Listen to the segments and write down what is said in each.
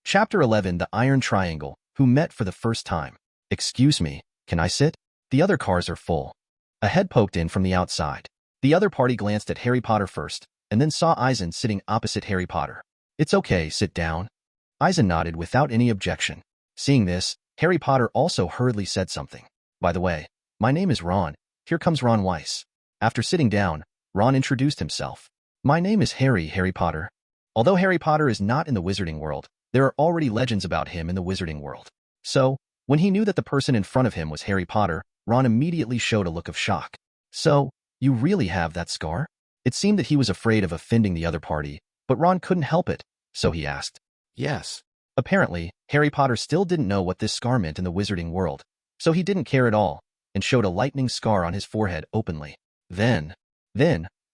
Chapter 11, The Iron Triangle, who met for the first time. Excuse me, can I sit? The other cars are full. A head poked in from the outside. The other party glanced at Harry Potter first, and then saw Eisen sitting opposite Harry Potter. It's okay, sit down. Eisen nodded without any objection. Seeing this, Harry Potter also hurriedly said something. By the way, my name is Ron. Here comes Ron Weiss. After sitting down, Ron introduced himself. My name is Harry Potter. Although Harry Potter is not in the wizarding world, there are already legends about him in the wizarding world. So, when he knew that the person in front of him was Harry Potter, Ron immediately showed a look of shock. So, you really have that scar? It seemed that he was afraid of offending the other party, but Ron couldn't help it, so he asked. Yes. Apparently, Harry Potter still didn't know what this scar meant in the wizarding world, so he didn't care at all, and showed a lightning scar on his forehead openly. Then,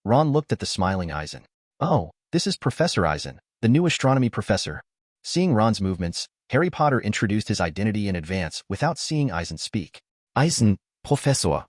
Ron looked at the smiling Eisen. Oh, this is Professor Eisen, the new astronomy professor. Seeing Ron's movements, Harry Potter introduced his identity in advance without seeing Eisen speak. Eisen, Professor.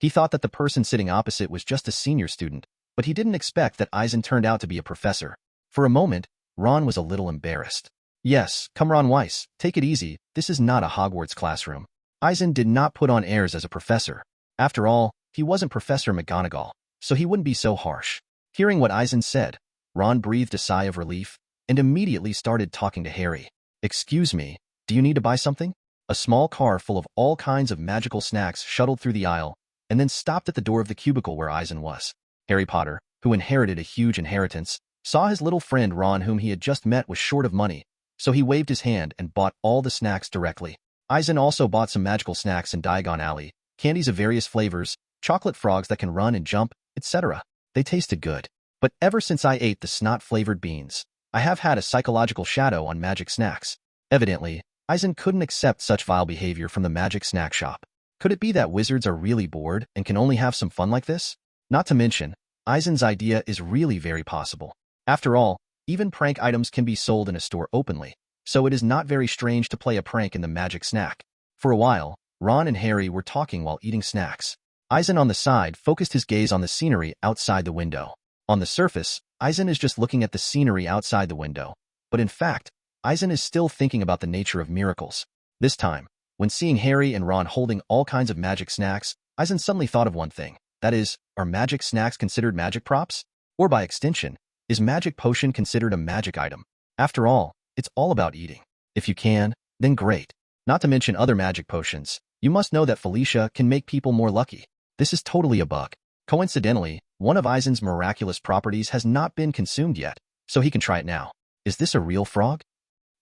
He thought that the person sitting opposite was just a senior student, but he didn't expect that Eisen turned out to be a professor. For a moment, Ron was a little embarrassed. Yes, come Ron Weiss, take it easy, this is not a Hogwarts classroom. Eisen did not put on airs as a professor. After all, he wasn't Professor McGonagall, so he wouldn't be so harsh. Hearing what Eisen said, Ron breathed a sigh of relief and immediately started talking to Harry. Excuse me, do you need to buy something? A small car full of all kinds of magical snacks shuttled through the aisle and then stopped at the door of the cubicle where Eisen was. Harry Potter, who inherited a huge inheritance, saw his little friend Ron, whom he had just met, was short of money, so he waved his hand and bought all the snacks directly. Eisen also bought some magical snacks in Diagon Alley, candies of various flavors, chocolate frogs that can run and jump, etc. They tasted good. But ever since I ate the snot-flavored beans, I have had a psychological shadow on magic snacks. Evidently, Eisen couldn't accept such vile behavior from the magic snack shop. Could it be that wizards are really bored and can only have some fun like this? Not to mention, Eisen's idea is really very possible. After all, even prank items can be sold in a store openly, so it is not very strange to play a prank in the magic snack. For a while, Ron and Harry were talking while eating snacks. Eisen on the side focused his gaze on the scenery outside the window. On the surface, Eisen is just looking at the scenery outside the window, but in fact, Eisen is still thinking about the nature of miracles. This time, when seeing Harry and Ron holding all kinds of magic snacks, Eisen suddenly thought of one thing. That is, are magic snacks considered magic props? Or by extension, is magic potion considered a magic item? After all, it's all about eating. If you can, then great. Not to mention other magic potions. You must know that Felicia can make people more lucky. This is totally a bug. Coincidentally, one of Eisen's miraculous properties has not been consumed yet, so he can try it now. Is this a real frog?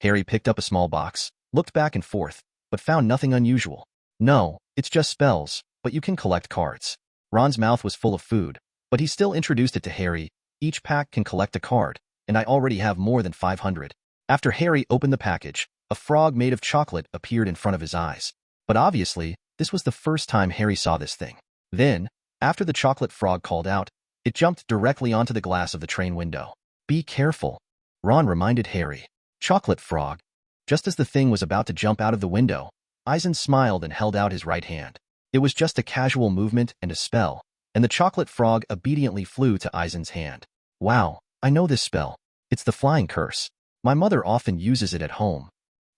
Harry picked up a small box, looked back and forth, but found nothing unusual. No, it's just spells, but you can collect cards. Ron's mouth was full of food, but he still introduced it to Harry. Each pack can collect a card, and I already have more than 500. After Harry opened the package, a frog made of chocolate appeared in front of his eyes. But obviously, this was the first time Harry saw this thing. Then, after the chocolate frog called out, it jumped directly onto the glass of the train window. Be careful, Ron reminded Harry. Chocolate frog. Just as the thing was about to jump out of the window, Eisen smiled and held out his right hand. It was just a casual movement and a spell, and the chocolate frog obediently flew to Eisen's hand. Wow, I know this spell. It's the flying curse. My mother often uses it at home.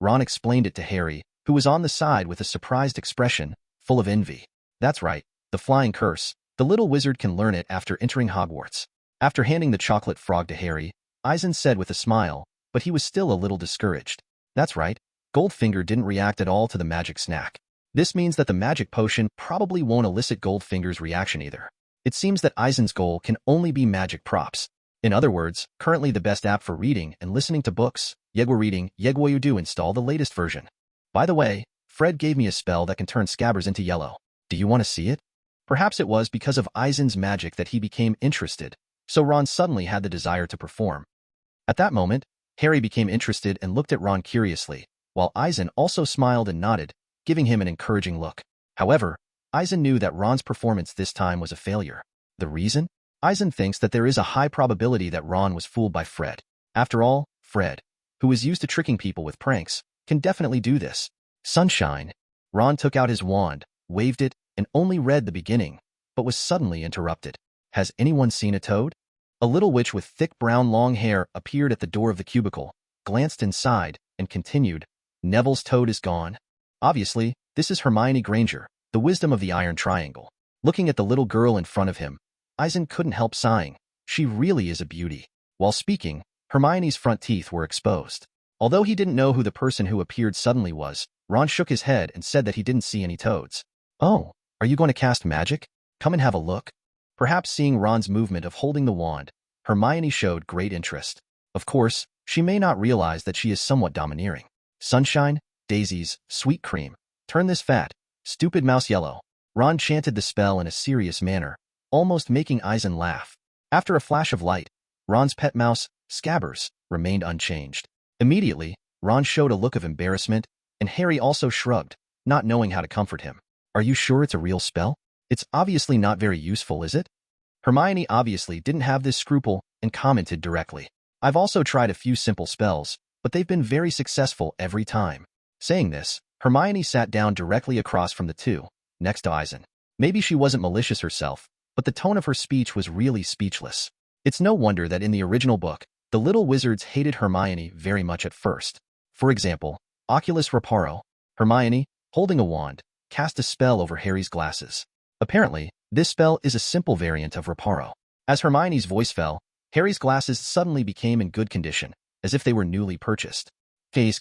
Ron explained it to Harry, who was on the side with a surprised expression, full of envy. That's right, the flying curse. The little wizard can learn it after entering Hogwarts. After handing the chocolate frog to Harry, Eisen said with a smile, but he was still a little discouraged. That's right, Goldfinger didn't react at all to the magic snack. This means that the magic potion probably won't elicit Goldfinger's reaction either. It seems that Eisen's goal can only be magic props. In other words, currently the best app for reading and listening to books, Yegwa Reading, Yegwa You Do install the latest version. By the way, Fred gave me a spell that can turn scabbers into yellow. Do you want to see it? Perhaps it was because of Eisen's magic that he became interested, so Ron suddenly had the desire to perform. At that moment, Harry became interested and looked at Ron curiously, while Eisen also smiled and nodded, giving him an encouraging look. However, Eisen knew that Ron's performance this time was a failure. The reason? Eisen thinks that there is a high probability that Ron was fooled by Fred. After all, Fred, who is used to tricking people with pranks, can definitely do this. Sunshine. Ron took out his wand, waved it, and only read the beginning, but was suddenly interrupted. Has anyone seen a toad? A little witch with thick brown long hair appeared at the door of the cubicle, glanced inside, and continued, Neville's toad is gone. Obviously, this is Hermione Granger, the wisdom of the Iron Triangle. Looking at the little girl in front of him, Eisen couldn't help sighing. She really is a beauty. While speaking, Hermione's front teeth were exposed. Although he didn't know who the person who appeared suddenly was, Ron shook his head and said that he didn't see any toads. Oh, are you going to cast magic? Come and have a look. Perhaps seeing Ron's movement of holding the wand, Hermione showed great interest. Of course, she may not realize that she is somewhat domineering. Sunshine, daisies, sweet cream. Turn this fat, stupid mouse yellow. Ron chanted the spell in a serious manner, almost making Eisen laugh. After a flash of light, Ron's pet mouse, Scabbers, remained unchanged. Immediately, Ron showed a look of embarrassment, and Harry also shrugged, not knowing how to comfort him. Are you sure it's a real spell? It's obviously not very useful, is it? Hermione obviously didn't have this scruple and commented directly. I've also tried a few simple spells, but they've been very successful every time. Saying this, Hermione sat down directly across from the two, next to Eisen. Maybe she wasn't malicious herself, but the tone of her speech was really speechless. It's no wonder that in the original book, the little wizards hated Hermione very much at first. For example, Oculus Reparo, Hermione, holding a wand, cast a spell over Harry's glasses. Apparently, this spell is a simple variant of Reparo. As Hermione's voice fell, Harry's glasses suddenly became in good condition, as if they were newly purchased. K.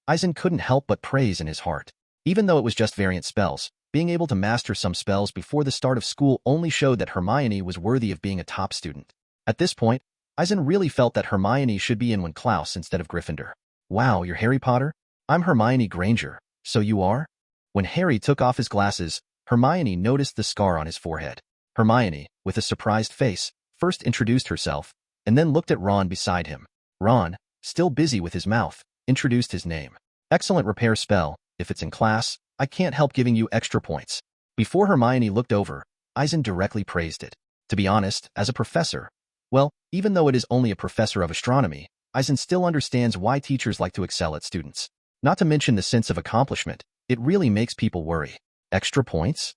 Eisen couldn't help but praise in his heart. Even though it was just variant spells, being able to master some spells before the start of school only showed that Hermione was worthy of being a top student. At this point, Eisen really felt that Hermione should be in Klaus instead of Gryffindor. Wow, you're Harry Potter? I'm Hermione Granger, so you are? When Harry took off his glasses, Hermione noticed the scar on his forehead. Hermione, with a surprised face, first introduced herself, and then looked at Ron beside him. Ron, still busy with his mouth, introduced his name. Excellent repair spell. If it's in class, I can't help giving you extra points. Before Hermione looked over, Eisen directly praised it. To be honest, as a professor, well, even though it is only a professor of astronomy, Eisen still understands why teachers like to excel at students. Not to mention the sense of accomplishment, it really makes people worry. Extra points?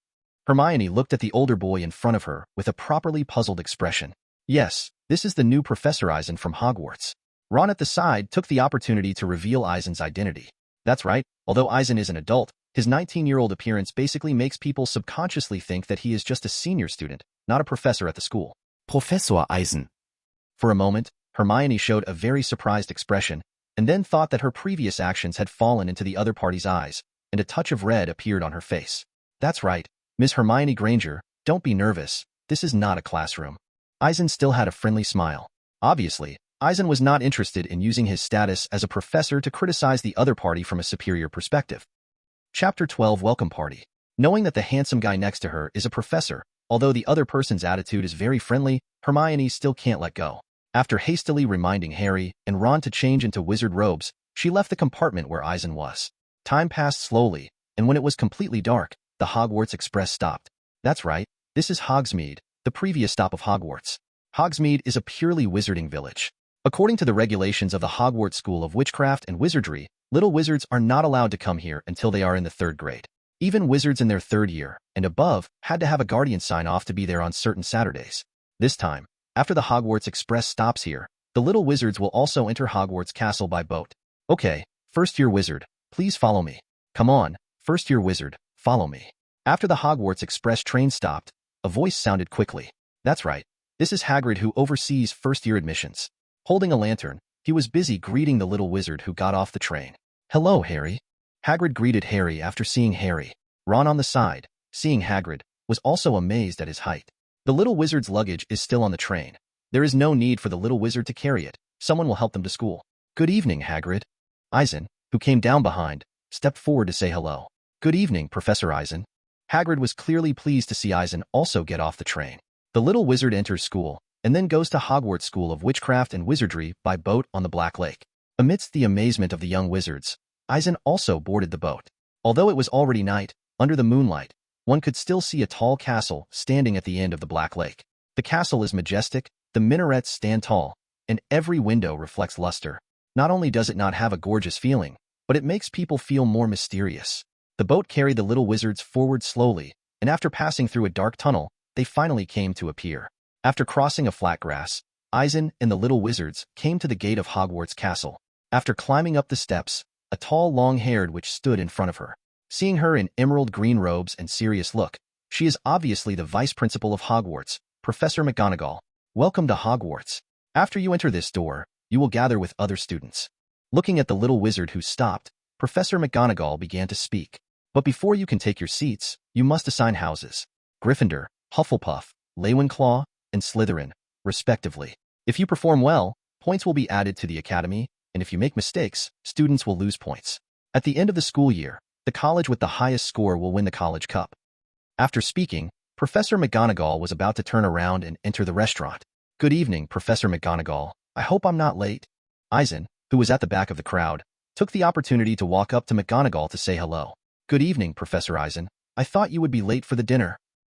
Hermione looked at the older boy in front of her with a properly puzzled expression. Yes, this is the new Professor Eisen from Hogwarts. Ron at the side took the opportunity to reveal Eisen's identity. That's right, although Eisen is an adult, his 19-year-old appearance basically makes people subconsciously think that he is just a senior student, not a professor at the school. Professor Eisen. For a moment, Hermione showed a very surprised expression, and then thought that her previous actions had fallen into the other party's eyes, and a touch of red appeared on her face. That's right, Miss Hermione Granger, don't be nervous, this is not a classroom. Eisen still had a friendly smile. Obviously, Eisen was not interested in using his status as a professor to criticize the other party from a superior perspective. Chapter 12 Welcome Party. Knowing that the handsome guy next to her is a professor, although the other person's attitude is very friendly, Hermione still can't let go. After hastily reminding Harry and Ron to change into wizard robes, she left the compartment where Eisen was. Time passed slowly, and when it was completely dark, the Hogwarts Express stopped. That's right, this is Hogsmeade, the previous stop of Hogwarts. Hogsmeade is a purely wizarding village. According to the regulations of the Hogwarts School of Witchcraft and Wizardry, little wizards are not allowed to come here until they are in the 3rd grade. Even wizards in their 3rd year and above had to have a guardian sign off to be there on certain Saturdays. This time, after the Hogwarts Express stops here, the little wizards will also enter Hogwarts Castle by boat. Okay, first-year wizard, please follow me. Come on, first-year wizard, follow me. After the Hogwarts Express train stopped, a voice sounded quickly. That's right, this is Hagrid who oversees first-year admissions. Holding a lantern, he was busy greeting the little wizard who got off the train. Hello, Harry. Hagrid greeted Harry after seeing Harry. Ron on the side, seeing Hagrid, was also amazed at his height. The little wizard's luggage is still on the train. There is no need for the little wizard to carry it. Someone will help them to school. Good evening, Hagrid. Eisen, who came down behind, stepped forward to say hello. Good evening, Professor Eisen. Hagrid was clearly pleased to see Eisen also get off the train. The little wizard enters school, and then goes to Hogwarts School of Witchcraft and Wizardry by boat on the Black Lake. Amidst the amazement of the young wizards, Eisen also boarded the boat. Although it was already night, under the moonlight, one could still see a tall castle standing at the end of the Black Lake. The castle is majestic, the minarets stand tall, and every window reflects luster. Not only does it not have a gorgeous feeling, but it makes people feel more mysterious. The boat carried the little wizards forward slowly, and after passing through a dark tunnel, they finally came to a pier. After crossing a flat grass, Eisen and the little wizards came to the gate of Hogwarts Castle. After climbing up the steps, a tall, long-haired witch stood in front of her. Seeing her in emerald green robes and serious look, she is obviously the vice principal of Hogwarts, Professor McGonagall. Welcome to Hogwarts. After you enter this door, you will gather with other students. Looking at the little wizard who stopped, Professor McGonagall began to speak. But before you can take your seats, you must assign houses. Gryffindor, Hufflepuff, Ravenclaw, and Slytherin, respectively. If you perform well, points will be added to the academy, and if you make mistakes, students will lose points. At the end of the school year, the college with the highest score will win the College Cup. After speaking, Professor McGonagall was about to turn around and enter the restaurant. Good evening, Professor McGonagall. I hope I'm not late. Eisen, who was at the back of the crowd, took the opportunity to walk up to McGonagall to say hello. Good evening, Professor Eisen. I thought you would be late for the dinner.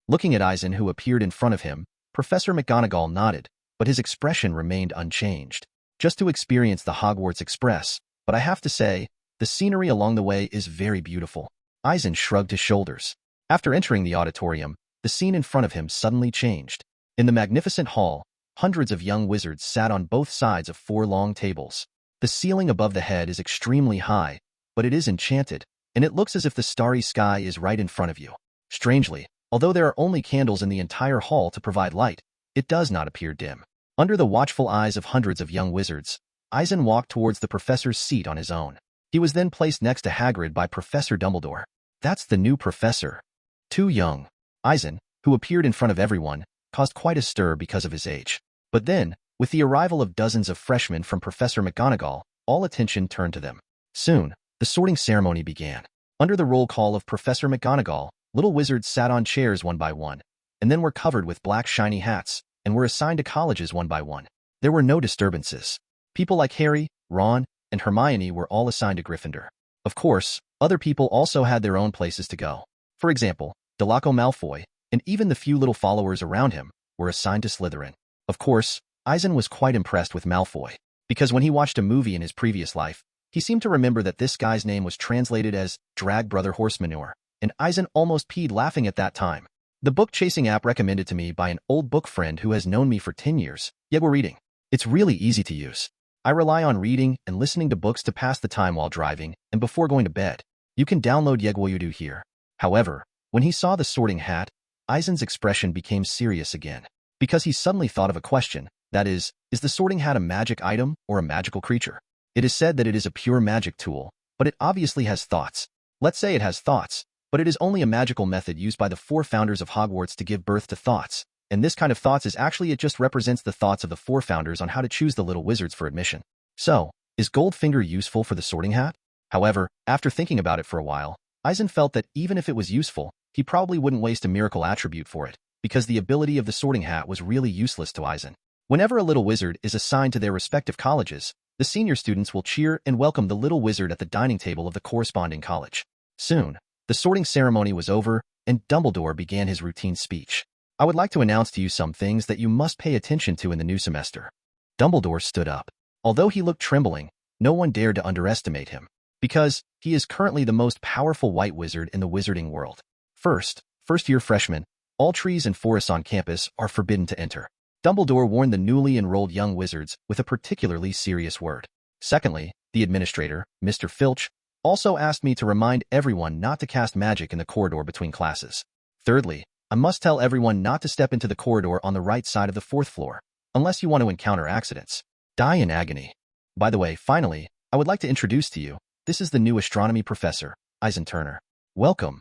Looking at Eisen, who appeared in front of him, Professor McGonagall nodded, but his expression remained unchanged. Just to experience the Hogwarts Express, but I have to say, the scenery along the way is very beautiful. Eisen shrugged his shoulders. After entering the auditorium, the scene in front of him suddenly changed. In the magnificent hall, hundreds of young wizards sat on both sides of 4 long tables. The ceiling above the head is extremely high, but it is enchanted, and it looks as if the starry sky is right in front of you. Strangely, although there are only candles in the entire hall to provide light, it does not appear dim. Under the watchful eyes of hundreds of young wizards, Eisen walked towards the professor's seat on his own. He was then placed next to Hagrid by Professor Dumbledore. That's the new professor. Too young. Eisen, who appeared in front of everyone, caused quite a stir because of his age. But then, with the arrival of dozens of freshmen from Professor McGonagall, all attention turned to them. Soon, the sorting ceremony began. Under the roll call of Professor McGonagall, little wizards sat on chairs one by one, and then were covered with black shiny hats, and were assigned to colleges one by one. There were no disturbances. People like Harry, Ron, and Hermione were all assigned to Gryffindor. Of course, other people also had their own places to go. For example, Draco Malfoy, and even the few little followers around him, were assigned to Slytherin. Of course, Eisen was quite impressed with Malfoy, because when he watched a movie in his previous life, he seemed to remember that this guy's name was translated as Drag Brother Horse Manure, and Eisen almost peed laughing at that time. The book chasing app recommended to me by an old book friend who has known me for 10 years, Yegwa Reading. It's really easy to use. I rely on reading and listening to books to pass the time while driving and before going to bed. You can download Yegwa here. However, when he saw the sorting hat, Eisen's expression became serious again, because he suddenly thought of a question, that is the sorting hat a magic item or a magical creature? It is said that it is a pure magic tool, but it obviously has thoughts. Let's say it has thoughts, but it is only a magical method used by the 4 founders of Hogwarts to give birth to thoughts, and this kind of thoughts is actually it just represents the thoughts of the 4 founders on how to choose the little wizards for admission. So, is Goldfinger useful for the sorting hat? However, after thinking about it for a while, Eisen felt that even if it was useful, he probably wouldn't waste a miracle attribute for it, because the ability of the sorting hat was really useless to Eisen. Whenever a little wizard is assigned to their respective colleges, the senior students will cheer and welcome the little wizard at the dining table of the corresponding college. Soon, the sorting ceremony was over, and Dumbledore began his routine speech. I would like to announce to you some things that you must pay attention to in the new semester. Dumbledore stood up. Although he looked trembling, no one dared to underestimate him, because he is currently the most powerful white wizard in the wizarding world. First-year freshmen, all trees and forests on campus are forbidden to enter. Dumbledore warned the newly enrolled young wizards with a particularly serious word. Secondly, the administrator, Mr. Filch, also asked me to remind everyone not to cast magic in the corridor between classes. Thirdly, I must tell everyone not to step into the corridor on the right side of the 4th floor, unless you want to encounter accidents. Die in agony. By the way, finally, I would like to introduce to you, this is the new astronomy professor, Eisen Turner. Welcome.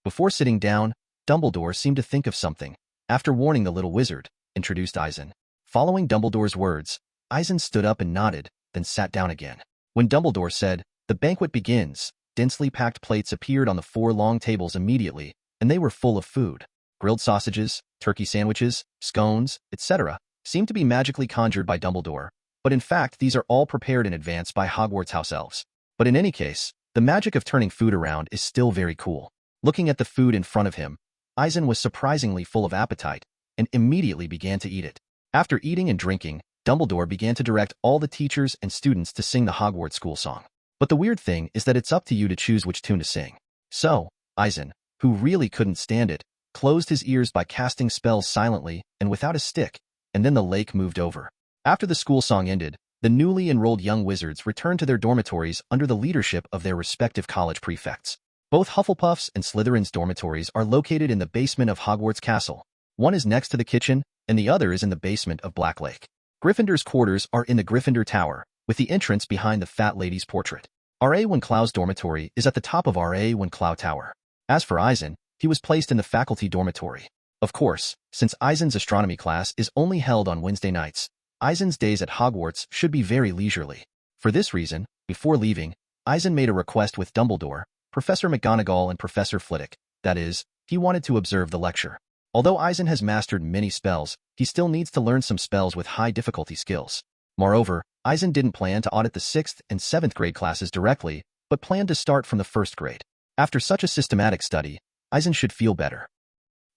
Before sitting down, Dumbledore seemed to think of something. After warning the little wizard, introduced Eisen. Following Dumbledore's words, Eisen stood up and nodded, then sat down again. When Dumbledore said, "The banquet begins," densely packed plates appeared on the 4 long tables immediately, and they were full of food. Grilled sausages, turkey sandwiches, scones, etc., seemed to be magically conjured by Dumbledore, but in fact these are all prepared in advance by Hogwarts house elves. But in any case, the magic of turning food around is still very cool. Looking at the food in front of him, Eisen was surprisingly full of appetite, and immediately began to eat it. After eating and drinking, Dumbledore began to direct all the teachers and students to sing the Hogwarts school song. But the weird thing is that it's up to you to choose which tune to sing. So, Eisen, who really couldn't stand it, closed his ears by casting spells silently and without a stick, and then the lake moved over. After the school song ended, The newly enrolled young wizards returned to their dormitories under the leadership of their respective college prefects. Both Hufflepuff's and Slytherin's dormitories are located in the basement of Hogwarts Castle. One is next to the kitchen, and the other is in the basement of Black Lake. Gryffindor's quarters are in the Gryffindor Tower, with the entrance behind the fat lady's portrait. R.A. Winclau's dormitory is at the top of R.A. Winclau Tower. As for Eisen, he was placed in the faculty dormitory. Of course, since Eisen's astronomy class is only held on Wednesday nights, Eisen's days at Hogwarts should be very leisurely. For this reason, before leaving, Eisen made a request with Dumbledore, Professor McGonagall and Professor Flitwick. That is, he wanted to observe the lecture. Although Eisen has mastered many spells, he still needs to learn some spells with high difficulty skills. Moreover, Eisen didn't plan to audit the 6th and 7th grade classes directly, but planned to start from the 1st grade. After such a systematic study, Eisen should feel better.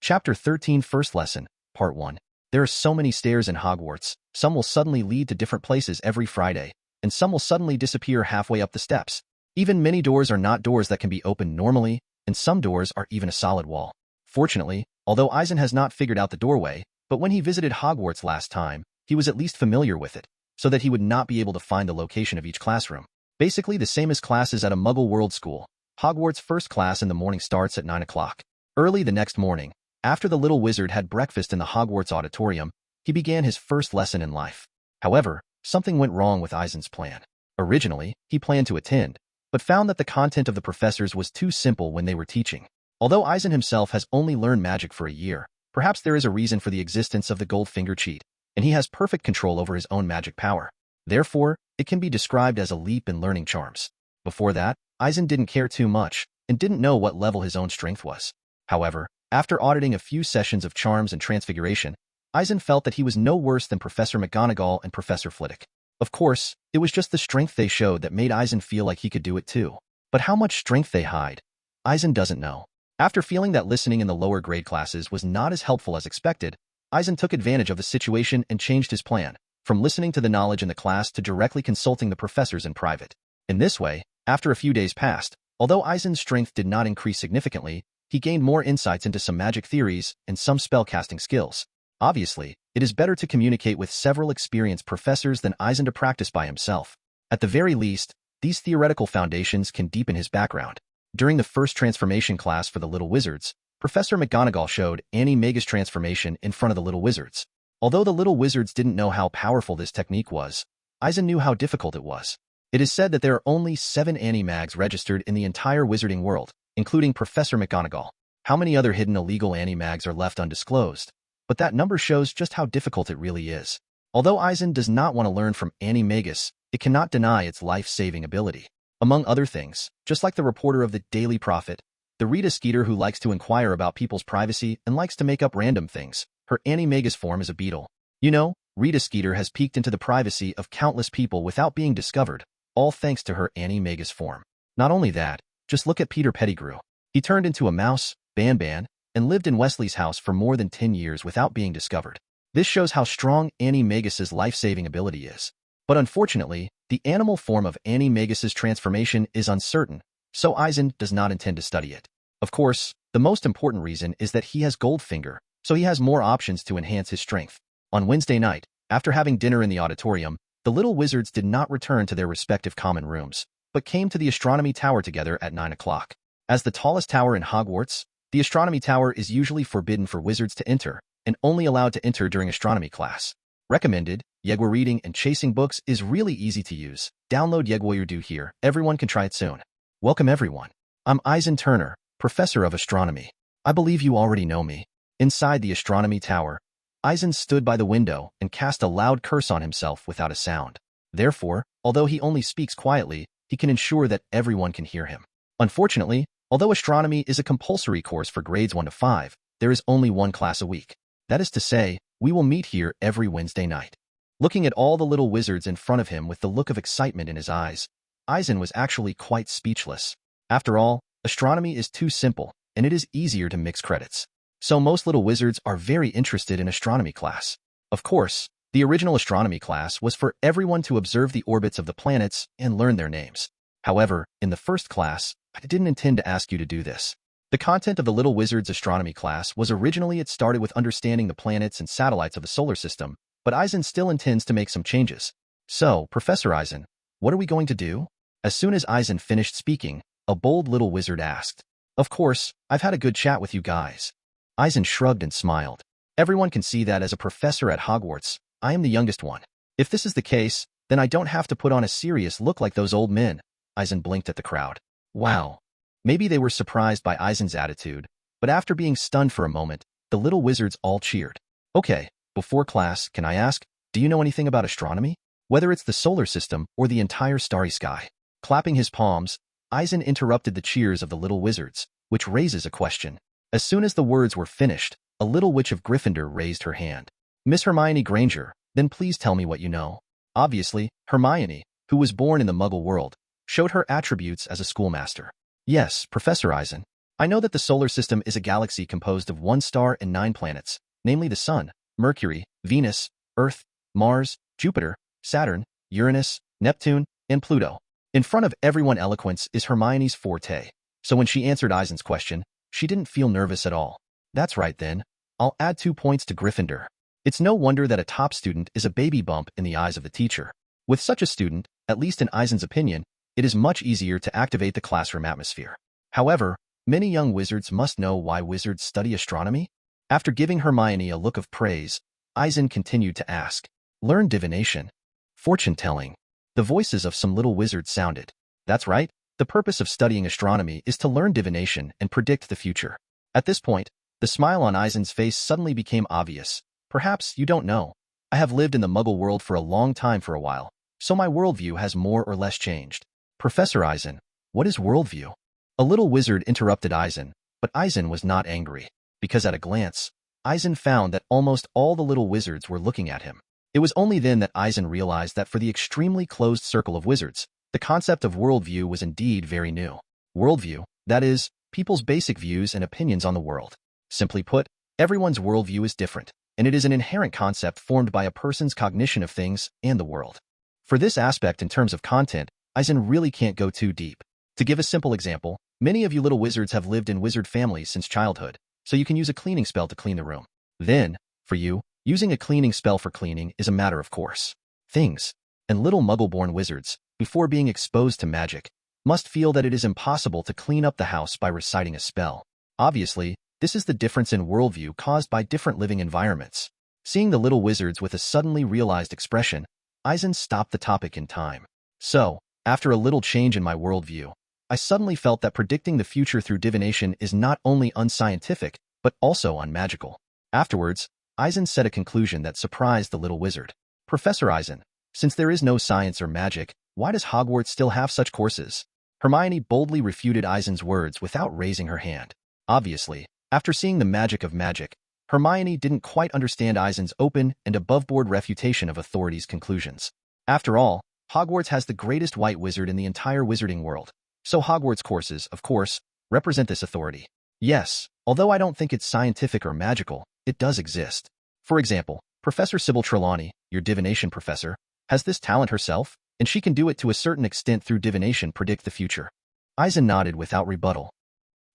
Chapter 13 First Lesson, Part 1. There are so many stairs in Hogwarts, some will suddenly lead to different places every Friday, and some will suddenly disappear halfway up the steps. Even many doors are not doors that can be opened normally, and some doors are even a solid wall. Fortunately, although Eisen has not figured out the doorway, but when he visited Hogwarts last time, he was at least familiar with it, so that he would not be able to find the location of each classroom. Basically the same as classes at a Muggle world school. Hogwarts' first class in the morning starts at 9 o'clock. Early the next morning, after the little wizard had breakfast in the Hogwarts auditorium, he began his first lesson in life. However, something went wrong with Eisen's plan. Originally, he planned to attend, but found that the content of the professors was too simple when they were teaching. Although Eisen himself has only learned magic for a year, perhaps there is a reason for the existence of the Goldfinger cheat, and he has perfect control over his own magic power. Therefore, it can be described as a leap in learning charms. Before that, Eisen didn't care too much, and didn't know what level his own strength was. However, after auditing a few sessions of charms and transfiguration, Eisen felt that he was no worse than Professor McGonagall and Professor Flitwick. Of course, it was just the strength they showed that made Eisen feel like he could do it too. But how much strength they hide, Eisen doesn't know. After feeling that listening in the lower grade classes was not as helpful as expected, Eisen took advantage of the situation and changed his plan, from listening to the knowledge in the class to directly consulting the professors in private. In this way, after a few days passed, although Eisen's strength did not increase significantly, he gained more insights into some magic theories and some spellcasting skills. Obviously, it is better to communicate with several experienced professors than Eisen to practice by himself. At the very least, these theoretical foundations can deepen his background. During the first transformation class for the Little Wizards, Professor McGonagall showed Animagus transformation in front of the Little Wizards. Although the Little Wizards didn't know how powerful this technique was, Eisen knew how difficult it was. It is said that there are only 7 Animags registered in the entire wizarding world, including Professor McGonagall. How many other hidden illegal Animags are left undisclosed? But that number shows just how difficult it really is. Although Eisen does not want to learn from Animagus, it cannot deny its life-saving ability. Among other things, just like the reporter of the Daily Prophet, the Rita Skeeter who likes to inquire about people's privacy and likes to make up random things, her Animagus form is a beetle. You know, Rita Skeeter has peeked into the privacy of countless people without being discovered, all thanks to her Animagus form. Not only that, just look at Peter Pettigrew. He turned into a mouse, Ban, and lived in Wesley's house for more than 10 years without being discovered. This shows how strong Animagus's life-saving ability is. But unfortunately, the animal form of Animagus's transformation is uncertain, so Eisen does not intend to study it. Of course, the most important reason is that he has Goldfinger, so he has more options to enhance his strength. On Wednesday night, after having dinner in the auditorium, the little wizards did not return to their respective common rooms, but came to the astronomy tower together at 9 o'clock. As the tallest tower in Hogwarts, the astronomy tower is usually forbidden for wizards to enter, and only allowed to enter during astronomy class. Recommended, Yegwa reading and chasing books is really easy to use. Download Yegwa here, everyone can try it soon. Welcome everyone. I'm Eisen Turner, Professor of Astronomy. I believe you already know me. Inside the astronomy tower, Eisen stood by the window and cast a loud curse on himself without a sound. Therefore, although he only speaks quietly, he can ensure that everyone can hear him. Unfortunately, although astronomy is a compulsory course for grades 1 to 5, there is only one class a week. That is to say, we will meet here every Wednesday night. Looking at all the little wizards in front of him with the look of excitement in his eyes, Eisen was actually quite speechless. After all, astronomy is too simple, and it is easier to mix credits. So most little wizards are very interested in astronomy class. Of course, the original astronomy class was for everyone to observe the orbits of the planets and learn their names. However, in the first class, I didn't intend to ask you to do this. The content of the Little Wizards astronomy class was originally it started with understanding the planets and satellites of the solar system, but Eisen still intends to make some changes. So, Professor Eisen, what are we going to do? As soon as Eisen finished speaking, a bold little wizard asked. Of course, I've had a good chat with you guys. Eisen shrugged and smiled. Everyone can see that as a professor at Hogwarts, I am the youngest one. If this is the case, then I don't have to put on a serious look like those old men. Eisen blinked at the crowd. Wow. Maybe they were surprised by Eisen's attitude, but after being stunned for a moment, the little wizards all cheered. Okay, before class, can I ask, do you know anything about astronomy? Whether it's the solar system or the entire starry sky. Clapping his palms, Eisen interrupted the cheers of the little wizards, which raises a question. As soon as the words were finished, a little witch of Gryffindor raised her hand. Miss Hermione Granger, then please tell me what you know. Obviously, Hermione, who was born in the Muggle world, showed her attributes as a schoolmaster. Yes, Professor Eisen. I know that the solar system is a galaxy composed of 1 star and 9 planets, namely the Sun, Mercury, Venus, Earth, Mars, Jupiter, Saturn, Uranus, Neptune, and Pluto. In front of everyone, eloquence is Hermione's forte, so when she answered Eisen's question, she didn't feel nervous at all. That's right then. I'll add 2 points to Gryffindor. It's no wonder that a top student is a baby bump in the eyes of the teacher. With such a student, at least in Eisen's opinion, it is much easier to activate the classroom atmosphere. However, many young wizards must know why wizards study astronomy. After giving Hermione a look of praise, Eisen continued to ask, learn divination, fortune-telling. The voices of some little wizards sounded. That's right, the purpose of studying astronomy is to learn divination and predict the future. At this point, the smile on Eisen's face suddenly became obvious. Perhaps you don't know. I have lived in the Muggle world for a long time for a while, so my worldview has more or less changed. Professor Eisen, what is worldview? A little wizard interrupted Eisen, but Eisen was not angry, because at a glance, Eisen found that almost all the little wizards were looking at him. It was only then that Eisen realized that for the extremely closed circle of wizards, the concept of worldview was indeed very new. Worldview, that is, people's basic views and opinions on the world. Simply put, everyone's worldview is different, and it is an inherent concept formed by a person's cognition of things and the world. For this aspect in terms of content, Eisen really can't go too deep. To give a simple example, many of you little wizards have lived in wizard families since childhood, so you can use a cleaning spell to clean the room. Then, for you, using a cleaning spell for cleaning is a matter of course. Things. And little Muggle-born wizards, before being exposed to magic, must feel that it is impossible to clean up the house by reciting a spell. Obviously, this is the difference in worldview caused by different living environments. Seeing the little wizards with a suddenly realized expression, Eisen stopped the topic in time. So, after a little change in my worldview, I suddenly felt that predicting the future through divination is not only unscientific, but also unmagical. Afterwards, Eisen said a conclusion that surprised the little wizard. Professor Eisen, since there is no science or magic, why does Hogwarts still have such courses? Hermione boldly refuted Eisen's words without raising her hand. Obviously, after seeing the magic of magic, Hermione didn't quite understand Eisen's open and above-board refutation of authority's conclusions. After all, Hogwarts has the greatest white wizard in the entire wizarding world, so Hogwarts courses, of course, represent this authority. Yes, although I don't think it's scientific or magical, it does exist. For example, Professor Sybil Trelawney, your divination professor, has this talent herself, and she can do it to a certain extent through divination predict the future. Eisen nodded without rebuttal.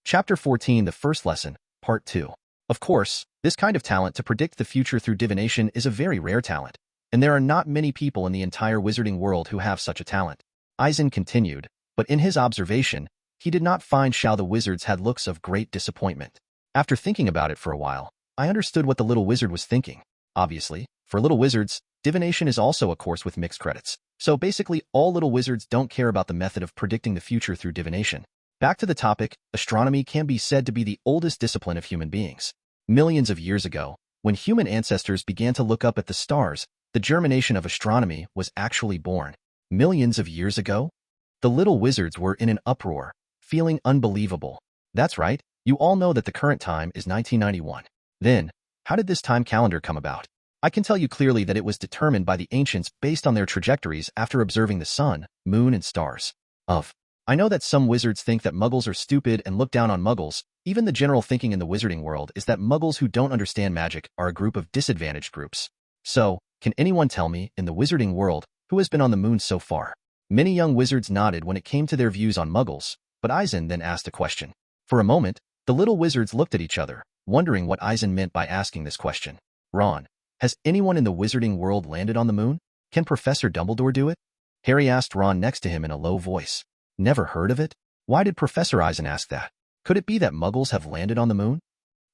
Chapter 14, the first lesson, Part 2. Of course, this kind of talent to predict the future through divination is a very rare talent, and there are not many people in the entire wizarding world who have such a talent. Eisen continued, but in his observation, he did not find how the wizards had looks of great disappointment. After thinking about it for a while, I understood what the little wizard was thinking. Obviously, for little wizards, divination is also a course with mixed credits. So basically, all little wizards don't care about the method of predicting the future through divination. Back to the topic, astronomy can be said to be the oldest discipline of human beings. Millions of years ago, when human ancestors began to look up at the stars, the germination of astronomy was actually born. Millions of years ago? The little wizards were in an uproar, feeling unbelievable. That's right, you all know that the current time is 1991. Then, how did this time calendar come about? I can tell you clearly that it was determined by the ancients based on their trajectories after observing the sun, moon, and stars. I know that some wizards think that muggles are stupid and look down on muggles. Even the general thinking in the wizarding world is that muggles who don't understand magic are a group of disadvantaged groups. So, can anyone tell me, in the wizarding world, who has been on the moon so far? Many young wizards nodded when it came to their views on muggles, but Eisen then asked a question. For a moment, the little wizards looked at each other, wondering what Eisen meant by asking this question. Ron, has anyone in the wizarding world landed on the moon? Can Professor Dumbledore do it? Harry asked Ron next to him in a low voice. Never heard of it? Why did Professor Eisen ask that? Could it be that Muggles have landed on the moon?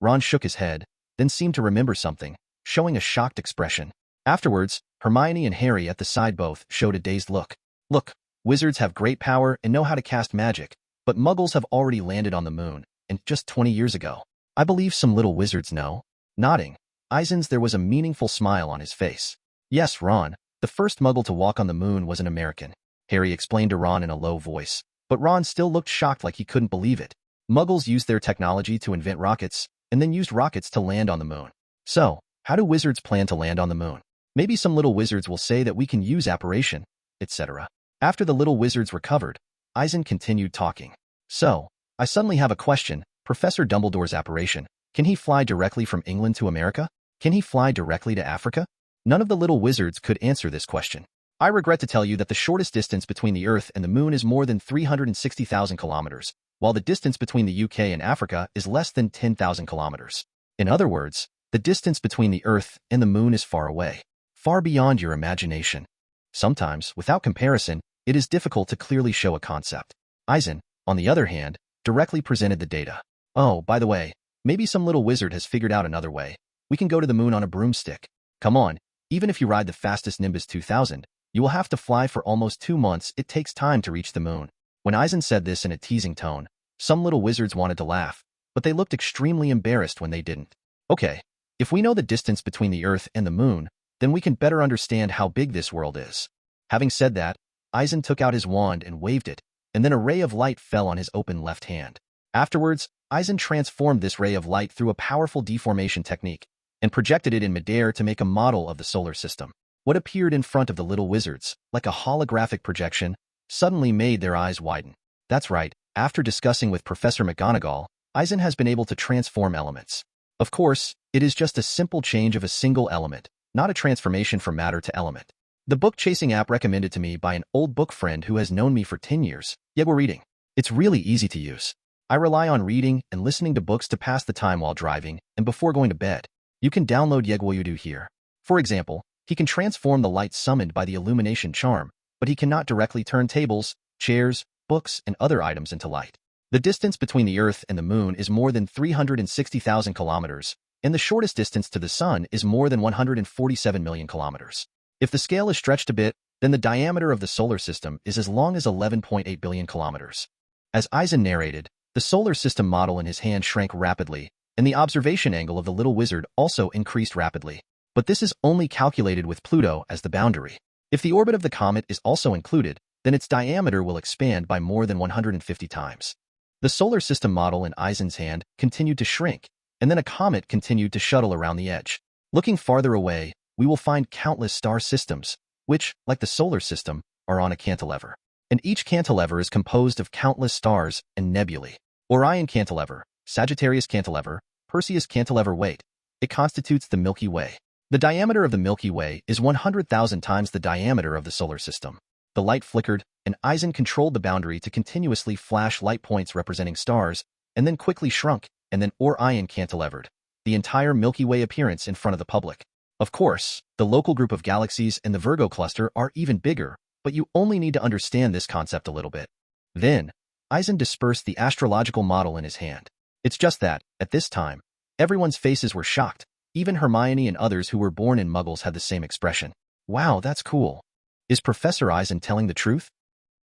Ron shook his head, then seemed to remember something, showing a shocked expression. Afterwards, Hermione and Harry at the side both showed a dazed look. Look, wizards have great power and know how to cast magic, but Muggles have already landed on the moon, and just 20 years ago. I believe some little wizards know. Nodding, there was a meaningful smile on his face. Yes, Ron, the first Muggle to walk on the moon was an American, Harry explained to Ron in a low voice, but Ron still looked shocked like he couldn't believe it. Muggles used their technology to invent rockets, and then used rockets to land on the moon. So, how do wizards plan to land on the moon? Maybe some little wizards will say that we can use apparition, etc. After the little wizards recovered, Eisen continued talking. So, I suddenly have a question. Professor Dumbledore's apparition, can he fly directly from England to America? Can he fly directly to Africa? None of the little wizards could answer this question. I regret to tell you that the shortest distance between the Earth and the Moon is more than 360,000 kilometers, while the distance between the UK and Africa is less than 10,000 kilometers. In other words, the distance between the Earth and the Moon is far away, far beyond your imagination. Sometimes, without comparison, it is difficult to clearly show a concept. Eisen, on the other hand, directly presented the data. Oh, by the way, maybe some little wizard has figured out another way. We can go to the moon on a broomstick. Come on, even if you ride the fastest Nimbus 2000, you will have to fly for almost 2 months. It takes time to reach the moon. When Eisen said this in a teasing tone, some little wizards wanted to laugh, but they looked extremely embarrassed when they didn't. Okay, if we know the distance between the Earth and the moon, then we can better understand how big this world is. Having said that, Eisen took out his wand and waved it, and then a ray of light fell on his open left hand. Afterwards, Eisen transformed this ray of light through a powerful deformation technique and projected it in midair to make a model of the solar system. What appeared in front of the little wizards, like a holographic projection, suddenly made their eyes widen. That's right, after discussing with Professor McGonagall, Eisen has been able to transform elements. Of course, it is just a simple change of a single element, not a transformation from matter to element. The book-chasing app recommended to me by an old book friend who has known me for 10 years, Yegwa Reading. It's really easy to use. I rely on reading and listening to books to pass the time while driving and before going to bed. You can download Yegwa here. For example, he can transform the light summoned by the illumination charm, but he cannot directly turn tables, chairs, books, and other items into light. The distance between the Earth and the Moon is more than 360,000 kilometers, and the shortest distance to the Sun is more than 147 million kilometers. If the scale is stretched a bit, then the diameter of the solar system is as long as 11.8 billion kilometers. As Eisen narrated, the solar system model in his hand shrank rapidly, and the observation angle of the little wizard also increased rapidly. But this is only calculated with Pluto as the boundary. If the orbit of the comet is also included, then its diameter will expand by more than 150 times. The solar system model in Eisen's hand continued to shrink, and then a comet continued to shuttle around the edge. Looking farther away, we will find countless star systems, which, like the solar system, are on a cantilever. And each cantilever is composed of countless stars and nebulae. Orion Cantilever, Sagittarius Cantilever, Perseus Cantilever weight. It constitutes the Milky Way. The diameter of the Milky Way is 100,000 times the diameter of the solar system. The light flickered, and Eisen controlled the boundary to continuously flash light points representing stars, and then quickly shrunk, and then Orion cantilevered, the entire Milky Way appearance in front of the public. Of course, the local group of galaxies and the Virgo cluster are even bigger, but you only need to understand this concept a little bit. Then, Eisen dispersed the astrological model in his hand. It's just that, at this time, everyone's faces were shocked. Even Hermione and others who were born in Muggles had the same expression. Wow, that's cool. Is Professor Eisen telling the truth?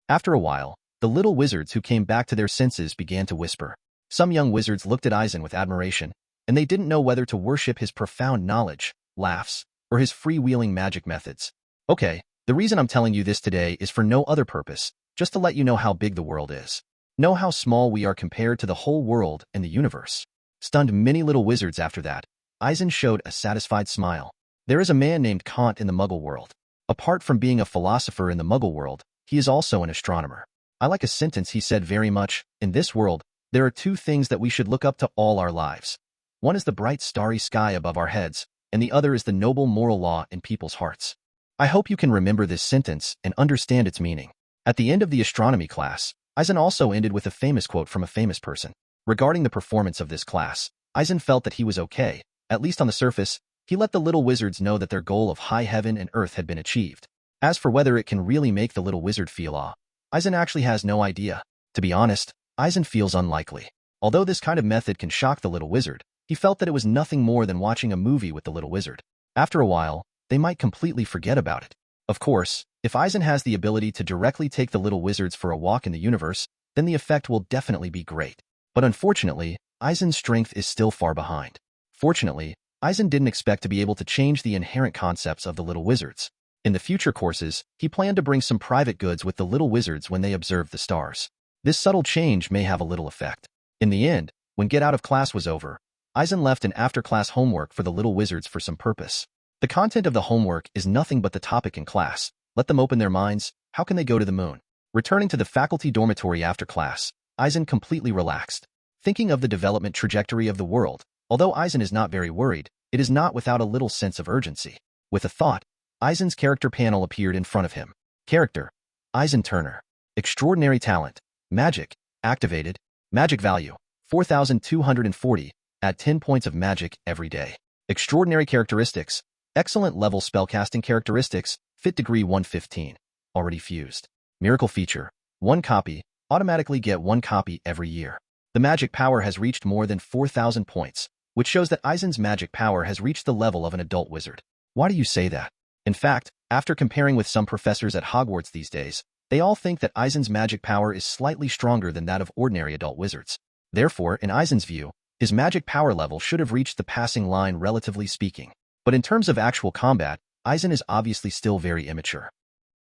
After a while, the little wizards who came back to their senses began to whisper. Some young wizards looked at Eisen with admiration, and they didn't know whether to worship his profound knowledge, laughs, or his freewheeling magic methods. Okay, the reason I'm telling you this today is for no other purpose, just to let you know how big the world is. Know how small we are compared to the whole world and the universe. Stunned many little wizards after that, Eisen showed a satisfied smile. There is a man named Kant in the Muggle world. Apart from being a philosopher in the Muggle world, he is also an astronomer. I like a sentence he said very much. In this world, there are 2 things that we should look up to all our lives. One is the bright starry sky above our heads, and the other is the noble moral law in people's hearts. I hope you can remember this sentence and understand its meaning. At the end of the astronomy class, Eisen also ended with a famous quote from a famous person. Regarding the performance of this class, Eisen felt that he was okay, at least on the surface. He let the little wizards know that their goal of high heaven and earth had been achieved. As for whether it can really make the little wizard feel awe, Eisen actually has no idea. To be honest, Eisen feels unlikely. Although this kind of method can shock the little wizard, he felt that it was nothing more than watching a movie with the little wizard. After a while, they might completely forget about it. Of course, if Eisen has the ability to directly take the little wizards for a walk in the universe, then the effect will definitely be great. But unfortunately, Eisen's strength is still far behind. Fortunately, Eisen didn't expect to be able to change the inherent concepts of the little wizards. In the future courses, he planned to bring some private goods with the little wizards when they observed the stars. This subtle change may have a little effect. In the end, when get out of class was over, Eisen left an after-class homework for the little wizards for some purpose. The content of the homework is nothing but the topic in class. Let them open their minds. How can they go to the moon? Returning to the faculty dormitory after class, Eisen completely relaxed. Thinking of the development trajectory of the world, although Eisen is not very worried, it is not without a little sense of urgency. With a thought, Eisen's character panel appeared in front of him. Character: Eisen Turner. Extraordinary talent: magic, activated. Magic value: 4,240. Add 10 points of magic every day. Extraordinary characteristics: excellent level spellcasting characteristics, fit degree 115. Already fused. Miracle feature: 1 copy, automatically get 1 copy every year. The magic power has reached more than 4,000 points, which shows that Eisen's magic power has reached the level of an adult wizard. Why do you say that? In fact, after comparing with some professors at Hogwarts these days, they all think that Eisen's magic power is slightly stronger than that of ordinary adult wizards. Therefore, in Eisen's view, his magic power level should have reached the passing line relatively speaking. But in terms of actual combat, Eisen is obviously still very immature.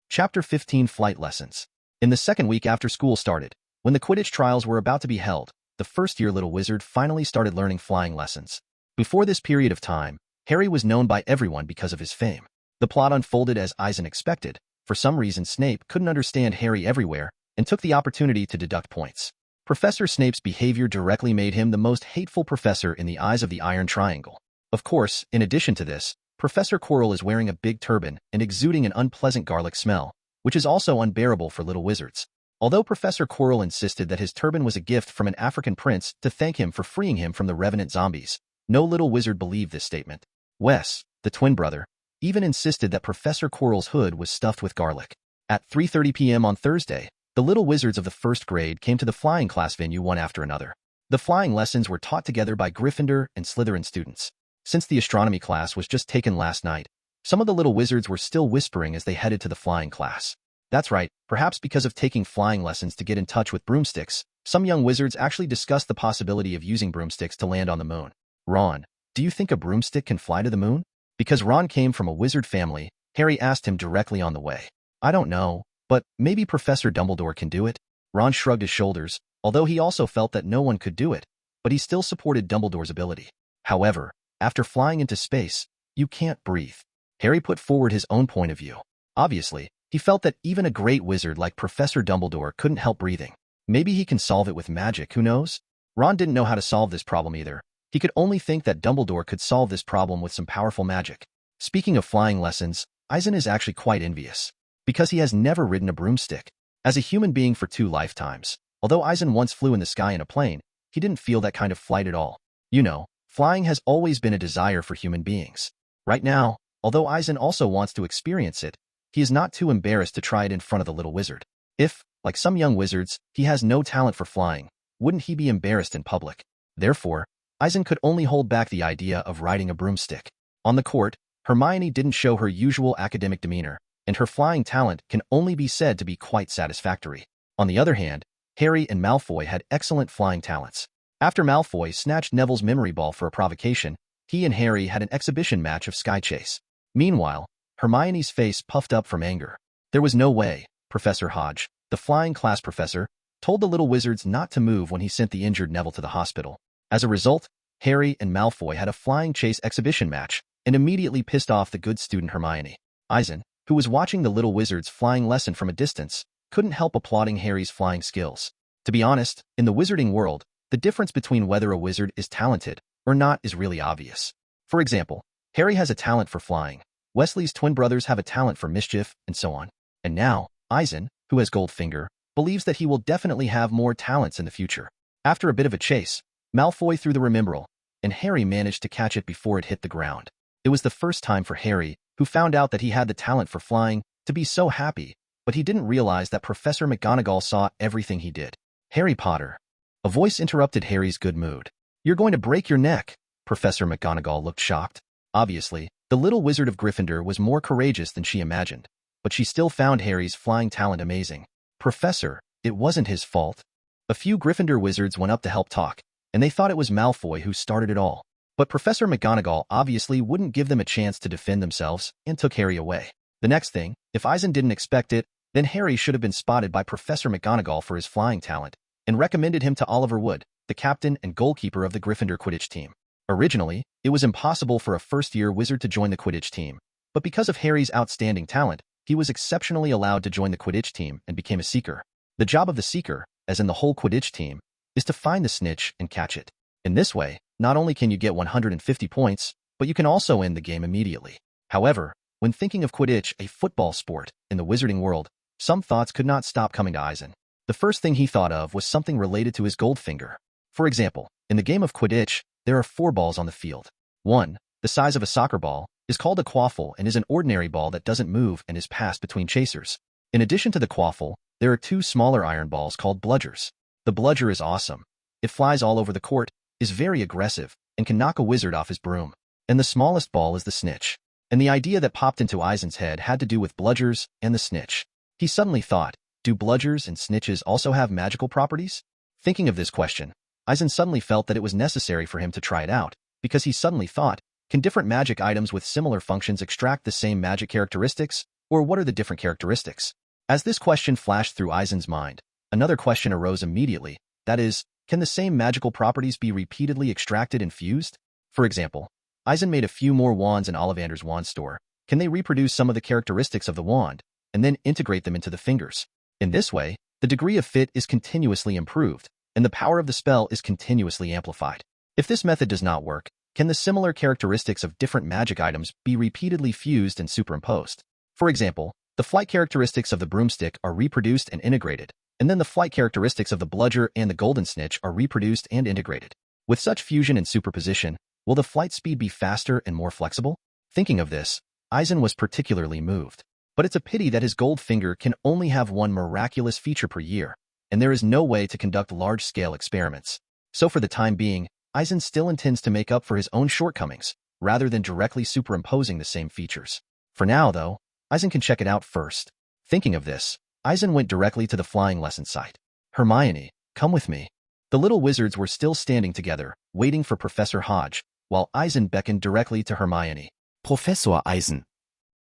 Chapter 15: Flight Lessons. In the second week after school started, when the Quidditch trials were about to be held, the first-year little wizard finally started learning flying lessons. Before this period of time, Harry was known by everyone because of his fame. The plot unfolded as Eisen expected. For some reason, Snape couldn't understand Harry everywhere and took the opportunity to deduct points. Professor Snape's behavior directly made him the most hateful professor in the eyes of the Iron Triangle. Of course, in addition to this, Professor Quirrell is wearing a big turban and exuding an unpleasant garlic smell, which is also unbearable for little wizards. Although Professor Quirrell insisted that his turban was a gift from an African prince to thank him for freeing him from the revenant zombies, no little wizard believed this statement. Wes, the twin brother, even insisted that Professor Quirrell's hood was stuffed with garlic. At 3:30 p.m. on Thursday, the little wizards of the first grade came to the flying class venue one after another. The flying lessons were taught together by Gryffindor and Slytherin students. Since the astronomy class was just taken last night, some of the little wizards were still whispering as they headed to the flying class. That's right, perhaps because of taking flying lessons to get in touch with broomsticks, some young wizards actually discussed the possibility of using broomsticks to land on the moon. Ron, do you think a broomstick can fly to the moon? Because Ron came from a wizard family, Harry asked him directly on the way. I don't know, but maybe Professor Dumbledore can do it? Ron shrugged his shoulders, although he also felt that no one could do it, but he still supported Dumbledore's ability. However, after flying into space, you can't breathe. Harry put forward his own point of view. Obviously, he felt that even a great wizard like Professor Dumbledore couldn't help breathing. Maybe he can solve it with magic, who knows? Ron didn't know how to solve this problem either. He could only think that Dumbledore could solve this problem with some powerful magic. Speaking of flying lessons, Eisen is actually quite envious, because he has never ridden a broomstick. As a human being for 2 lifetimes, although Eisen once flew in the sky in a plane, he didn't feel that kind of flight at all. You know, flying has always been a desire for human beings. Right now, although Eisen also wants to experience it, he is not too embarrassed to try it in front of the little wizard. If, like some young wizards, he has no talent for flying, wouldn't he be embarrassed in public? Therefore, Eisen could only hold back the idea of riding a broomstick. On the court, Hermione didn't show her usual academic demeanor, and her flying talent can only be said to be quite satisfactory. On the other hand, Harry and Malfoy had excellent flying talents. After Malfoy snatched Neville's memory ball for a provocation, he and Harry had an exhibition match of Sky Chase. Meanwhile, Hermione's face puffed up from anger. There was no way. Professor Hodge, the flying class professor, told the little wizards not to move when he sent the injured Neville to the hospital. As a result, Harry and Malfoy had a flying chase exhibition match and immediately pissed off the good student Hermione. Eisen, who was watching the little wizard's flying lesson from a distance, couldn't help applauding Harry's flying skills. To be honest, in the wizarding world, the difference between whether a wizard is talented or not is really obvious. For example, Harry has a talent for flying, Wesley's twin brothers have a talent for mischief, and so on. And now, Eisen, who has Goldfinger, believes that he will definitely have more talents in the future. After a bit of a chase, Malfoy threw the Remembrall, and Harry managed to catch it before it hit the ground. It was the first time for Harry, who found out that he had the talent for flying, to be so happy, but he didn't realize that Professor McGonagall saw everything he did. Harry Potter. A voice interrupted Harry's good mood. You're going to break your neck. Professor McGonagall looked shocked. Obviously, the little wizard of Gryffindor was more courageous than she imagined, but she still found Harry's flying talent amazing. Professor, it wasn't his fault. A few Gryffindor wizards went up to help talk, and they thought it was Malfoy who started it all. But Professor McGonagall obviously wouldn't give them a chance to defend themselves and took Harry away. The next thing, if Eisen didn't expect it, then Harry should have been spotted by Professor McGonagall for his flying talent and recommended him to Oliver Wood, the captain and goalkeeper of the Gryffindor Quidditch team. Originally, it was impossible for a first-year wizard to join the Quidditch team, but because of Harry's outstanding talent, he was exceptionally allowed to join the Quidditch team and became a seeker. The job of the seeker, as in the whole Quidditch team, is to find the snitch and catch it. In this way, not only can you get 150 points, but you can also end the game immediately. However, when thinking of Quidditch, a football sport, in the wizarding world, some thoughts could not stop coming to Eisen. The first thing he thought of was something related to his gold finger. For example, in the game of Quidditch, there are 4 balls on the field. 1, the size of a soccer ball, is called a quaffle and is an ordinary ball that doesn't move and is passed between chasers. In addition to the quaffle, there are 2 smaller iron balls called bludgers. The bludger is awesome. It flies all over the court, is very aggressive, and can knock a wizard off his broom. And the smallest ball is the snitch. And the idea that popped into Eisen's head had to do with bludgers and the snitch. He suddenly thought, do bludgers and snitches also have magical properties? Thinking of this question, Eisen suddenly felt that it was necessary for him to try it out, because he suddenly thought, can different magic items with similar functions extract the same magic characteristics, or what are the different characteristics? As this question flashed through Eisen's mind, another question arose immediately, that is, can the same magical properties be repeatedly extracted and fused? For example, Eisen made a few more wands in Ollivander's wand store. Can they reproduce some of the characteristics of the wand, and then integrate them into the fingers? In this way, the degree of fit is continuously improved, and the power of the spell is continuously amplified. If this method does not work, can the similar characteristics of different magic items be repeatedly fused and superimposed? For example, the flight characteristics of the broomstick are reproduced and integrated, and then the flight characteristics of the bludger and the golden snitch are reproduced and integrated. With such fusion and superposition, will the flight speed be faster and more flexible? Thinking of this, Eisen was particularly moved. But it's a pity that his gold finger can only have one miraculous feature per year, and there is no way to conduct large-scale experiments. So for the time being, Eisen still intends to make up for his own shortcomings, rather than directly superimposing the same features. For now, though, Eisen can check it out first. Thinking of this, Eisen went directly to the flying lesson site. Hermione, come with me. The little wizards were still standing together, waiting for Professor Hodge, while Eisen beckoned directly to Hermione. Professor Eisen.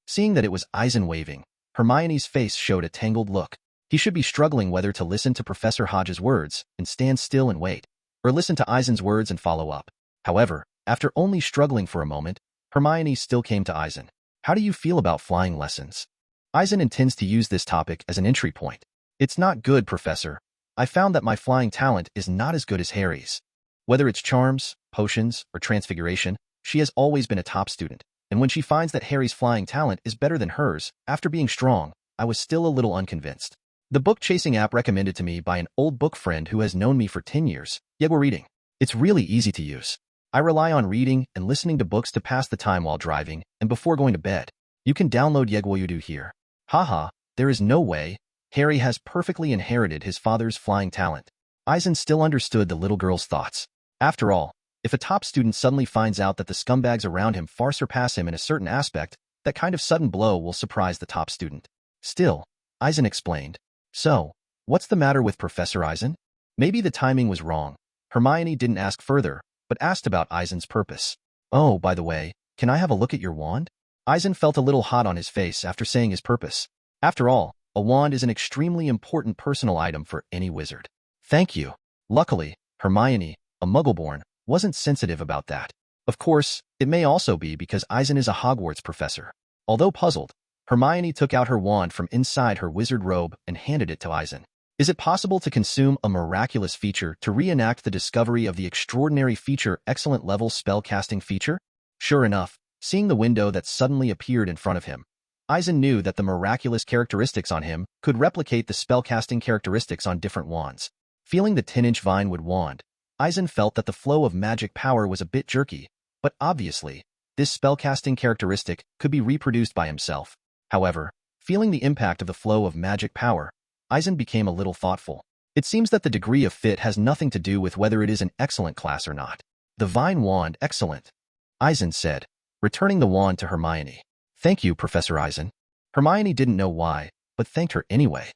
Seeing that it was Eisen waving, Hermione's face showed a tangled look. He should be struggling whether to listen to Professor Hodge's words and stand still and wait, or listen to Eisen's words and follow up. However, after only struggling for a moment, Hermione still came to Eisen. How do you feel about flying lessons? Eisen intends to use this topic as an entry point. It's not good, Professor. I found that my flying talent is not as good as Harry's. Whether it's charms, potions, or transfiguration, she has always been a top student. And when she finds that Harry's flying talent is better than hers, after being strong, I was still a little unconvinced. The book-chasing app recommended to me by an old book friend who has known me for 10 years, yet we're reading. It's really easy to use. I rely on reading and listening to books to pass the time while driving and before going to bed. You can download Yegwoyudu here. Haha, there is no way. Harry has perfectly inherited his father's flying talent. Eisen still understood the little girl's thoughts. After all, if a top student suddenly finds out that the scumbags around him far surpass him in a certain aspect, that kind of sudden blow will surprise the top student. Still, Eisen explained. So, what's the matter with Professor Eisen? Maybe the timing was wrong. Hermione didn't ask further, but asked about Eisen's purpose. Oh, by the way, can I have a look at your wand? Eisen felt a little hot on his face after saying his purpose. After all, a wand is an extremely important personal item for any wizard. Thank you. Luckily, Hermione, a Muggleborn, wasn't sensitive about that. Of course, it may also be because Eisen is a Hogwarts professor. Although puzzled, Hermione took out her wand from inside her wizard robe and handed it to Eisen. Is it possible to consume a miraculous feature to reenact the discovery of the extraordinary feature excellent level spellcasting feature? Sure enough, seeing the window that suddenly appeared in front of him, Eisen knew that the miraculous characteristics on him could replicate the spellcasting characteristics on different wands. Feeling the 10-inch vinewood wand, Eisen felt that the flow of magic power was a bit jerky, but obviously, this spellcasting characteristic could be reproduced by himself. However, Feeling the impact of the flow of magic power, Eisen became a little thoughtful. It seems that the degree of fit has nothing to do with whether it is an excellent class or not. The vine wand, excellent, Eisen said, returning the wand to Hermione. Thank you, Professor Eisen. Hermione didn't know why, but thanked her anyway.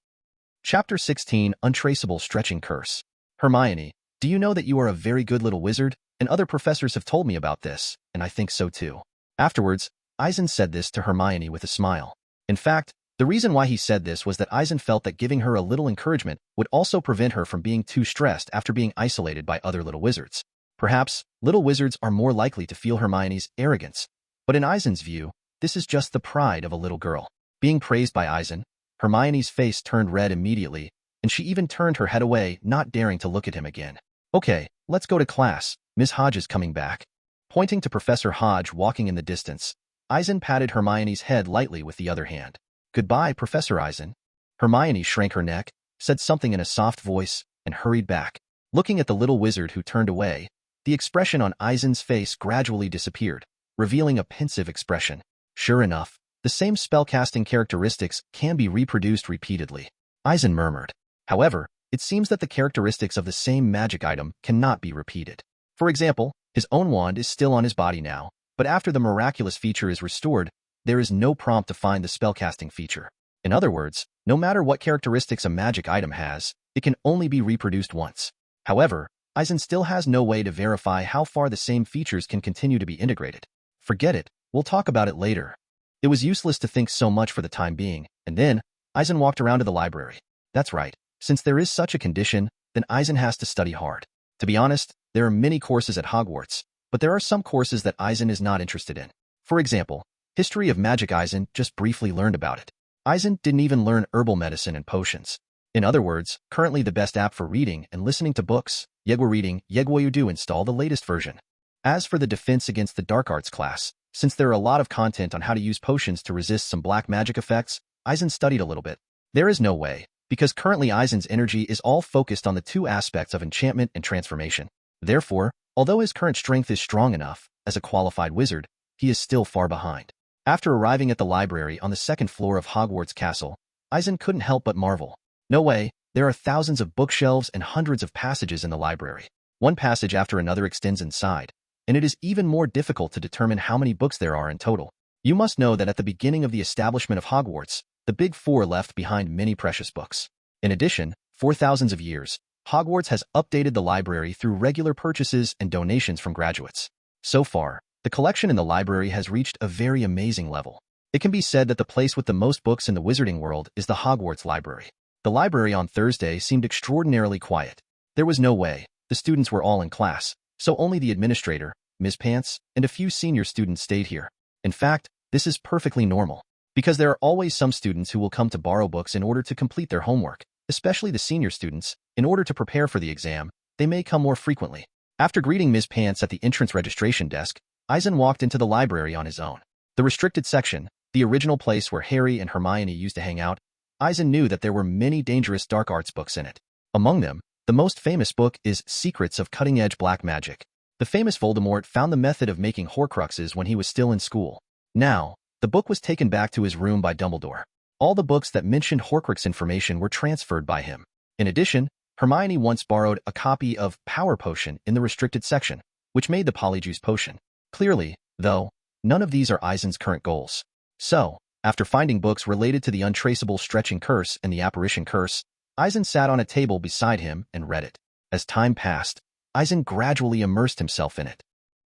Chapter 16, Untraceable Stretching Curse. Hermione, do you know that you are a very good little wizard? And other professors have told me about this, and I think so too. Afterwards, Eisen said this to Hermione with a smile. In fact, the reason why he said this was that Eisen felt that giving her a little encouragement would also prevent her from being too stressed after being isolated by other little wizards. Perhaps, little wizards are more likely to feel Hermione's arrogance, but in Eisen's view, this is just the pride of a little girl. Being praised by Eisen, Hermione's face turned red immediately, and she even turned her head away, not daring to look at him again. Okay, let's go to class. Miss Hodge is coming back. Pointing to Professor Hodge walking in the distance, Eisen patted Hermione's head lightly with the other hand. Goodbye, Professor Eisen. Hermione shrank her neck, said something in a soft voice, and hurried back. Looking at the little wizard who turned away, the expression on Eisen's face gradually disappeared, revealing a pensive expression. Sure enough, the same spellcasting characteristics can be reproduced repeatedly, Eisen murmured. However, it seems that the characteristics of the same magic item cannot be repeated. For example, his own wand is still on his body now, but after the miraculous feature is restored, there is no prompt to find the spellcasting feature. In other words, no matter what characteristics a magic item has, it can only be reproduced once. However, Eisen still has no way to verify how far the same features can continue to be integrated. Forget it, we'll talk about it later. It was useless to think so much for the time being, and then, Eisen walked around to the library. That's right, since there is such a condition, then Eisen has to study hard. To be honest, there are many courses at Hogwarts, but there are some courses that Eisen is not interested in. For example, History of Magic. Eisen just briefly learned about it. Eisen didn't even learn herbal medicine and potions. In other words, currently the best app for reading and listening to books, Yegwa Reading, Yegwa do install the latest version. As for the Defense Against the Dark Arts class, since there are a lot of content on how to use potions to resist some black magic effects, Eisen studied a little bit. There is no way, because currently Eisen's energy is all focused on the two aspects of enchantment and transformation. Therefore, although his current strength is strong enough, as a qualified wizard, he is still far behind. After arriving at the library on the second floor of Hogwarts Castle, Eisen couldn't help but marvel. No way, there are thousands of bookshelves and hundreds of passages in the library. One passage after another extends inside, and it is even more difficult to determine how many books there are in total. You must know that at the beginning of the establishment of Hogwarts, the Big Four left behind many precious books. In addition, for thousands of years, Hogwarts has updated the library through regular purchases and donations from graduates. So far, the collection in the library has reached a very amazing level. It can be said that the place with the most books in the wizarding world is the Hogwarts Library. The library on Thursday seemed extraordinarily quiet. There was no way, the students were all in class, so only the administrator, Ms. Pants, and a few senior students stayed here. In fact, this is perfectly normal, because there are always some students who will come to borrow books in order to complete their homework, especially the senior students. In order to prepare for the exam, they may come more frequently. After greeting Ms. Pants at the entrance registration desk, Eisen walked into the library on his own. The restricted section, the original place where Harry and Hermione used to hang out, Eisen knew that there were many dangerous dark arts books in it. Among them, the most famous book is Secrets of Cutting-Edge Black Magic. The famous Voldemort found the method of making Horcruxes when he was still in school. Now, the book was taken back to his room by Dumbledore. All the books that mentioned Horcrux information were transferred by him. In addition, Hermione once borrowed a copy of Power Potion in the restricted section, which made the Polyjuice Potion. Clearly, though, none of these are Eisen's current goals. So, after finding books related to the Untraceable Stretching Curse and the Apparition Curse, Eisen sat on a table beside him and read it. As time passed, Eisen gradually immersed himself in it.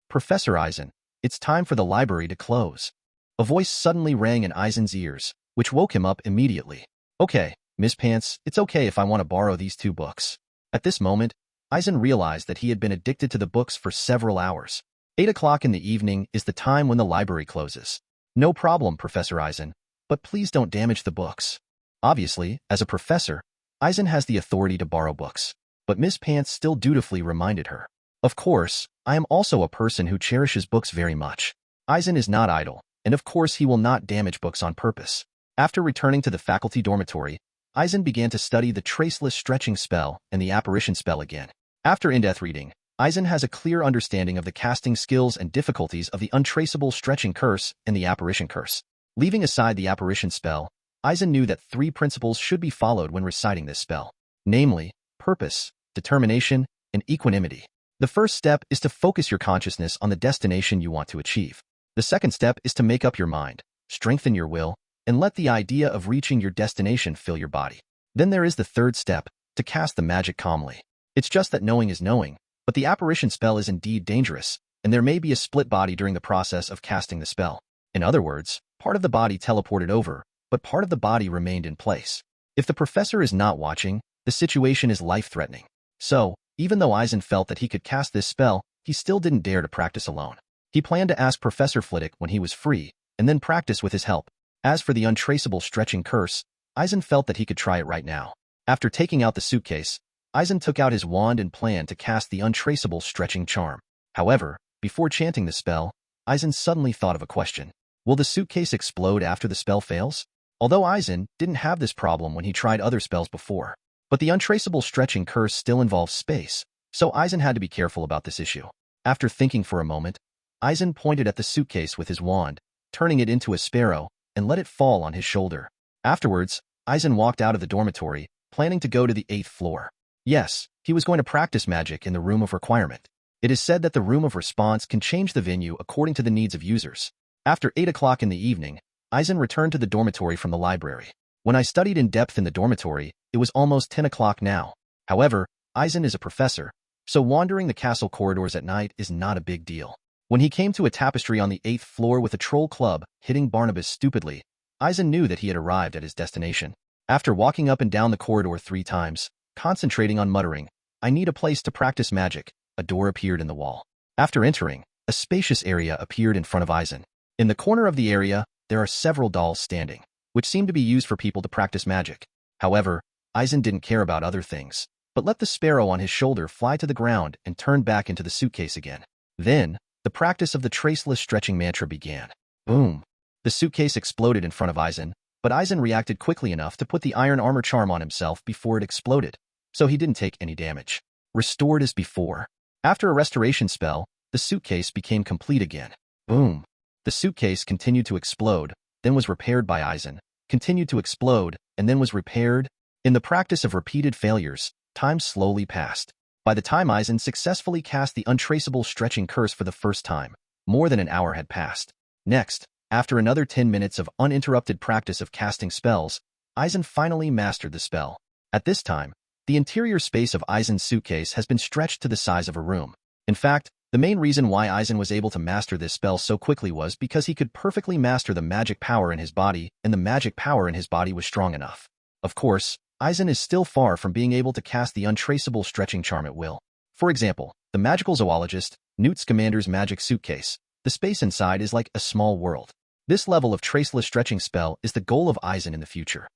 Professor Eisen, it's time for the library to close. A voice suddenly rang in Eisen's ears, which woke him up immediately. Okay, Miss Pants, it's okay if I want to borrow these 2 books. At this moment, Eisen realized that he had been addicted to the books for several hours. 8 o'clock in the evening is the time when the library closes. No problem, Professor Eisen, but please don't damage the books. Obviously, as a professor, Eisen has the authority to borrow books, but Miss Pants still dutifully reminded her. Of course, I am also a person who cherishes books very much. Eisen is not idle, and of course he will not damage books on purpose. After returning to the faculty dormitory, Eisen began to study the Traceless Stretching spell and the Apparition spell again. After in-depth reading, Eisen has a clear understanding of the casting skills and difficulties of the Untraceable Stretching Curse and the Apparition Curse. Leaving aside the Apparition spell, Eisen knew that 3 principles should be followed when reciting this spell. Namely, purpose, determination, and equanimity. The first step is to focus your consciousness on the destination you want to achieve. The second step is to make up your mind, strengthen your will, and let the idea of reaching your destination fill your body. Then there is the third step, to cast the magic calmly. It's just that knowing is knowing, but the apparition spell is indeed dangerous, and there may be a split body during the process of casting the spell. In other words, part of the body teleported over, but part of the body remained in place. If the professor is not watching, the situation is life-threatening. So, even though Eisen felt that he could cast this spell, he still didn't dare to practice alone. He planned to ask Professor Flitwick when he was free, and then practice with his help. As for the untraceable stretching curse, Eisen felt that he could try it right now. After taking out the suitcase, Eisen took out his wand and planned to cast the untraceable stretching charm. However, before chanting the spell, Eisen suddenly thought of a question. Will the suitcase explode after the spell fails? Although Eisen didn't have this problem when he tried other spells before. But the untraceable stretching curse still involves space, so Eisen had to be careful about this issue. After thinking for a moment, Eisen pointed at the suitcase with his wand, turning it into a sparrow, and let it fall on his shoulder. Afterwards, Eisen walked out of the dormitory, planning to go to the 8th floor. Yes, he was going to practice magic in the Room of Requirement. It is said that the Room of Response can change the venue according to the needs of users. After 8 o'clock in the evening, Eisen returned to the dormitory from the library. When I studied in depth in the dormitory, it was almost 10 o'clock now. However, Eisen is a professor, so wandering the castle corridors at night is not a big deal. When he came to a tapestry on the 8th floor with a troll club hitting Barnabas stupidly, Eisen knew that he had arrived at his destination. After walking up and down the corridor 3 times, concentrating on muttering, "I need a place to practice magic," a door appeared in the wall. After entering, a spacious area appeared in front of Eisen. In the corner of the area, there are several dolls standing, which seem to be used for people to practice magic. However, Eisen didn't care about other things, but let the sparrow on his shoulder fly to the ground and turn back into the suitcase again. Then, the practice of the traceless stretching mantra began. Boom! The suitcase exploded in front of Eisen, but Eisen reacted quickly enough to put the iron armor charm on himself before it exploded, so he didn't take any damage. Restored as before. After a restoration spell, the suitcase became complete again. Boom! The suitcase continued to explode, then was repaired by Eisen, continued to explode, and then was repaired. In the practice of repeated failures, time slowly passed. By the time Eisen successfully cast the untraceable stretching curse for the first time, more than an hour had passed. Next, after another 10 minutes of uninterrupted practice of casting spells, Eisen finally mastered the spell. At this time, the interior space of Eisen's suitcase has been stretched to the size of a room. In fact, the main reason why Eisen was able to master this spell so quickly was because he could perfectly master the magic power in his body, and the magic power in his body was strong enough. Of course, Eisen is still far from being able to cast the untraceable stretching charm at will. For example, the magical zoologist, Newt Scamander's magic suitcase. The space inside is like a small world. This level of traceless stretching spell is the goal of Eisen in the future.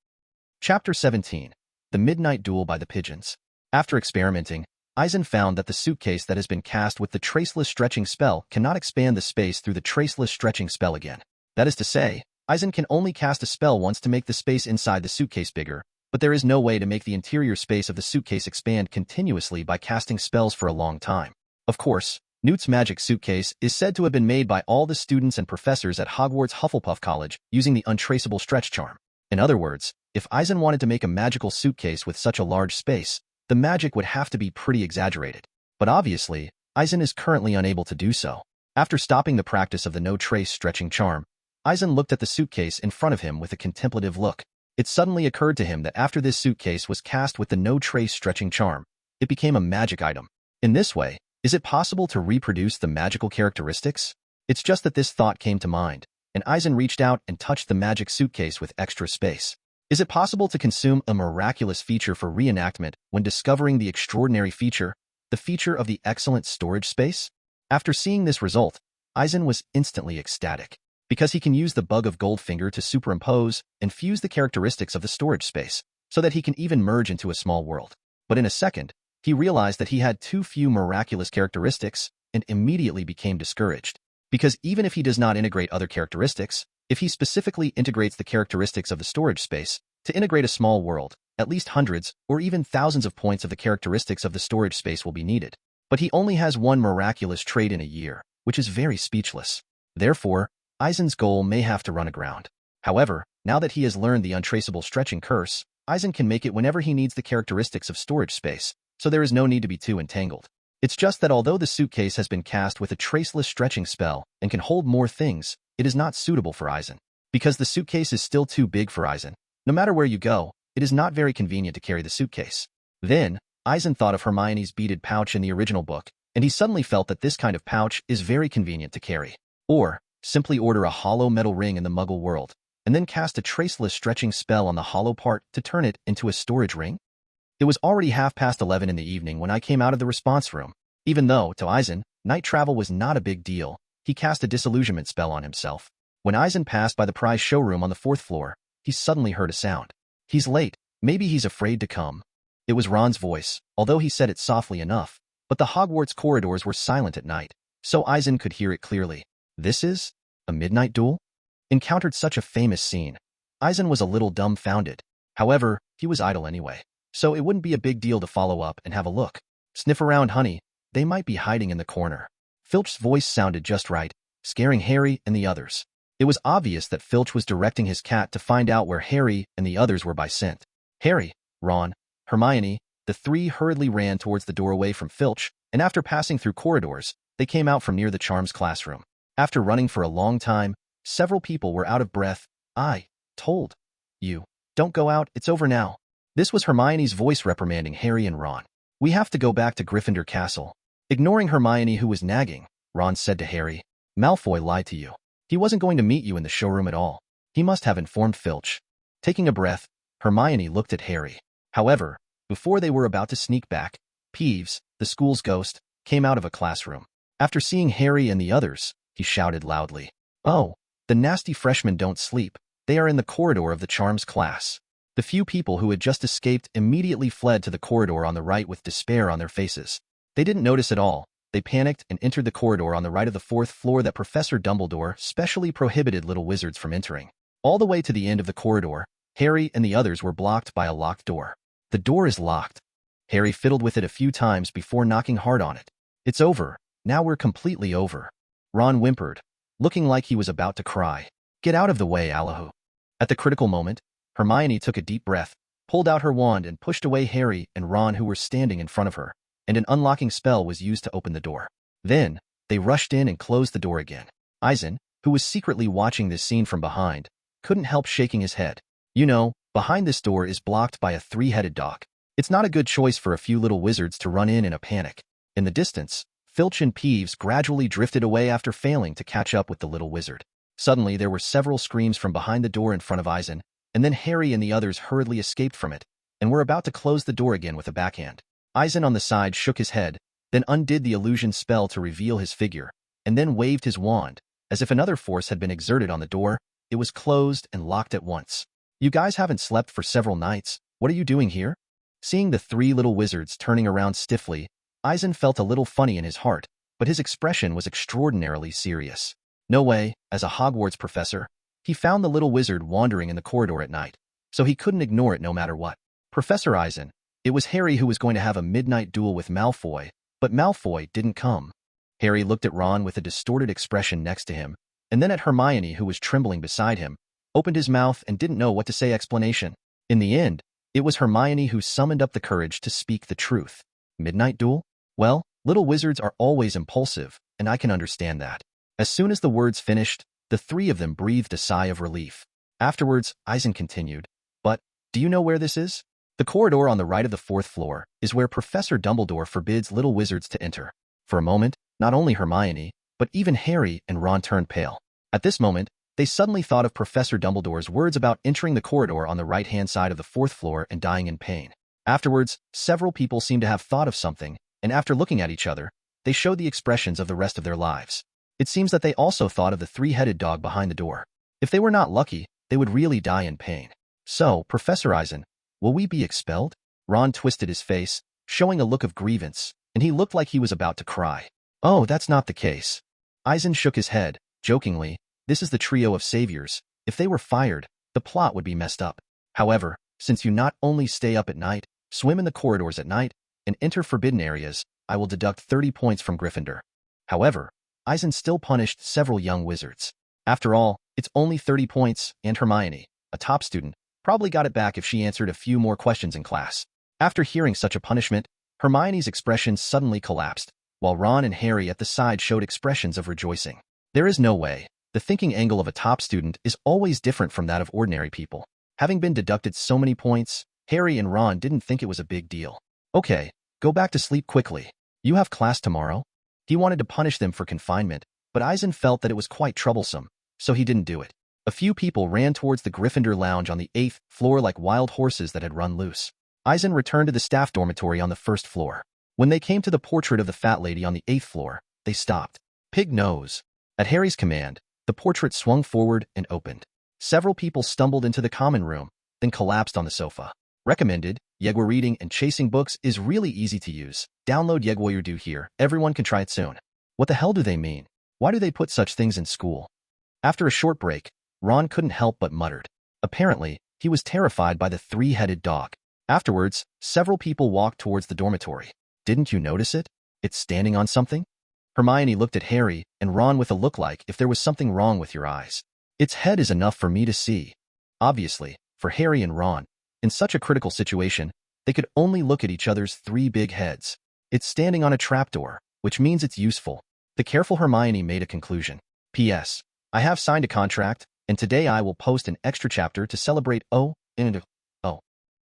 Chapter 17. The Midnight Duel by the Pigeons. After experimenting, Eisen found that the suitcase that has been cast with the traceless stretching spell cannot expand the space through the traceless stretching spell again. That is to say, Eisen can only cast a spell once to make the space inside the suitcase bigger, but there is no way to make the interior space of the suitcase expand continuously by casting spells for a long time. Of course, Newt's magic suitcase is said to have been made by all the students and professors at Hogwarts Hufflepuff College using the untraceable stretch charm. In other words, if Eisen wanted to make a magical suitcase with such a large space, the magic would have to be pretty exaggerated. But obviously, Eisen is currently unable to do so. After stopping the practice of the no-trace stretching charm, Eisen looked at the suitcase in front of him with a contemplative look. It suddenly occurred to him that after this suitcase was cast with the no-trace stretching charm, it became a magic item. In this way, is it possible to reproduce the magical characteristics? It's just that this thought came to mind, and Eisen reached out and touched the magic suitcase with extra space. Is it possible to consume a miraculous feature for reenactment when discovering the extraordinary feature, the feature of the excellent storage space? After seeing this result, Eisen was instantly ecstatic, because he can use the bug of Goldfinger to superimpose and fuse the characteristics of the storage space, so that he can even merge into a small world. But in a second, he realized that he had too few miraculous characteristics and immediately became discouraged. Because even if he does not integrate other characteristics, if he specifically integrates the characteristics of the storage space, to integrate a small world, at least hundreds or even thousands of points of the characteristics of the storage space will be needed. But he only has one miraculous trait in a year, which is very speechless. Therefore, Eisen's goal may have to run aground. However, Now that he has learned the untraceable stretching curse, Eisen can make it whenever he needs the characteristics of storage space, so there is no need to be too entangled. It's just that although the suitcase has been cast with a traceless stretching spell and can hold more things, it is not suitable for Eisen. Because the suitcase is still too big for Eisen, no matter where you go, it is not very convenient to carry the suitcase. Then, Eisen thought of Hermione's beaded pouch in the original book, and he suddenly felt that this kind of pouch is very convenient to carry. Or, simply order a hollow metal ring in the Muggle world, and then cast a traceless stretching spell on the hollow part to turn it into a storage ring? It was already 11:30 in the evening when I came out of the response room. Even though, to Eisen, night travel was not a big deal, he cast a disillusionment spell on himself. When Eisen passed by the prize showroom on the 4th floor, he suddenly heard a sound. He's late. Maybe he's afraid to come. It was Ron's voice, although he said it softly enough, but the Hogwarts corridors were silent at night, so Eisen could hear it clearly. This is a midnight duel? Encountered such a famous scene. Eisen was a little dumbfounded. However, he was idle anyway, so it wouldn't be a big deal to follow up and have a look. Sniff around, honey. They might be hiding in the corner. Filch's voice sounded just right, scaring Harry and the others. It was obvious that Filch was directing his cat to find out where Harry and the others were by scent. Harry, Ron, Hermione, the three hurriedly ran towards the door away from Filch, and after passing through corridors, they came out from near the Charms classroom. After running for a long time, several people were out of breath. I told you, don't go out, it's over now. This was Hermione's voice reprimanding Harry and Ron. We have to go back to Gryffindor Castle. Ignoring Hermione, who was nagging, Ron said to Harry, Malfoy lied to you. He wasn't going to meet you in the showroom at all. He must have informed Filch. Taking a breath, Hermione looked at Harry. However, before they were about to sneak back, Peeves, the school's ghost, came out of a classroom. After seeing Harry and the others, he shouted loudly, Oh, the nasty freshmen don't sleep. They are in the corridor of the Charms class. The few people who had just escaped immediately fled to the corridor on the right with despair on their faces. They didn't notice at all. They panicked and entered the corridor on the right of the 4th floor that Professor Dumbledore specially prohibited little wizards from entering. All the way to the end of the corridor, Harry and the others were blocked by a locked door. The door is locked. Harry fiddled with it a few times before knocking hard on it. It's over. Now we're completely over. Ron whimpered, looking like he was about to cry. Get out of the way, Allahu. At the critical moment, Hermione took a deep breath, pulled out her wand and pushed away Harry and Ron who were standing in front of her, and an unlocking spell was used to open the door. Then, they rushed in and closed the door again. Eisen, who was secretly watching this scene from behind, couldn't help shaking his head. You know, behind this door is blocked by a three-headed dog. It's not a good choice for a few little wizards to run in a panic. In the distance, Filch and Peeves gradually drifted away after failing to catch up with the little wizard. Suddenly, there were several screams from behind the door in front of Eisen, and then Harry and the others hurriedly escaped from it, and were about to close the door again with a backhand. Eisen on the side shook his head, then undid the illusion spell to reveal his figure, and then waved his wand. As if another force had been exerted on the door, it was closed and locked at once. You guys haven't slept for several nights. What are you doing here? Seeing the three little wizards turning around stiffly, Eisen felt a little funny in his heart, but his expression was extraordinarily serious. No way, as a Hogwarts professor, he found the little wizard wandering in the corridor at night, so he couldn't ignore it no matter what. Professor Eisen, it was Harry who was going to have a midnight duel with Malfoy, but Malfoy didn't come. Harry looked at Ron with a distorted expression next to him, and then at Hermione who was trembling beside him, opened his mouth and didn't know what to say explanation. In the end, it was Hermione who summoned up the courage to speak the truth. Midnight duel? Well, little wizards are always impulsive, and I can understand that. As soon as the words finished, the three of them breathed a sigh of relief. Afterwards, Eisen continued, But, do you know where this is? The corridor on the right of the 4th floor is where Professor Dumbledore forbids little wizards to enter. For a moment, not only Hermione, but even Harry and Ron turned pale. At this moment, they suddenly thought of Professor Dumbledore's words about entering the corridor on the right-hand side of the 4th floor and dying in pain. Afterwards, several people seemed to have thought of something, and after looking at each other, they showed the expressions of the rest of their lives. It seems that they also thought of the three-headed dog behind the door. If they were not lucky, they would really die in pain. So, Professor Eisen, will we be expelled? Ron twisted his face, showing a look of grievance, and he looked like he was about to cry. Oh, that's not the case. Eisen shook his head, jokingly. This is the trio of saviors. If they were fired, the plot would be messed up. However, since you not only stay up at night, swim in the corridors at night, and enter forbidden areas, I will deduct 30 points from Gryffindor. However, Eisen still punished several young wizards. After all, it's only 30 points, and Hermione. a top student, probably got it back if she answered a few more questions in class. After hearing such a punishment, Hermione's expression suddenly collapsed, while Ron and Harry at the side showed expressions of rejoicing. There is no way. The thinking angle of a top student is always different from that of ordinary people. Having been deducted so many points, Harry and Ron didn't think it was a big deal. Okay, go back to sleep quickly. You have class tomorrow? He wanted to punish them for confinement, but Eisen felt that it was quite troublesome, so he didn't do it. A few people ran towards the Gryffindor lounge on the 8th floor like wild horses that had run loose. Eisen returned to the staff dormitory on the 1st floor. When they came to the portrait of the fat lady on the 8th floor, they stopped. Pig nose. At Harry's command, the portrait swung forward and opened. Several people stumbled into the common room, then collapsed on the sofa. Recommended, Yegwa reading and chasing books is really easy to use. Download Yegwa here, everyone can try it soon. What the hell do they mean? Why do they put such things in school? After a short break, Ron couldn't help but muttered. Apparently, he was terrified by the three-headed dog. Afterwards, several people walked towards the dormitory. Didn't you notice it? It's standing on something? Hermione looked at Harry and Ron with a look like if there was something wrong with your eyes. Its head is enough for me to see. Obviously, for Harry and Ron, in such a critical situation, they could only look at each other's three big heads. It's standing on a trapdoor, which means it's useful. The careful Hermione made a conclusion. P.S. I have signed a contract, and today I will post an extra chapter to celebrate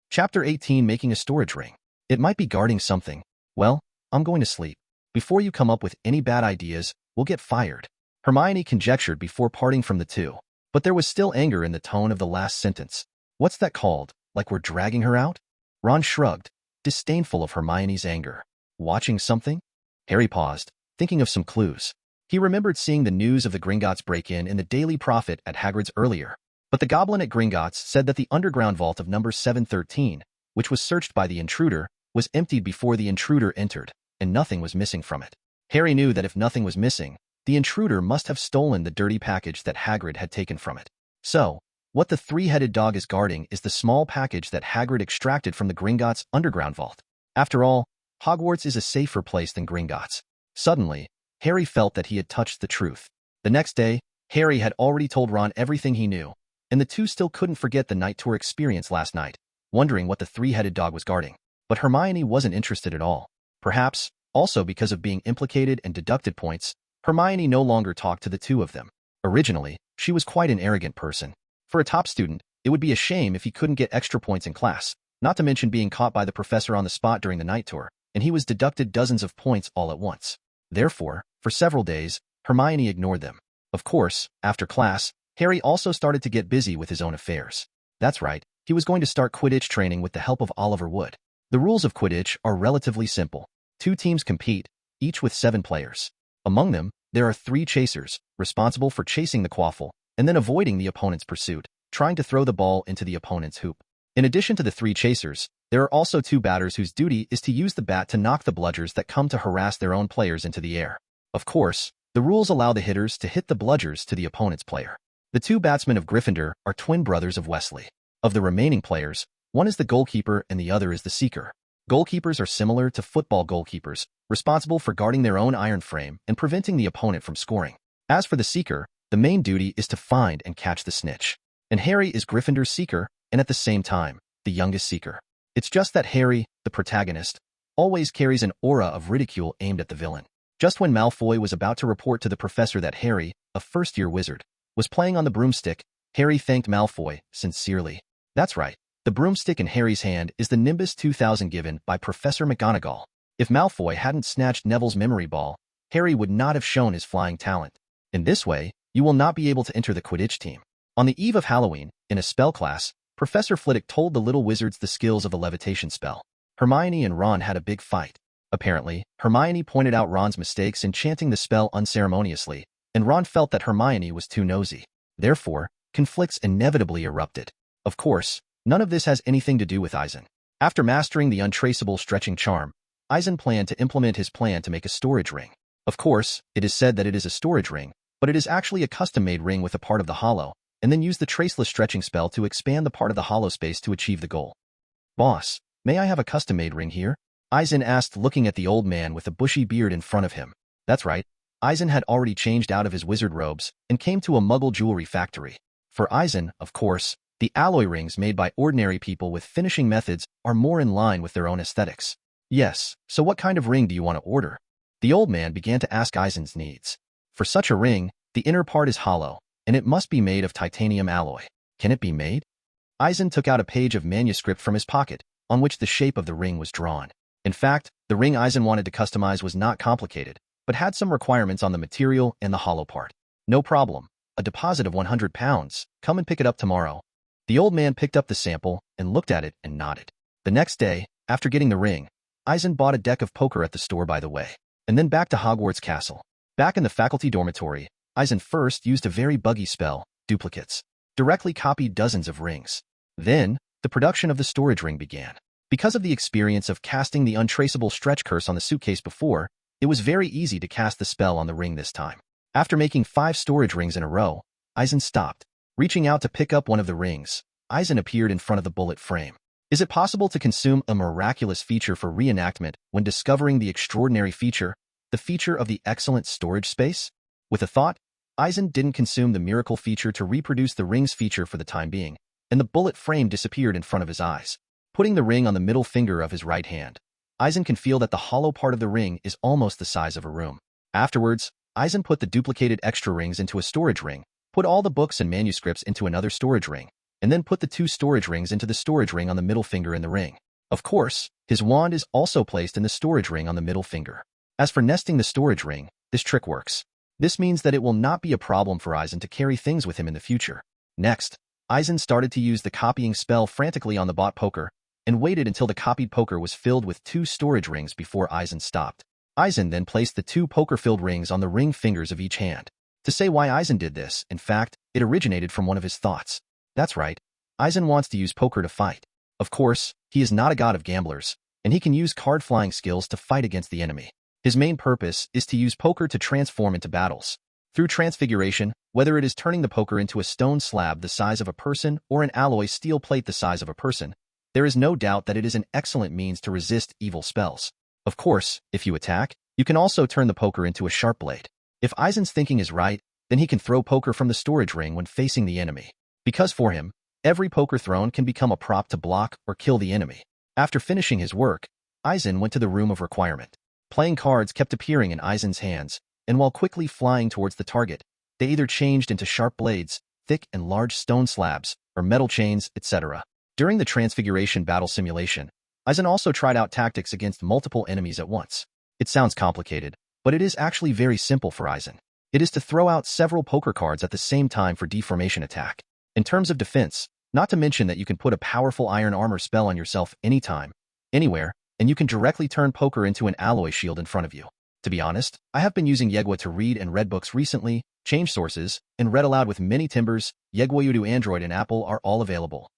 Chapter 18, Making a Storage Ring. It might be guarding something. Well, I'm going to sleep. Before you come up with any bad ideas, we'll get fired. Hermione conjectured before parting from the two. But there was still anger in the tone of the last sentence. What's that called? Like we're dragging her out? Ron shrugged, disdainful of Hermione's anger. Watching something? Harry paused, thinking of some clues. He remembered seeing the news of the Gringotts break-in the Daily Prophet at Hagrid's earlier. But the goblin at Gringotts said that the underground vault of number 713, which was searched by the intruder, was emptied before the intruder entered, and nothing was missing from it. Harry knew that if nothing was missing, the intruder must have stolen the dirty package that Hagrid had taken from it. So, what the three-headed dog is guarding is the small package that Hagrid extracted from the Gringotts underground vault. After all, Hogwarts is a safer place than Gringotts. Suddenly, Harry felt that he had touched the truth. The next day, Harry had already told Ron everything he knew, and the two still couldn't forget the night tour experience last night, wondering what the three-headed dog was guarding. But Hermione wasn't interested at all. Perhaps, also because of being implicated and deducted points, Hermione no longer talked to the two of them. Originally, she was quite an arrogant person. For a top student, it would be a shame if he couldn't get extra points in class, not to mention being caught by the professor on the spot during the night tour, and he was deducted dozens of points all at once. Therefore, for several days, Hermione ignored them. Of course, after class, Harry also started to get busy with his own affairs. That's right, he was going to start Quidditch training with the help of Oliver Wood. The rules of Quidditch are relatively simple. 2 teams compete, each with 7 players. Among them, there are 3 chasers, responsible for chasing the quaffle, and then avoiding the opponent's pursuit, trying to throw the ball into the opponent's hoop. In addition to the 3 chasers, there are also 2 batters whose duty is to use the bat to knock the bludgers that come to harass their own players into the air. Of course, the rules allow the hitters to hit the bludgers to the opponent's player. The 2 batsmen of Gryffindor are twin brothers of Wesley. Of the remaining players, one is the goalkeeper and the other is the seeker. Goalkeepers are similar to football goalkeepers, responsible for guarding their own iron frame and preventing the opponent from scoring. As for the seeker, the main duty is to find and catch the snitch. And Harry is Gryffindor's seeker, and at the same time, the youngest seeker. It's just that Harry, the protagonist, always carries an aura of ridicule aimed at the villain. Just when Malfoy was about to report to the professor that Harry, a first-year wizard, was playing on the broomstick, Harry thanked Malfoy sincerely. That's right, the broomstick in Harry's hand is the Nimbus 2000 given by Professor McGonagall. If Malfoy hadn't snatched Neville's memory ball, Harry would not have shown his flying talent. In this way, you will not be able to enter the Quidditch team. On the eve of Halloween, in a spell class, Professor Flitwick told the little wizards the skills of a levitation spell. Hermione and Ron had a big fight. Apparently, Hermione pointed out Ron's mistakes in chanting the spell unceremoniously, and Ron felt that Hermione was too nosy. Therefore, conflicts inevitably erupted. Of course, none of this has anything to do with Eisen. After mastering the untraceable stretching charm, Eisen planned to implement his plan to make a storage ring. Of course, it is said that it is a storage ring, but it is actually a custom-made ring with a part of the hollow, and then use the traceless stretching spell to expand the part of the hollow space to achieve the goal. Boss, may I have a custom-made ring here? Eisen asked, looking at the old man with a bushy beard in front of him. That's right, Eisen had already changed out of his wizard robes and came to a Muggle jewelry factory. For Eisen, of course, The alloy rings made by ordinary people with finishing methods are more in line with their own aesthetics. Yes, so what kind of ring do you want to order? The old man began to ask Eisen's needs. For such a ring, the inner part is hollow, and it must be made of titanium alloy. Can it be made? Eisen took out a page of manuscript from his pocket, on which the shape of the ring was drawn. In fact, the ring Eisen wanted to customize was not complicated, but had some requirements on the material and the hollow part. No problem. A deposit of 100 pounds. Come and pick it up tomorrow. The old man picked up the sample and looked at it and nodded. The next day, after getting the ring, Eisen bought a deck of poker at the store by the way, and then back to Hogwarts Castle. Back in the faculty dormitory, Eisen first used a very buggy spell, duplicates. Directly copied dozens of rings. Then, the production of the storage ring began. Because of the experience of casting the untraceable stretch curse on the suitcase before, it was very easy to cast the spell on the ring this time. After making 5 storage rings in a row, Eisen stopped. Reaching out to pick up one of the rings, Eisen appeared in front of the bullet frame. Is it possible to consume a miraculous feature for reenactment when discovering the extraordinary feature, the feature of the excellent storage space? With a thought, Eisen didn't consume the miracle feature to reproduce the ring's feature for the time being, and the bullet frame disappeared in front of his eyes. Putting the ring on the middle finger of his right hand, Eisen can feel that the hollow part of the ring is almost the size of a room. Afterwards, Eisen put the duplicated extra rings into a storage ring, put all the books and manuscripts into another storage ring, and then put the 2 storage rings into the storage ring on the middle finger in the ring. Of course, his wand is also placed in the storage ring on the middle finger. As for nesting the storage ring, this trick works. This means that it will not be a problem for Eisen to carry things with him in the future. Next, Eisen started to use the copying spell frantically on the bought poker, and waited until the copied poker was filled with 2 storage rings before Eisen stopped. Eisen then placed the 2 poker-filled rings on the ring fingers of each hand. To say why Eisen did this, in fact, it originated from one of his thoughts. That's right, Eisen wants to use poker to fight. Of course, he is not a god of gamblers, and he can use card-flying skills to fight against the enemy. His main purpose is to use poker to transform into battles. Through transfiguration, whether it is turning the poker into a stone slab the size of a person or an alloy steel plate the size of a person, there is no doubt that it is an excellent means to resist evil spells. Of course, if you attack, you can also turn the poker into a sharp blade. If Eisen's thinking is right, then he can throw poker from the storage ring when facing the enemy. Because for him, every poker thrown can become a prop to block or kill the enemy. After finishing his work, Eisen went to the room of requirement. Playing cards kept appearing in Eisen's hands, and while quickly flying towards the target, they either changed into sharp blades, thick and large stone slabs, or metal chains, etc. During the Transfiguration battle simulation, Eisen also tried out tactics against multiple enemies at once. It sounds complicated, but it is actually very simple for Eisen. It is to throw out several poker cards at the same time for deformation attack. In terms of defense, not to mention that you can put a powerful iron armor spell on yourself anytime, anywhere, and you can directly turn poker into an alloy shield in front of you. To be honest, I have been using Yegwa to read and read books recently, change sources, and read aloud with many timbers. Yegwa Udo Android and Apple are all available.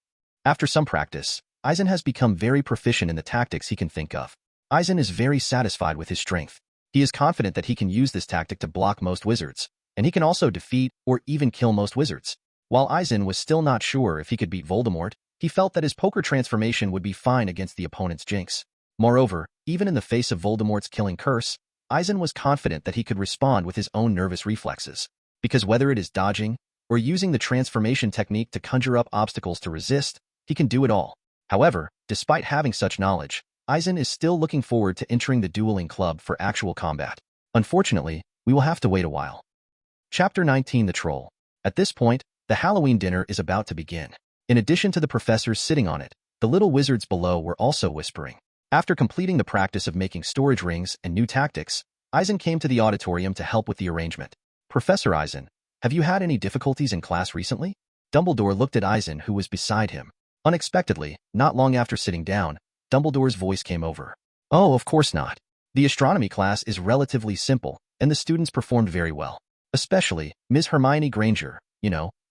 After some practice, Eisen has become very proficient in the tactics he can think of. Eisen is very satisfied with his strength. He is confident that he can use this tactic to block most wizards, and he can also defeat or even kill most wizards. While Eisen was still not sure if he could beat Voldemort, he felt that his poker transformation would be fine against the opponent's jinx. Moreover, even in the face of Voldemort's killing curse, Eisen was confident that he could respond with his own nervous reflexes. Because whether it is dodging or using the transformation technique to conjure up obstacles to resist, he can do it all. However, despite having such knowledge, Eisen is still looking forward to entering the dueling club for actual combat. Unfortunately, we will have to wait a while. Chapter 19: The Troll. At this point, the Halloween dinner is about to begin. In addition to the professors sitting on it, the little wizards below were also whispering. After completing the practice of making storage rings and new tactics, Eisen came to the auditorium to help with the arrangement. Professor Eisen, have you had any difficulties in class recently? Dumbledore looked at Eisen, who was beside him. Unexpectedly, not long after sitting down, Dumbledore's voice came over. Oh, of course not. The astronomy class is relatively simple, and the students performed very well. Especially, Ms. Hermione Granger,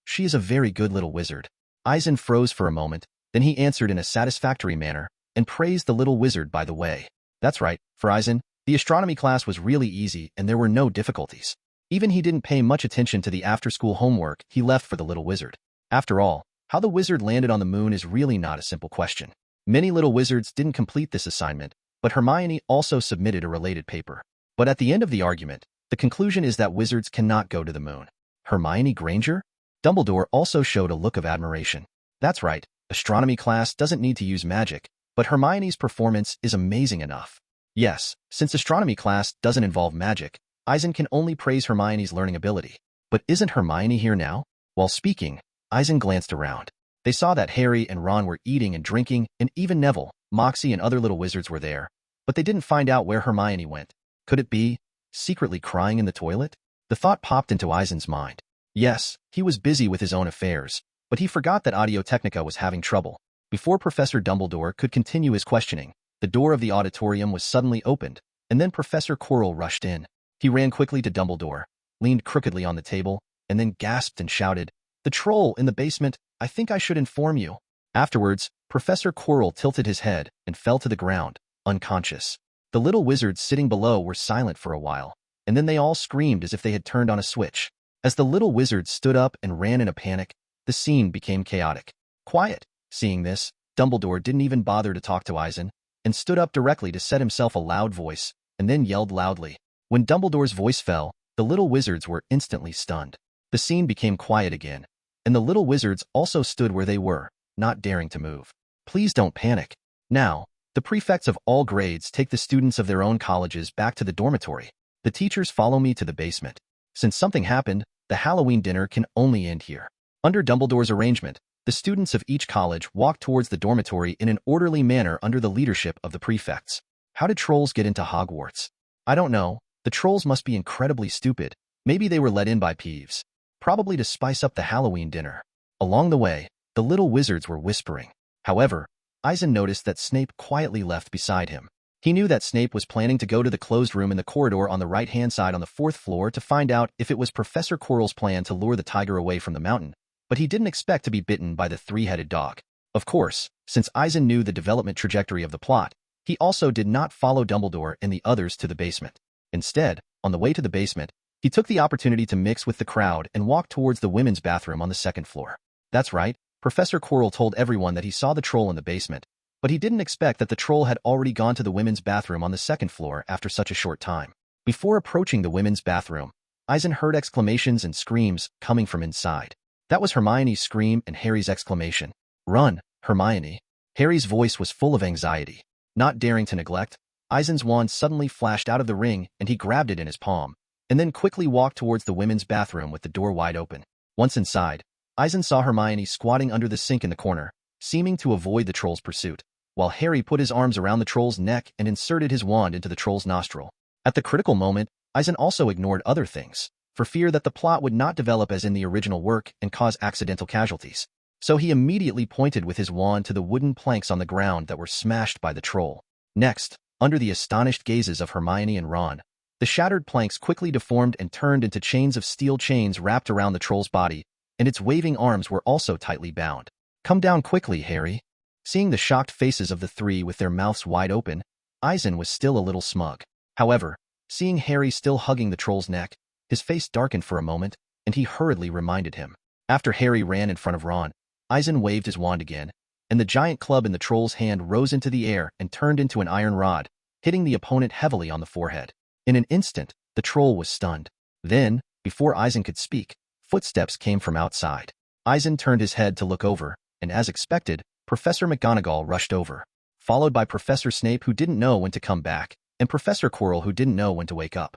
she is a very good little wizard. Eisen froze for a moment, then he answered in a satisfactory manner, and praised the little wizard by the way. That's right, for Eisen, the astronomy class was really easy and there were no difficulties. Even he didn't pay much attention to the after-school homework he left for the little wizard. After all, how the wizard landed on the moon is really not a simple question. Many little wizards didn't complete this assignment, but Hermione also submitted a related paper. But at the end of the argument, the conclusion is that wizards cannot go to the moon. Hermione Granger? Dumbledore also showed a look of admiration. That's right, astronomy class doesn't need to use magic, but Hermione's performance is amazing enough. Yes, since astronomy class doesn't involve magic, Eisen can only praise Hermione's learning ability. But isn't Hermione here now? While speaking, Eisen glanced around. They saw that Harry and Ron were eating and drinking, and even Neville, Moxie, and other little wizards were there, but they didn't find out where Hermione went. Could it be secretly crying in the toilet? The thought popped into Eisen's mind. Yes, he was busy with his own affairs, but he forgot that Audio-Technica was having trouble. Before Professor Dumbledore could continue his questioning, the door of the auditorium was suddenly opened, and then Professor Quirrell rushed in. He ran quickly to Dumbledore, leaned crookedly on the table, and then gasped and shouted, "The troll in the basement, I think I should inform you." Afterwards, Professor Quirrell tilted his head and fell to the ground, unconscious. The little wizards sitting below were silent for a while, and then they all screamed as if they had turned on a switch. As the little wizards stood up and ran in a panic, the scene became chaotic. Quiet. Seeing this, Dumbledore didn't even bother to talk to Eisen, and stood up directly to set himself a loud voice, and then yelled loudly. When Dumbledore's voice fell, the little wizards were instantly stunned. The scene became quiet again, and the little wizards also stood where they were, not daring to move. Please don't panic. Now, the prefects of all grades take the students of their own colleges back to the dormitory. The teachers follow me to the basement. Since something happened, the Halloween dinner can only end here. Under Dumbledore's arrangement, the students of each college walked towards the dormitory in an orderly manner under the leadership of the prefects. How did trolls get into Hogwarts? I don't know. The trolls must be incredibly stupid. Maybe they were let in by Peeves. Probably to spice up the Halloween dinner. Along the way, the little wizards were whispering. However, Eisen noticed that Snape quietly left beside him. He knew that Snape was planning to go to the closed room in the corridor on the right-hand side on the 4th floor to find out if it was Professor Quirrell's plan to lure the tiger away from the mountain, but he didn't expect to be bitten by the three-headed dog. Of course, since Eisen knew the development trajectory of the plot, he also did not follow Dumbledore and the others to the basement. Instead, on the way to the basement, he took the opportunity to mix with the crowd and walked towards the women's bathroom on the 2nd floor. That's right, Professor Quirrell told everyone that he saw the troll in the basement, but he didn't expect that the troll had already gone to the women's bathroom on the 2nd floor after such a short time. Before approaching the women's bathroom, Eisen heard exclamations and screams coming from inside. That was Hermione's scream and Harry's exclamation. "Run, Hermione." Harry's voice was full of anxiety. Not daring to neglect, Eisen's wand suddenly flashed out of the ring and he grabbed it in his palm, and then quickly walked towards the women's bathroom with the door wide open. Once inside, Eisen saw Hermione squatting under the sink in the corner, seeming to avoid the troll's pursuit, while Harry put his arms around the troll's neck and inserted his wand into the troll's nostril. At the critical moment, Eisen also ignored other things, for fear that the plot would not develop as in the original work and cause accidental casualties. So he immediately pointed with his wand to the wooden planks on the ground that were smashed by the troll. Next, under the astonished gazes of Hermione and Ron, the shattered planks quickly deformed and turned into chains of steel chains wrapped around the troll's body, and its waving arms were also tightly bound. "Come down quickly, Harry." Seeing the shocked faces of the three with their mouths wide open, Eisen was still a little smug. However, seeing Harry still hugging the troll's neck, his face darkened for a moment, and he hurriedly reminded him. After Harry ran in front of Ron, Eisen waved his wand again, and the giant club in the troll's hand rose into the air and turned into an iron rod, hitting the opponent heavily on the forehead. In an instant, the troll was stunned. Then, before Eisen could speak, footsteps came from outside. Eisen turned his head to look over, and as expected, Professor McGonagall rushed over, followed by Professor Snape who didn't know when to come back, and Professor Quirrell who didn't know when to wake up.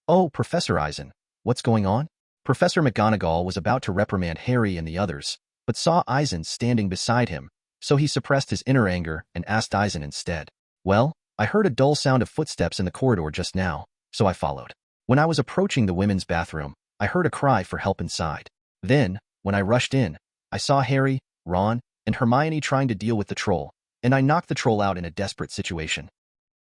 Oh, Professor Eisen, what's going on?" Professor McGonagall was about to reprimand Harry and the others, but saw Eisen standing beside him, so he suppressed his inner anger and asked Eisen instead. "Well, I heard a dull sound of footsteps in the corridor just now, so I followed. When I was approaching the women's bathroom, I heard a cry for help inside. Then, when I rushed in, I saw Harry, Ron, and Hermione trying to deal with the troll, and I knocked the troll out in a desperate situation."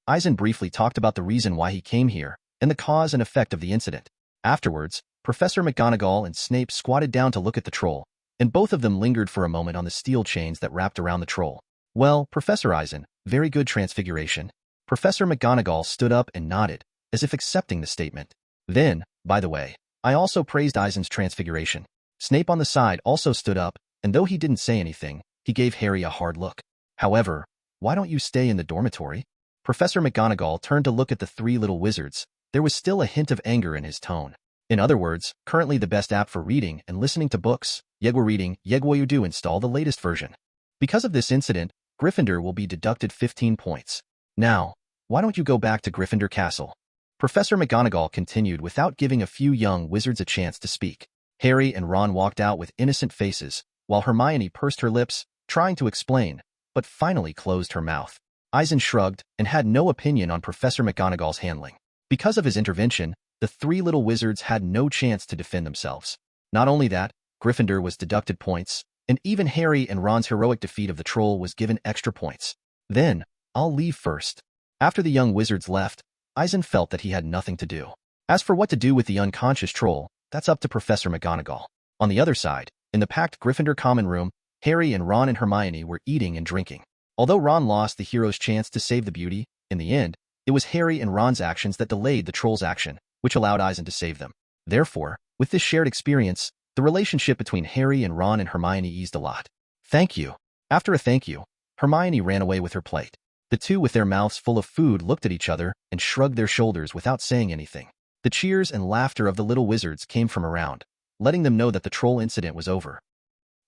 Eisen briefly talked about the reason why he came here, and the cause and effect of the incident. Afterwards, Professor McGonagall and Snape squatted down to look at the troll, and both of them lingered for a moment on the steel chains that wrapped around the troll. "Well, Professor Eisen, very good transfiguration." Professor McGonagall stood up and nodded, as if accepting the statement. "Then, by the way, I also praised Eisen's transfiguration." Snape on the side also stood up, and though he didn't say anything, he gave Harry a hard look. "However, why don't you stay in the dormitory?" Professor McGonagall turned to look at the three little wizards. There was still a hint of anger in his tone. In other words, currently the best app for reading and listening to books, Yegwo Reading, Yegwo do install the latest version. Because of this incident, Gryffindor will be deducted 15 points. Now, why don't you go back to Gryffindor Castle? Professor McGonagall continued without giving a few young wizards a chance to speak. Harry and Ron walked out with innocent faces, while Hermione pursed her lips, trying to explain, but finally closed her mouth. Eisen shrugged and had no opinion on Professor McGonagall's handling. Because of his intervention, the three little wizards had no chance to defend themselves. Not only that, Gryffindor was deducted points, and even Harry and Ron's heroic defeat of the troll was given extra points. Then, I'll leave first. After the young wizards left, Eisen felt that he had nothing to do. As for what to do with the unconscious troll, that's up to Professor McGonagall. On the other side, in the packed Gryffindor common room, Harry and Ron and Hermione were eating and drinking. Although Ron lost the hero's chance to save the beauty, in the end, it was Harry and Ron's actions that delayed the troll's action, which allowed Eisen to save them. Therefore, with this shared experience, the relationship between Harry and Ron and Hermione eased a lot. Thank you. After a thank you, Hermione ran away with her plate. The two with their mouths full of food looked at each other and shrugged their shoulders without saying anything. The cheers and laughter of the little wizards came from around, letting them know that the troll incident was over.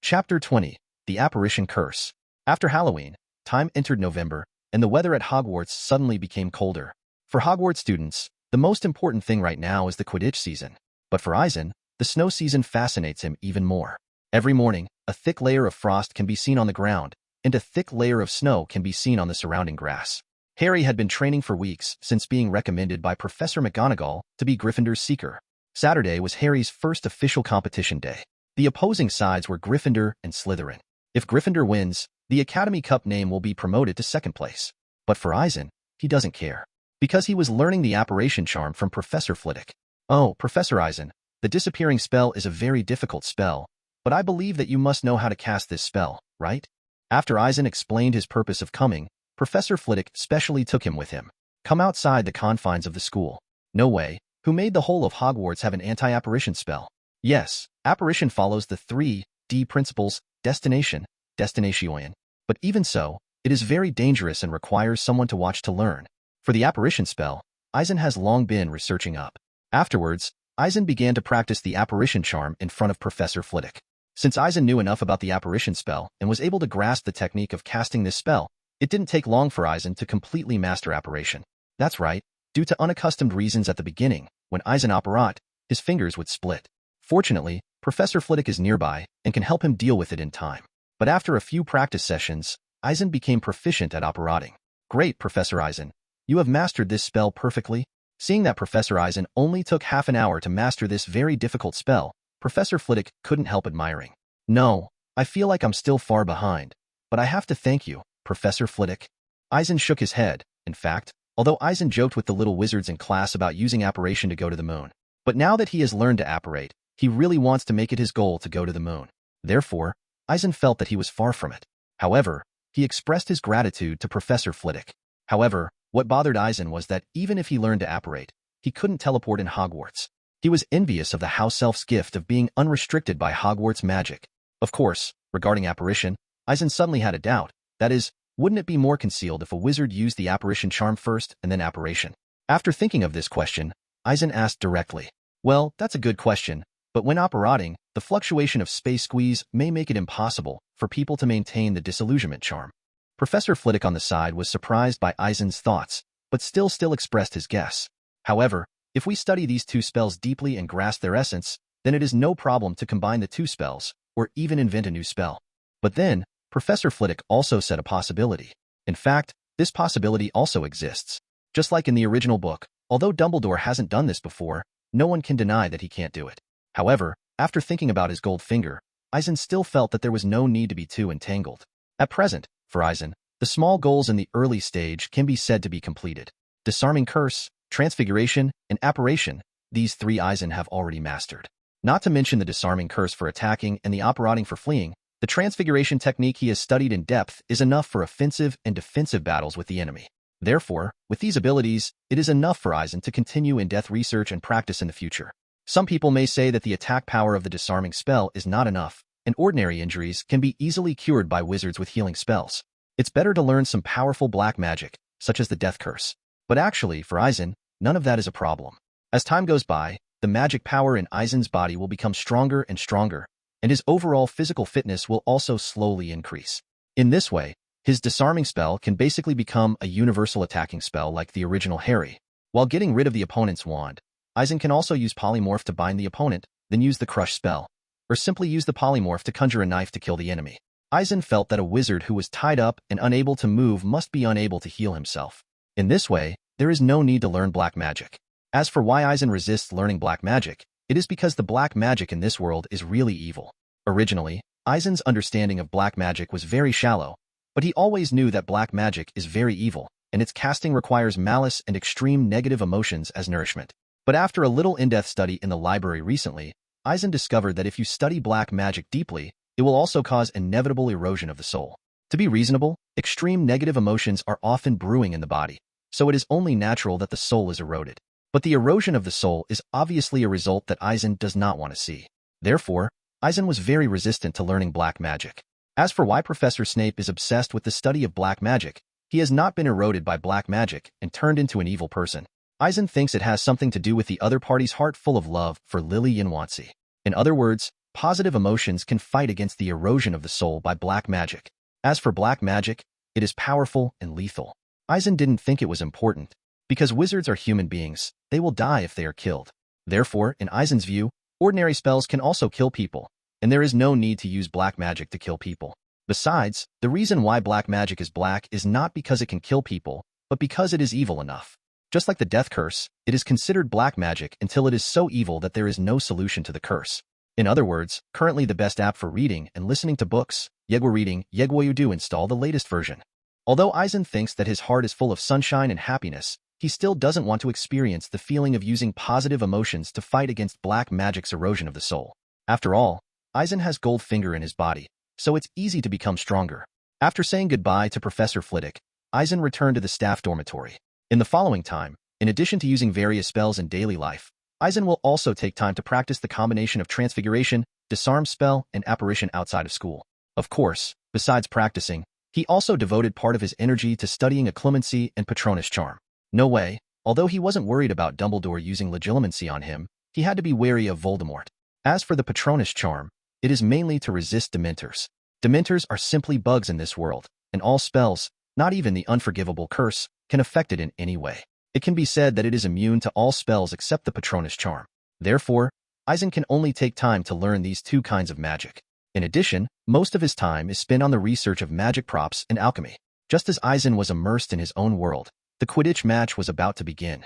Chapter 20. The Apparition Curse. After Halloween, time entered November, and the weather at Hogwarts suddenly became colder. For Hogwarts students, the most important thing right now is the Quidditch season. But for Eisen, the snow season fascinates him even more. Every morning, a thick layer of frost can be seen on the ground, and a thick layer of snow can be seen on the surrounding grass. Harry had been training for weeks since being recommended by Professor McGonagall to be Gryffindor's seeker. Saturday was Harry's first official competition day. The opposing sides were Gryffindor and Slytherin. If Gryffindor wins, the Academy Cup name will be promoted to second place. But for Eisen, he doesn't care. Because he was learning the apparition charm from Professor Flitwick. Oh, Professor Eisen, the disappearing spell is a very difficult spell, but I believe that you must know how to cast this spell, right? After Eisen explained his purpose of coming, Professor Flitwick specially took him with him. Come outside the confines of the school. No way. Who made the whole of Hogwarts have an anti-apparition spell? Yes, apparition follows the 3D principles, destination, destination. But even so, it is very dangerous and requires someone to watch to learn. For the apparition spell, Eisen has long been researching up. Afterwards, Eisen began to practice the apparition charm in front of Professor Flitwick. Since Eisen knew enough about the apparition spell and was able to grasp the technique of casting this spell, it didn't take long for Eisen to completely master apparition. That's right, due to unaccustomed reasons at the beginning, when Eisen apparat, his fingers would split. Fortunately, Professor Flitwick is nearby and can help him deal with it in time. But after a few practice sessions, Eisen became proficient at apparating. Great, Professor Eisen. You have mastered this spell perfectly. Seeing that Professor Eisen only took half an hour to master this very difficult spell, Professor Flitwick couldn't help admiring. No, I feel like I'm still far behind, but I have to thank you, Professor Flitwick. Eisen shook his head. In fact, although Eisen joked with the little wizards in class about using apparition to go to the moon. But now that he has learned to apparate, he really wants to make it his goal to go to the moon. Therefore, Eisen felt that he was far from it. However, he expressed his gratitude to Professor Flitwick. However, what bothered Eisen was that even if he learned to apparate, he couldn't teleport in Hogwarts. He was envious of the house elf's gift of being unrestricted by Hogwarts magic. Of course, regarding apparition, Eisen suddenly had a doubt. That is, wouldn't it be more concealed if a wizard used the apparition charm first and then apparition? After thinking of this question, Eisen asked directly. Well, that's a good question, but when apparating, the fluctuation of space squeeze may make it impossible for people to maintain the disillusionment charm. Professor Flitwick on the side was surprised by Eisen's thoughts, but still expressed his guess. However, if we study these two spells deeply and grasp their essence, then it is no problem to combine the two spells, or even invent a new spell. But then, Professor Flitwick also said a possibility. In fact, this possibility also exists. Just like in the original book, although Dumbledore hasn't done this before, no one can deny that he can't do it. However, after thinking about his gold finger, Eisen still felt that there was no need to be too entangled. At present, for Eisen, the small goals in the early stage can be said to be completed. Disarming Curse, Transfiguration, and Apparition, these three Eisen have already mastered. Not to mention the Disarming Curse for attacking and the Apparating for fleeing, the Transfiguration technique he has studied in depth is enough for offensive and defensive battles with the enemy. Therefore, with these abilities, it is enough for Eisen to continue in-depth research and practice in the future. Some people may say that the attack power of the disarming spell is not enough, and ordinary injuries can be easily cured by wizards with healing spells. It's better to learn some powerful black magic, such as the Death Curse. But actually, for Eisen, none of that is a problem. As time goes by, the magic power in Eisen's body will become stronger and stronger, and his overall physical fitness will also slowly increase. In this way, his disarming spell can basically become a universal attacking spell like the original Harry. While getting rid of the opponent's wand, Eisen can also use polymorph to bind the opponent, then use the crush spell, or simply use the polymorph to conjure a knife to kill the enemy. Eisen felt that a wizard who was tied up and unable to move must be unable to heal himself. In this way, there is no need to learn black magic. As for why Eisen resists learning black magic, it is because the black magic in this world is really evil. Originally, Eisen's understanding of black magic was very shallow, but he always knew that black magic is very evil, and its casting requires malice and extreme negative emotions as nourishment. But after a little in-depth study in the library recently, Eisen discovered that if you study black magic deeply, it will also cause inevitable erosion of the soul. To be reasonable, extreme negative emotions are often brewing in the body, so it is only natural that the soul is eroded. But the erosion of the soul is obviously a result that Eisen does not want to see. Therefore, Eisen was very resistant to learning black magic. As for why Professor Snape is obsessed with the study of black magic, he has not been eroded by black magic and turned into an evil person. Eisen thinks it has something to do with the other party's heart full of love for Lily Yanwansi. In other words, positive emotions can fight against the erosion of the soul by black magic. As for black magic, it is powerful and lethal. Eisen didn't think it was important. Because wizards are human beings, they will die if they are killed. Therefore, in Eisen's view, ordinary spells can also kill people, and there is no need to use black magic to kill people. Besides, the reason why black magic is black is not because it can kill people, but because it is evil enough. Just like the death curse, it is considered black magic until it is so evil that there is no solution to the curse. In other words, currently the best app for reading and listening to books, Yegwa Reading, Yegwa You Do install the latest version. Although Eisen thinks that his heart is full of sunshine and happiness, he still doesn't want to experience the feeling of using positive emotions to fight against black magic's erosion of the soul. After all, Eisen has Goldfinger in his body, so it's easy to become stronger. After saying goodbye to Professor Flitwick, Eisen returned to the staff dormitory. In the following time, in addition to using various spells in daily life, Eisen will also take time to practice the combination of transfiguration, disarm spell, and apparition outside of school. Of course, besides practicing, he also devoted part of his energy to studying a clemency and patronus charm. No way, although he wasn't worried about Dumbledore using legilimency on him, he had to be wary of Voldemort. As for the patronus charm, it is mainly to resist Dementors. Dementors are simply bugs in this world, and all spells, not even the unforgivable curse, can affect it in any way. It can be said that it is immune to all spells except the patronus charm. Therefore, Eisen can only take time to learn these two kinds of magic. In addition, most of his time is spent on the research of magic props and alchemy. Just as Eisen was immersed in his own world, the Quidditch match was about to begin.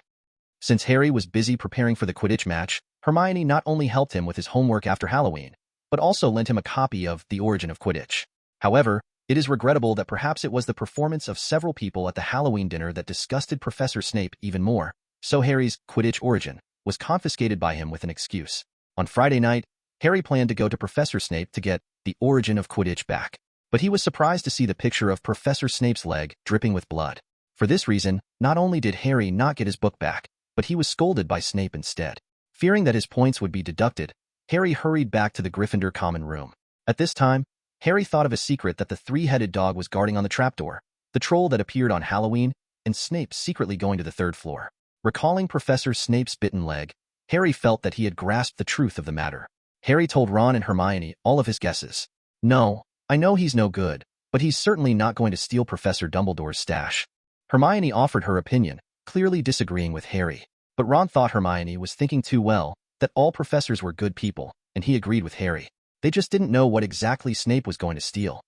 Since Harry was busy preparing for the Quidditch match, Hermione not only helped him with his homework after Halloween, but also lent him a copy of The Origin of Quidditch. However, it is regrettable that perhaps it was the performance of several people at the Halloween dinner that disgusted Professor Snape even more, so Harry's Quidditch Origin was confiscated by him with an excuse. On Friday night, Harry planned to go to Professor Snape to get The Origin of Quidditch back, but he was surprised to see the picture of Professor Snape's leg dripping with blood. For this reason, not only did Harry not get his book back, but he was scolded by Snape instead. Fearing that his points would be deducted, Harry hurried back to the Gryffindor common room. At this time, Harry thought of a secret that the three-headed dog was guarding on the trapdoor, the troll that appeared on Halloween, and Snape secretly going to the third floor. Recalling Professor Snape's bitten leg, Harry felt that he had grasped the truth of the matter. Harry told Ron and Hermione all of his guesses. No, I know he's no good, but he's certainly not going to steal Professor Dumbledore's stash. Hermione offered her opinion, clearly disagreeing with Harry. But Ron thought Hermione was thinking too well, that all professors were good people, and he agreed with Harry. They just didn't know what exactly Snape was going to steal.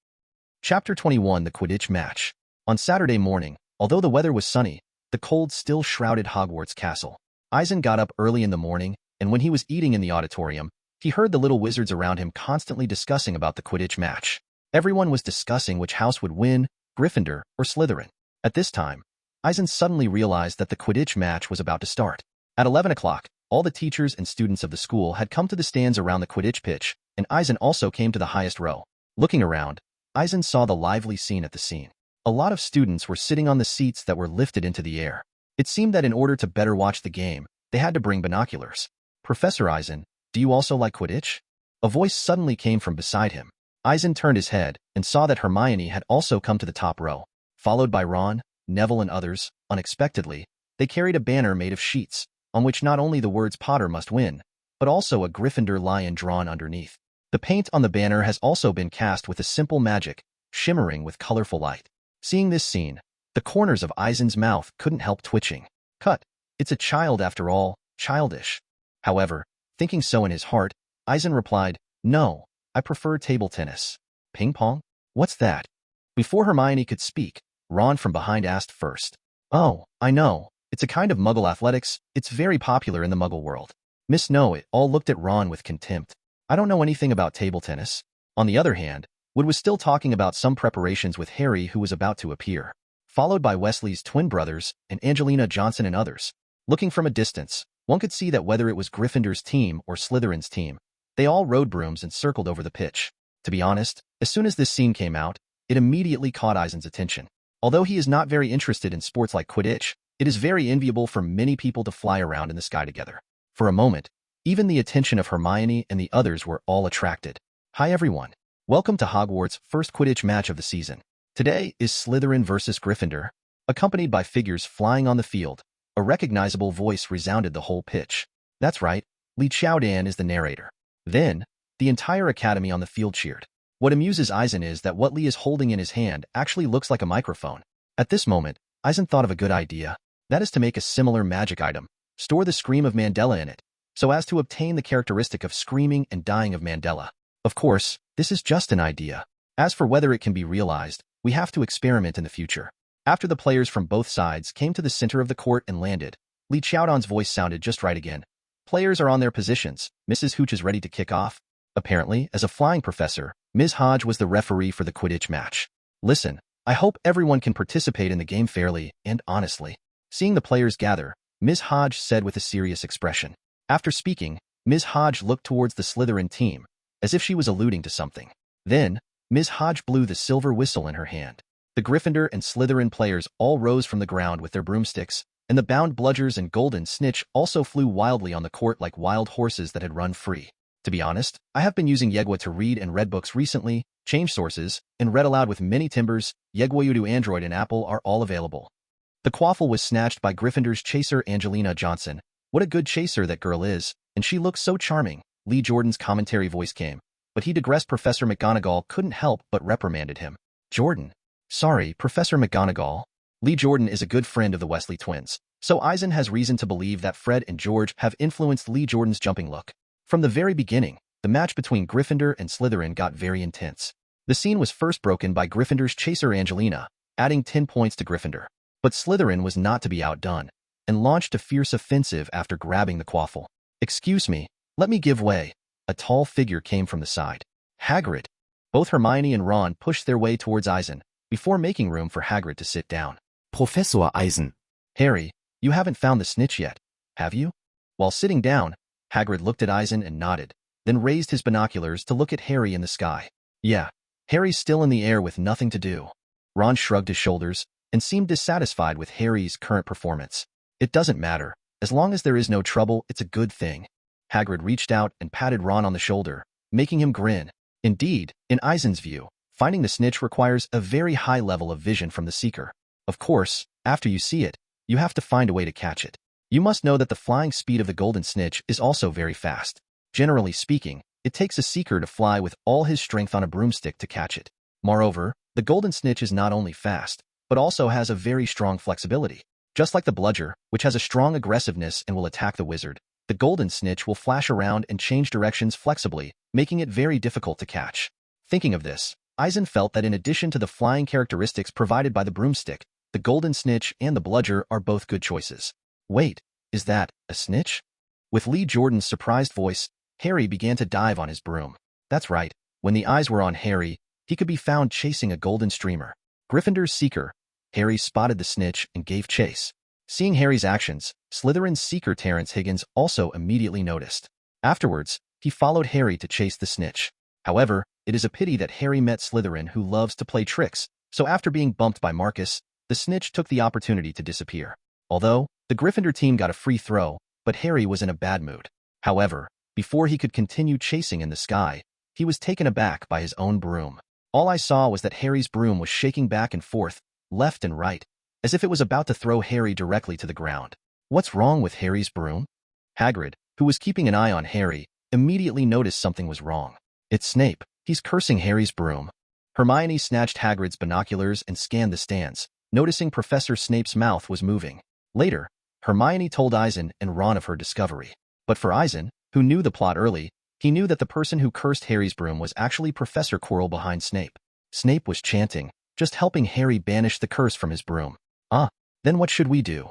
Chapter 21 The Quidditch Match. On Saturday morning, although the weather was sunny, the cold still shrouded Hogwarts Castle. Eisen got up early in the morning, and when he was eating in the auditorium, he heard the little wizards around him constantly discussing about the Quidditch match. Everyone was discussing which house would win, Gryffindor or Slytherin. At this time, Eisen suddenly realized that the Quidditch match was about to start. At 11 o'clock, all the teachers and students of the school had come to the stands around the Quidditch pitch, and Eisen also came to the highest row. Looking around, Eisen saw the lively scene at the scene. A lot of students were sitting on the seats that were lifted into the air. It seemed that in order to better watch the game, they had to bring binoculars. Professor Eisen, do you also like Quidditch? A voice suddenly came from beside him. Eisen turned his head and saw that Hermione had also come to the top row. Followed by Ron, Neville and others, unexpectedly, they carried a banner made of sheets. on which not only the words Potter must win, but also a Gryffindor lion drawn underneath. The paint on the banner has also been cast with a simple magic, shimmering with colorful light. Seeing this scene, the corners of Eisen's mouth couldn't help twitching. Cut. It's a child after all, childish. However, thinking so in his heart, Eisen replied, "No, I prefer table tennis." Ping pong? What's that? Before Hermione could speak, Ron from behind asked first. "Oh, I know. It's a kind of Muggle athletics. It's very popular in the Muggle world." Miss Know-It-all looked at Ron with contempt. "I don't know anything about table tennis." On the other hand, Wood was still talking about some preparations with Harry, who was about to appear, followed by Wesley's twin brothers and Angelina Johnson and others. Looking from a distance, one could see that whether it was Gryffindor's team or Slytherin's team, they all rode brooms and circled over the pitch. To be honest, as soon as this scene came out, it immediately caught Eisen's attention. Although he is not very interested in sports like Quidditch, it is very enviable for many people to fly around in the sky together. For a moment, even the attention of Hermione and the others were all attracted. "Hi everyone. Welcome to Hogwarts' first Quidditch match of the season. Today is Slytherin versus Gryffindor." Accompanied by figures flying on the field, a recognizable voice resounded the whole pitch. That's right, Li Qiaodan is the narrator. Then, the entire academy on the field cheered. What amuses Eisen is that what Li is holding in his hand actually looks like a microphone. At this moment, Eisen thought of a good idea. That is to make a similar magic item, store the Scream of Mandela in it, so as to obtain the characteristic of screaming and dying of Mandela. Of course, this is just an idea. As for whether it can be realized, we have to experiment in the future. After the players from both sides came to the center of the court and landed, Li Qiaodan's voice sounded just right again. "Players are on their positions. Mrs. Hooch is ready to kick off." Apparently, as a flying professor, Ms. Hodge was the referee for the Quidditch match. "Listen, I hope everyone can participate in the game fairly and honestly." Seeing the players gather, Ms. Hodge said with a serious expression. After speaking, Ms. Hodge looked towards the Slytherin team, as if she was alluding to something. Then, Ms. Hodge blew the silver whistle in her hand. The Gryffindor and Slytherin players all rose from the ground with their broomsticks, and the bound bludgers and golden snitch also flew wildly on the court like wild horses that had run free. To be honest, I have been using Yegwa to read and read books recently, changed sources, and read aloud with many timbers. Yegwa Udo Android and Apple are all available. The quaffle was snatched by Gryffindor's chaser Angelina Johnson. "What a good chaser that girl is, and she looks so charming." Lee Jordan's commentary voice came, but he digressed. Professor McGonagall couldn't help but reprimanded him. "Jordan." "Sorry, Professor McGonagall." Lee Jordan is a good friend of the Wesley twins, so Eisen has reason to believe that Fred and George have influenced Lee Jordan's jumping look. From the very beginning, the match between Gryffindor and Slytherin got very intense. The scene was first broken by Gryffindor's chaser Angelina, adding 10 points to Gryffindor. But Slytherin was not to be outdone, and launched a fierce offensive after grabbing the quaffle. "Excuse me, let me give way." A tall figure came from the side. "Hagrid." Both Hermione and Ron pushed their way towards Eisen, before making room for Hagrid to sit down. Professor Eisen. "Harry, you haven't found the snitch yet, have you?" While sitting down, Hagrid looked at Eisen and nodded, then raised his binoculars to look at Harry in the sky. "Yeah, Harry's still in the air with nothing to do." Ron shrugged his shoulders, and seemed dissatisfied with Harry's current performance. "It doesn't matter. As long as there is no trouble, it's a good thing." Hagrid reached out and patted Ron on the shoulder, making him grin. Indeed, in Eisen's view, finding the snitch requires a very high level of vision from the seeker. Of course, after you see it, you have to find a way to catch it. You must know that the flying speed of the golden snitch is also very fast. Generally speaking, it takes a seeker to fly with all his strength on a broomstick to catch it. Moreover, the golden snitch is not only fast, but also has a very strong flexibility. Just like the bludger, which has a strong aggressiveness and will attack the wizard, the golden snitch will flash around and change directions flexibly, making it very difficult to catch. Thinking of this, Eisen felt that in addition to the flying characteristics provided by the broomstick, the golden snitch and the bludger are both good choices. "Wait, is that a snitch?" With Lee Jordan's surprised voice, Harry began to dive on his broom. That's right, when the eyes were on Harry, he could be found chasing a golden streamer. Gryffindor's seeker. Harry spotted the snitch and gave chase. Seeing Harry's actions, Slytherin's seeker Terrence Higgins also immediately noticed. Afterwards, he followed Harry to chase the snitch. However, it is a pity that Harry met Slytherin, who loves to play tricks, so after being bumped by Marcus, the snitch took the opportunity to disappear. Although, the Gryffindor team got a free throw, but Harry was in a bad mood. However, before he could continue chasing in the sky, he was taken aback by his own broom. All I saw was that Harry's broom was shaking back and forth, left and right, as if it was about to throw Harry directly to the ground. What's wrong with Harry's broom? Hagrid, who was keeping an eye on Harry, immediately noticed something was wrong. It's Snape. He's cursing Harry's broom. Hermione snatched Hagrid's binoculars and scanned the stands, noticing Professor Snape's mouth was moving. Later, Hermione told Eisen and Ron of her discovery. But for Eisen, who knew the plot early, he knew that the person who cursed Harry's broom was actually Professor Quirrell behind Snape. Snape was chanting, just helping Harry banish the curse from his broom. Then what should we do?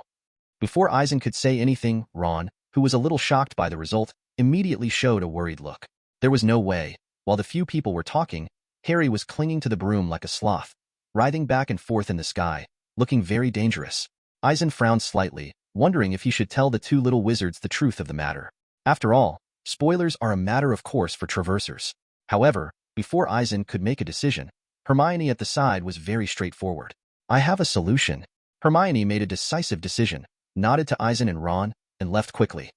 Before Eisen could say anything, Ron, who was a little shocked by the result, immediately showed a worried look. There was no way. While the few people were talking, Harry was clinging to the broom like a sloth, writhing back and forth in the sky, looking very dangerous. Eisen frowned slightly, wondering if he should tell the two little wizards the truth of the matter. After all, spoilers are a matter of course for traversers. However, before Eisen could make a decision, Hermione at the side was very straightforward. I have a solution. Hermione made a decisive decision, nodded to Eisen and Ron, and left quickly.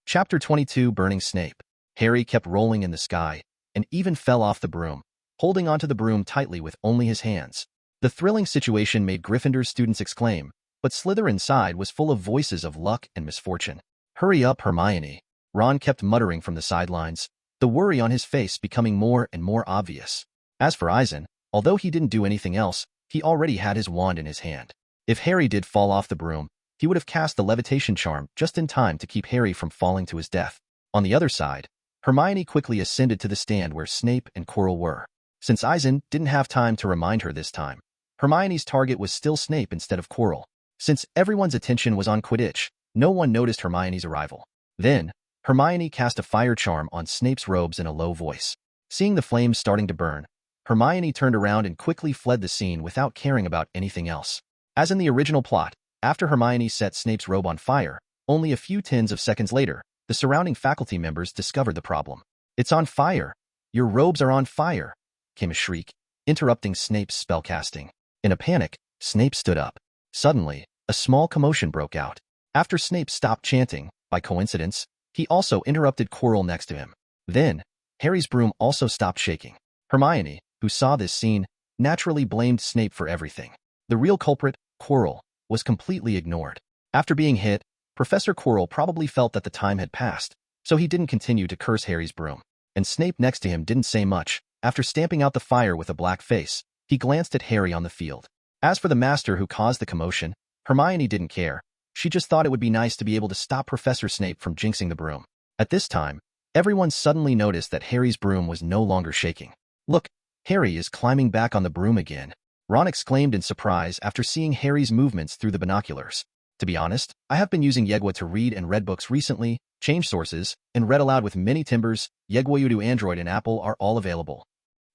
Chapter 22 Burning Snape. Harry kept rolling in the sky, and even fell off the broom, holding onto the broom tightly with only his hands. The thrilling situation made Gryffindor's students exclaim, but Slytherin's side was full of voices of luck and misfortune. Hurry up, Hermione. Ron kept muttering from the sidelines, the worry on his face becoming more and more obvious. As for Eisen, although he didn't do anything else, he already had his wand in his hand. If Harry did fall off the broom, he would have cast the levitation charm just in time to keep Harry from falling to his death. On the other side, Hermione quickly ascended to the stand where Snape and Quirrell were. Since Eisen didn't have time to remind her this time, Hermione's target was still Snape instead of Quirrell. Since everyone's attention was on Quidditch, no one noticed Hermione's arrival. Then, Hermione cast a fire charm on Snape's robes in a low voice. Seeing the flames starting to burn, Hermione turned around and quickly fled the scene without caring about anything else. As in the original plot, after Hermione set Snape's robe on fire, only a few tens of seconds later, the surrounding faculty members discovered the problem. It's on fire. Your robes are on fire, came a shriek, interrupting Snape's spellcasting. In a panic, Snape stood up. Suddenly, a small commotion broke out. After Snape stopped chanting, by coincidence, he also interrupted Quirrell next to him. Then, Harry's broom also stopped shaking. Hermione, who saw this scene, naturally blamed Snape for everything. The real culprit, Quirrell, was completely ignored. After being hit, Professor Quirrell probably felt that the time had passed, so he didn't continue to curse Harry's broom. And Snape next to him didn't say much. After stamping out the fire with a black face, he glanced at Harry on the field. As for the master who caused the commotion, Hermione didn't care. She just thought it would be nice to be able to stop Professor Snape from jinxing the broom. At this time, everyone suddenly noticed that Harry's broom was no longer shaking. Look, Harry is climbing back on the broom again. Ron exclaimed in surprise after seeing Harry's movements through the binoculars. To be honest, I have been using Yegwa to read and read books recently, changed sources, and read aloud with many timbers. Yegwa Udo Android and Apple are all available.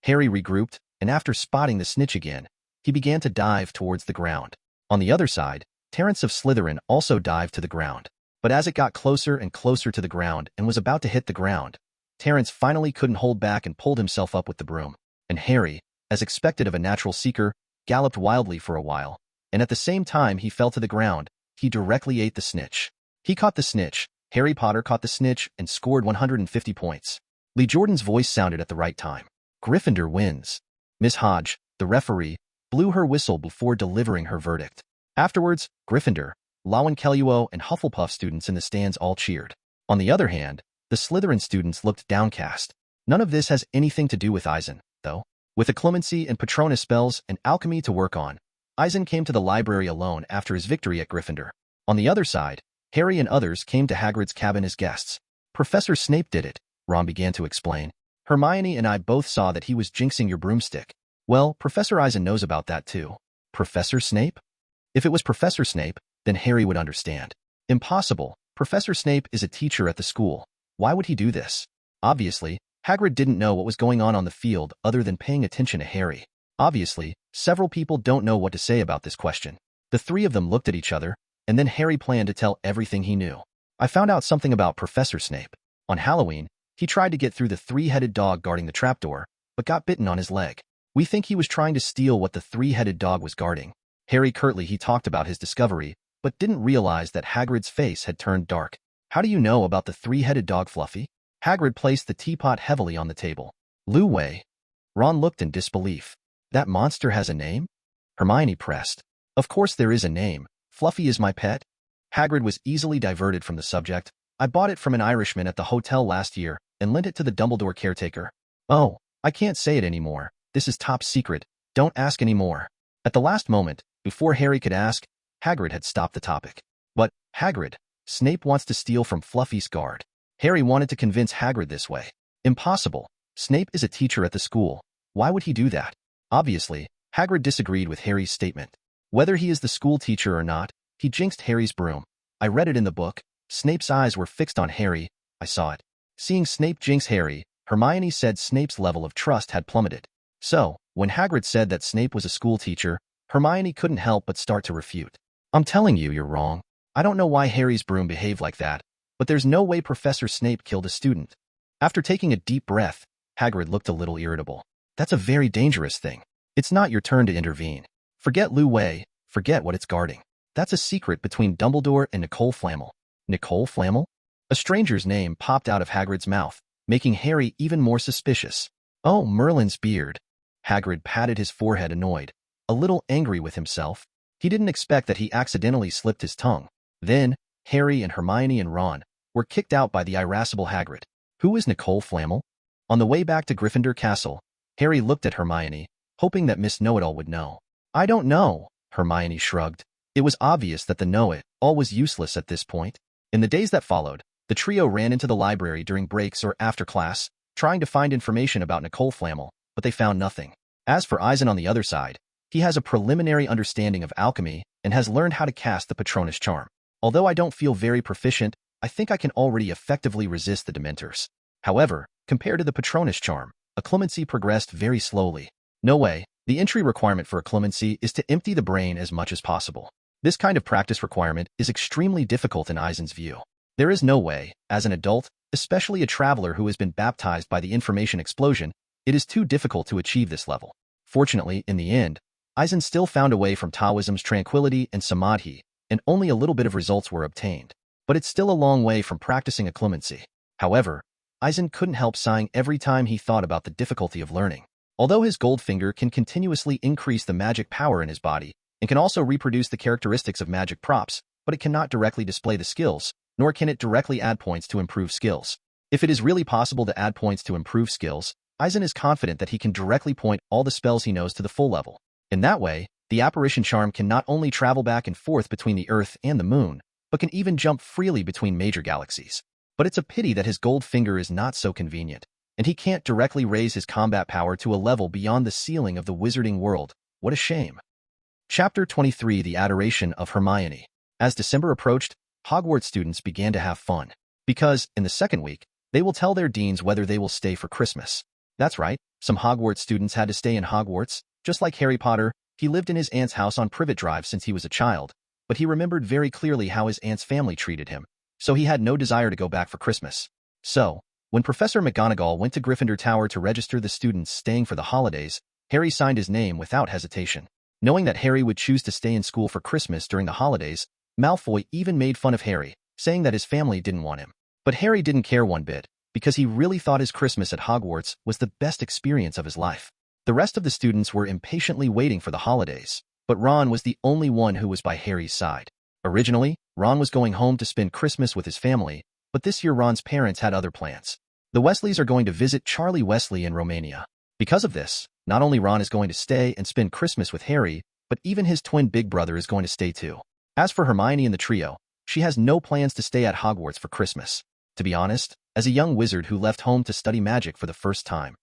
Harry regrouped, and after spotting the snitch again, he began to dive towards the ground. On the other side, Terence of Slytherin also dived to the ground. But as it got closer and closer to the ground and was about to hit the ground, Terence finally couldn't hold back and pulled himself up with the broom. And Harry, as expected of a natural seeker, galloped wildly for a while, and at the same time he fell to the ground, he directly ate the snitch. He caught the snitch, Harry Potter caught the snitch and scored 150 points. Lee Jordan's voice sounded at the right time. Gryffindor wins. Miss Hodge, the referee, blew her whistle before delivering her verdict. Afterwards, Gryffindor, Lawenkeluo, and Hufflepuff students in the stands all cheered. On the other hand, the Slytherin students looked downcast. None of this has anything to do with Eisen, though. With Occlumency and Patronus spells and alchemy to work on, Eisen came to the library alone after his victory at Gryffindor. On the other side, Harry and others came to Hagrid's cabin as guests. Professor Snape did it, Ron began to explain. Hermione and I both saw that he was jinxing your broomstick. Well, Professor Eisen knows about that too. Professor Snape? If it was Professor Snape, then Harry would understand. Impossible. Professor Snape is a teacher at the school. Why would he do this? Obviously, Hagrid didn't know what was going on the field other than paying attention to Harry. Obviously, several people don't know what to say about this question. The three of them looked at each other, and then Harry planned to tell everything he knew. I found out something about Professor Snape. On Halloween, he tried to get through the three-headed dog guarding the trapdoor, but got bitten on his leg. We think he was trying to steal what the three-headed dog was guarding. Harry curtly he talked about his discovery, but didn't realize that Hagrid's face had turned dark. How do you know about the three-headed dog, Fluffy? Hagrid placed the teapot heavily on the table. Lu Wei. Ron looked in disbelief. That monster has a name? Hermione pressed. Of course there is a name. Fluffy is my pet. Hagrid was easily diverted from the subject. I bought it from an Irishman at the hotel last year and lent it to the Dumbledore caretaker. Oh, I can't say it anymore. This is top secret. Don't ask anymore. At the last moment, before Harry could ask, Hagrid had stopped the topic. But, Hagrid, Snape wants to steal from Fluffy's guard. Harry wanted to convince Hagrid this way. Impossible. Snape is a teacher at the school. Why would he do that? Obviously, Hagrid disagreed with Harry's statement. Whether he is the school teacher or not, he jinxed Harry's broom. I read it in the book. Snape's eyes were fixed on Harry. I saw it. Seeing Snape jinx Harry, Hermione said Snape's level of trust had plummeted. So, when Hagrid said that Snape was a school teacher, Hermione couldn't help but start to refute. I'm telling you, you're wrong. I don't know why Harry's broom behaved like that, but there's no way Professor Snape killed a student. After taking a deep breath, Hagrid looked a little irritable. That's a very dangerous thing. It's not your turn to intervene. Forget Lu Wei, forget what it's guarding. That's a secret between Dumbledore and Nicole Flamel. Nicole Flamel? A stranger's name popped out of Hagrid's mouth, making Harry even more suspicious. Oh, Merlin's beard. Hagrid patted his forehead annoyed, a little angry with himself. He didn't expect that he accidentally slipped his tongue. Then, Harry and Hermione and Ron were kicked out by the irascible Hagrid. Who is Nicole Flamel? On the way back to Gryffindor Castle, Harry looked at Hermione, hoping that Miss Know-It-All would know. I don't know, Hermione shrugged. It was obvious that the know-it-all was useless at this point. In the days that followed, the trio ran into the library during breaks or after class, trying to find information about Nicole Flamel, but they found nothing. As for Eisen on the other side, he has a preliminary understanding of alchemy and has learned how to cast the Patronus charm. Although I don't feel very proficient, I think I can already effectively resist the Dementors. However, compared to the Patronus charm, a clemency progressed very slowly. No way, the entry requirement for a clemency is to empty the brain as much as possible. This kind of practice requirement is extremely difficult in Eisen's view. There is no way, as an adult, especially a traveler who has been baptized by the information explosion, it is too difficult to achieve this level. Fortunately, in the end, Eisen still found a way from Taoism's tranquility and samadhi, and only a little bit of results were obtained. But it's still a long way from practicing a clemency. However, Eisen couldn't help sighing every time he thought about the difficulty of learning. Although his gold finger can continuously increase the magic power in his body, and can also reproduce the characteristics of magic props, but it cannot directly display the skills, nor can it directly add points to improve skills. If it is really possible to add points to improve skills, Eisen is confident that he can directly point all the spells he knows to the full level. In that way, the apparition charm can not only travel back and forth between the Earth and the Moon, but can even jump freely between major galaxies. But it's a pity that his gold finger is not so convenient, and he can't directly raise his combat power to a level beyond the ceiling of the wizarding world. What a shame. Chapter 23: The Adoration of Hermione. As December approached, Hogwarts students began to have fun. Because, in the second week, they will tell their deans whether they will stay for Christmas. That's right, some Hogwarts students had to stay in Hogwarts. Just like Harry Potter, he lived in his aunt's house on Privet Drive since he was a child, but he remembered very clearly how his aunt's family treated him, so he had no desire to go back for Christmas. So, when Professor McGonagall went to Gryffindor Tower to register the students staying for the holidays, Harry signed his name without hesitation. Knowing that Harry would choose to stay in school for Christmas during the holidays, Malfoy even made fun of Harry, saying that his family didn't want him. But Harry didn't care one bit, because he really thought his Christmas at Hogwarts was the best experience of his life. The rest of the students were impatiently waiting for the holidays, but Ron was the only one who was by Harry's side. Originally, Ron was going home to spend Christmas with his family, but this year Ron's parents had other plans. The Wesleys are going to visit Charlie Wesley in Romania. Because of this, not only Ron is going to stay and spend Christmas with Harry, but even his twin big brother is going to stay too. As for Hermione and the trio, she has no plans to stay at Hogwarts for Christmas. To be honest, as a young wizard who left home to study magic for the first time,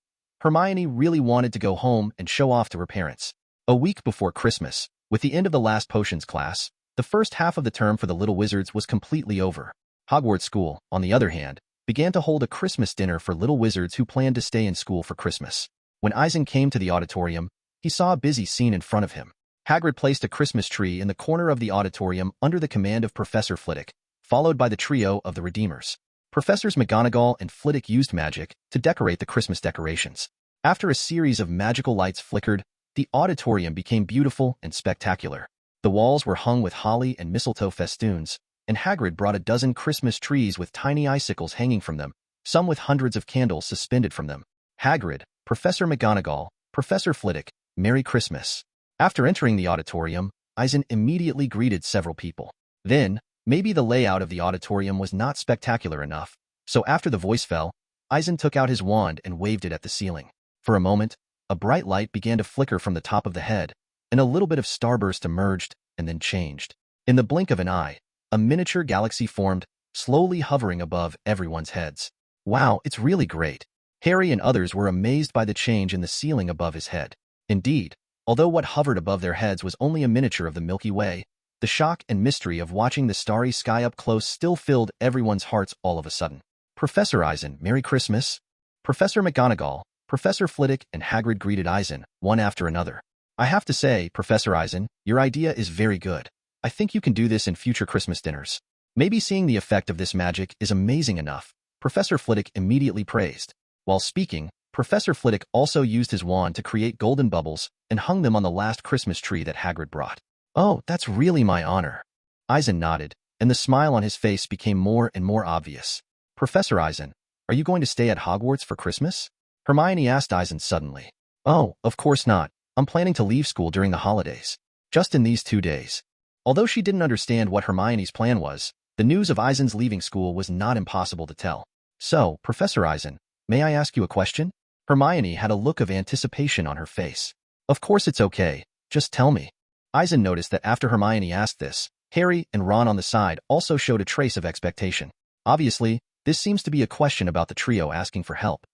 Hermione really wanted to go home and show off to her parents. A week before Christmas, with the end of the last potions class, the first half of the term for the little wizards was completely over. Hogwarts School, on the other hand, began to hold a Christmas dinner for little wizards who planned to stay in school for Christmas. When Eisen came to the auditorium, he saw a busy scene in front of him. Hagrid placed a Christmas tree in the corner of the auditorium under the command of Professor Flitwick, followed by the trio of the Redeemers. Professors McGonagall and Flitwick used magic to decorate the Christmas decorations. After a series of magical lights flickered, the auditorium became beautiful and spectacular. The walls were hung with holly and mistletoe festoons, and Hagrid brought a dozen Christmas trees with tiny icicles hanging from them, some with hundreds of candles suspended from them. Hagrid, Professor McGonagall, Professor Flitwick, Merry Christmas. After entering the auditorium, Eisen immediately greeted several people. Then, Maybe the layout of the auditorium was not spectacular enough, so after the voice fell, Eisen took out his wand and waved it at the ceiling. For a moment, a bright light began to flicker from the top of the head, and a little bit of starburst emerged and then changed. In the blink of an eye, a miniature galaxy formed, slowly hovering above everyone's heads. Wow, it's really great. Harry and others were amazed by the change in the ceiling above his head. Indeed, although what hovered above their heads was only a miniature of the Milky Way, the shock and mystery of watching the starry sky up close still filled everyone's hearts all of a sudden. Professor Eisen, Merry Christmas! Professor McGonagall, Professor Flitwick, and Hagrid greeted Eisen, one after another. I have to say, Professor Eisen, your idea is very good. I think you can do this in future Christmas dinners. Maybe seeing the effect of this magic is amazing enough, Professor Flitwick immediately praised. While speaking, Professor Flitwick also used his wand to create golden bubbles and hung them on the last Christmas tree that Hagrid brought. Oh, that's really my honor. Eisen nodded, and the smile on his face became more and more obvious. Professor Eisen, are you going to stay at Hogwarts for Christmas? Hermione asked Eisen suddenly. Oh, of course not. I'm planning to leave school during the holidays. Just in these 2 days. Although she didn't understand what Hermione's plan was, the news of Eisen's leaving school was not impossible to tell. So, Professor Eisen, may I ask you a question? Hermione had a look of anticipation on her face. Of course it's okay, just tell me. Eisen noticed that after Hermione asked this, Harry and Ron on the side also showed a trace of expectation. Obviously, this seems to be a question about the trio asking for help.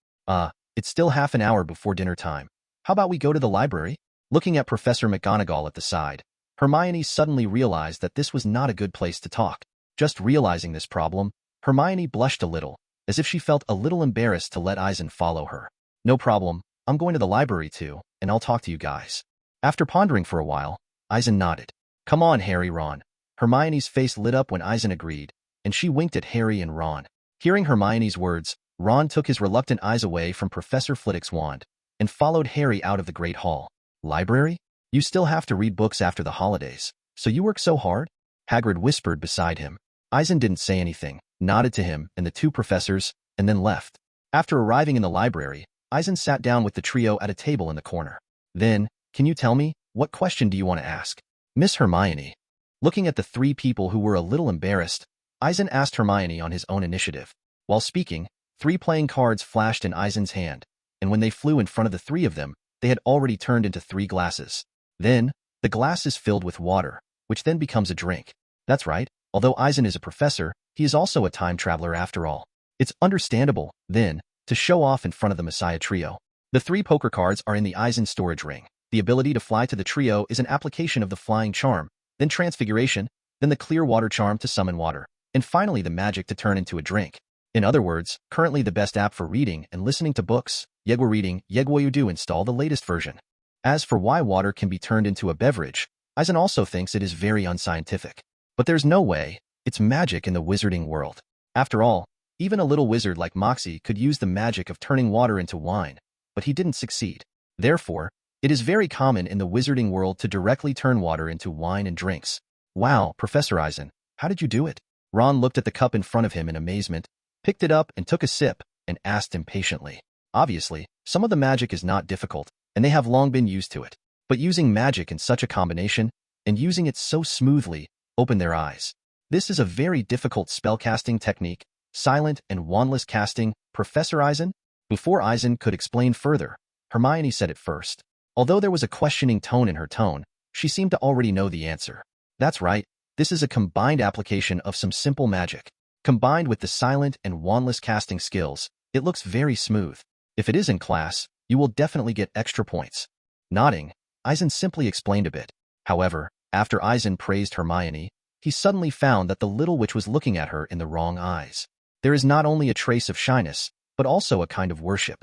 It's still half an hour before dinner time. How about we go to the library? Looking at Professor McGonagall at the side, Hermione suddenly realized that this was not a good place to talk. Just realizing this problem, Hermione blushed a little, as if she felt a little embarrassed to let Eisen follow her. No problem, I'm going to the library too, and I'll talk to you guys. After pondering for a while, Eisen nodded. Come on, Harry, Ron. Hermione's face lit up when Eisen agreed, and she winked at Harry and Ron. Hearing Hermione's words, Ron took his reluctant eyes away from Professor Flitwick's wand and followed Harry out of the Great Hall. Library? You still have to read books after the holidays, so you work so hard? Hagrid whispered beside him. Eisen didn't say anything, nodded to him and the two professors, and then left. After arriving in the library, Eisen sat down with the trio at a table in the corner. Then, can you tell me, what question do you want to ask? Miss Hermione. Looking at the three people who were a little embarrassed, Eisen asked Hermione on his own initiative. While speaking, 3 playing cards flashed in Eisen's hand, and when they flew in front of the 3 of them, they had already turned into 3 glasses. Then, the glass is filled with water, which then becomes a drink. That's right, although Eisen is a professor, he is also a time traveler after all. It's understandable, then, to show off in front of the Messiah trio. The 3 poker cards are in the Eisen storage ring. The ability to fly to the trio is an application of the flying charm, then transfiguration, then the clear water charm to summon water, and finally the magic to turn into a drink. In other words, currently the best app for reading and listening to books, Yegwa Reading, Yegwa do install the latest version. As for why water can be turned into a beverage, Eisen also thinks it is very unscientific. But there's no way, it's magic in the wizarding world. After all, even a little wizard like Moxie could use the magic of turning water into wine, but he didn't succeed. Therefore, it is very common in the wizarding world to directly turn water into wine and drinks. Wow, Professor Eisen, how did you do it? Ron looked at the cup in front of him in amazement, picked it up and took a sip, and asked impatiently. Obviously, some of the magic is not difficult, and they have long been used to it. But using magic in such a combination, and using it so smoothly, opened their eyes. This is a very difficult spellcasting technique, silent and wandless casting, Professor Eisen? Before Eisen could explain further, Hermione said it first. Although there was a questioning tone in her tone, she seemed to already know the answer. That's right, this is a combined application of some simple magic. Combined with the silent and wandless casting skills, it looks very smooth. If it is in class, you will definitely get extra points. Nodding, Eisen simply explained a bit. However, after Eisen praised Hermione, he suddenly found that the little witch was looking at her in the wrong eyes. There is not only a trace of shyness, but also a kind of worship.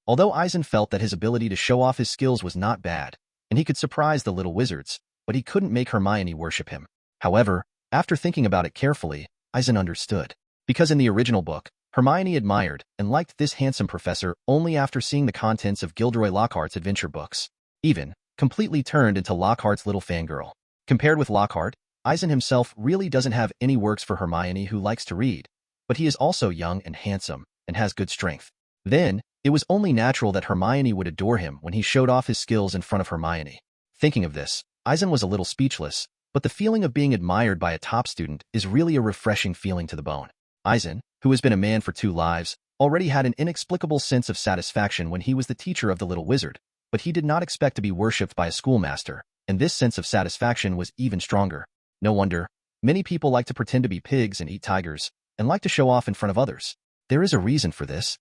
Although Eisen felt that his ability to show off his skills was not bad, and he could surprise the little wizards, but he couldn't make Hermione worship him. However, after thinking about it carefully, Eisen understood. Because in the original book, Hermione admired and liked this handsome professor only after seeing the contents of Gilderoy Lockhart's adventure books. Even, completely turned into Lockhart's little fangirl. Compared with Lockhart, Eisen himself really doesn't have any works for Hermione who likes to read, but he is also young and handsome, and has good strength. Then, it was only natural that Hermione would adore him when he showed off his skills in front of Hermione. Thinking of this, Eisen was a little speechless, But the feeling of being admired by a top student is really a refreshing feeling to the bone. Eisen, who has been a man for 2 lives, already had an inexplicable sense of satisfaction when he was the teacher of the little wizard, but he did not expect to be worshipped by a schoolmaster, and this sense of satisfaction was even stronger. No wonder. Many people like to pretend to be pigs and eat tigers, and like to show off in front of others. There is a reason for this.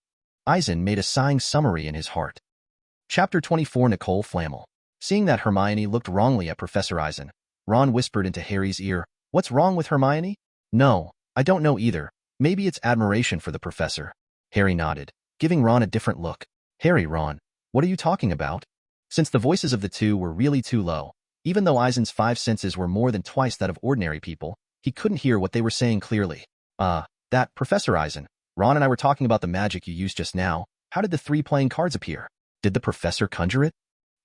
Eisen made a sighing summary in his heart. Chapter 24. Nicole Flamel. Seeing that Hermione looked wrongly at Professor Eisen, Ron whispered into Harry's ear, "What's wrong with Hermione?" "No, I don't know either. Maybe it's admiration for the professor." Harry nodded, giving Ron a different look. "Harry, Ron, what are you talking about?" Since the voices of the two were really too low, even though Eisen's 5 senses were more than twice that of ordinary people, he couldn't hear what they were saying clearly. That, Professor Eisen, Ron and I were talking about the magic you used just now. How did the 3 playing cards appear? Did the professor conjure it?"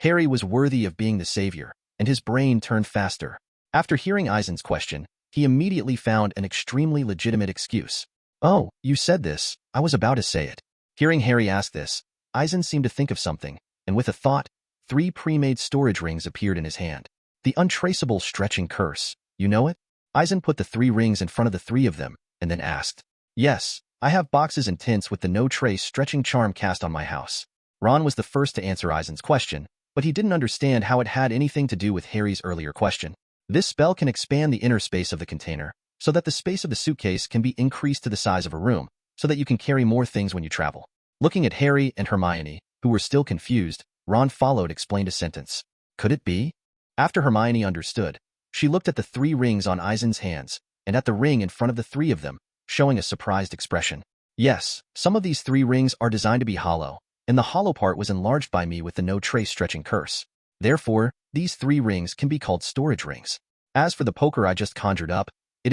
Harry was worthy of being the savior, and his brain turned faster. After hearing Eisen's question, he immediately found an extremely legitimate excuse. "Oh, you said this. I was about to say it." Hearing Harry ask this, Eisen seemed to think of something, and with a thought, 3 pre-made storage rings appeared in his hand. The untraceable stretching curse. You know it? Eisen put the 3 rings in front of the 3 of them, and then asked, "Yes, I have boxes and tents with the no trace stretching charm cast on my house." Ron was the first to answer Eisen's question, but he didn't understand how it had anything to do with Harry's earlier question. This spell can expand the inner space of the container, so that the space of the suitcase can be increased to the size of a room, so that you can carry more things when you travel. Looking at Harry and Hermione, who were still confused, Ron explained a sentence. Could it be? After Hermione understood, she looked at the 3 rings on Eisen's hands, and at the ring in front of the 3 of them, showing a surprised expression. "Yes, some of these 3 rings are designed to be hollow, and the hollow part was enlarged by me with the no trace stretching curse. Therefore, these 3 rings can be called storage rings. As for the poker I just conjured up, it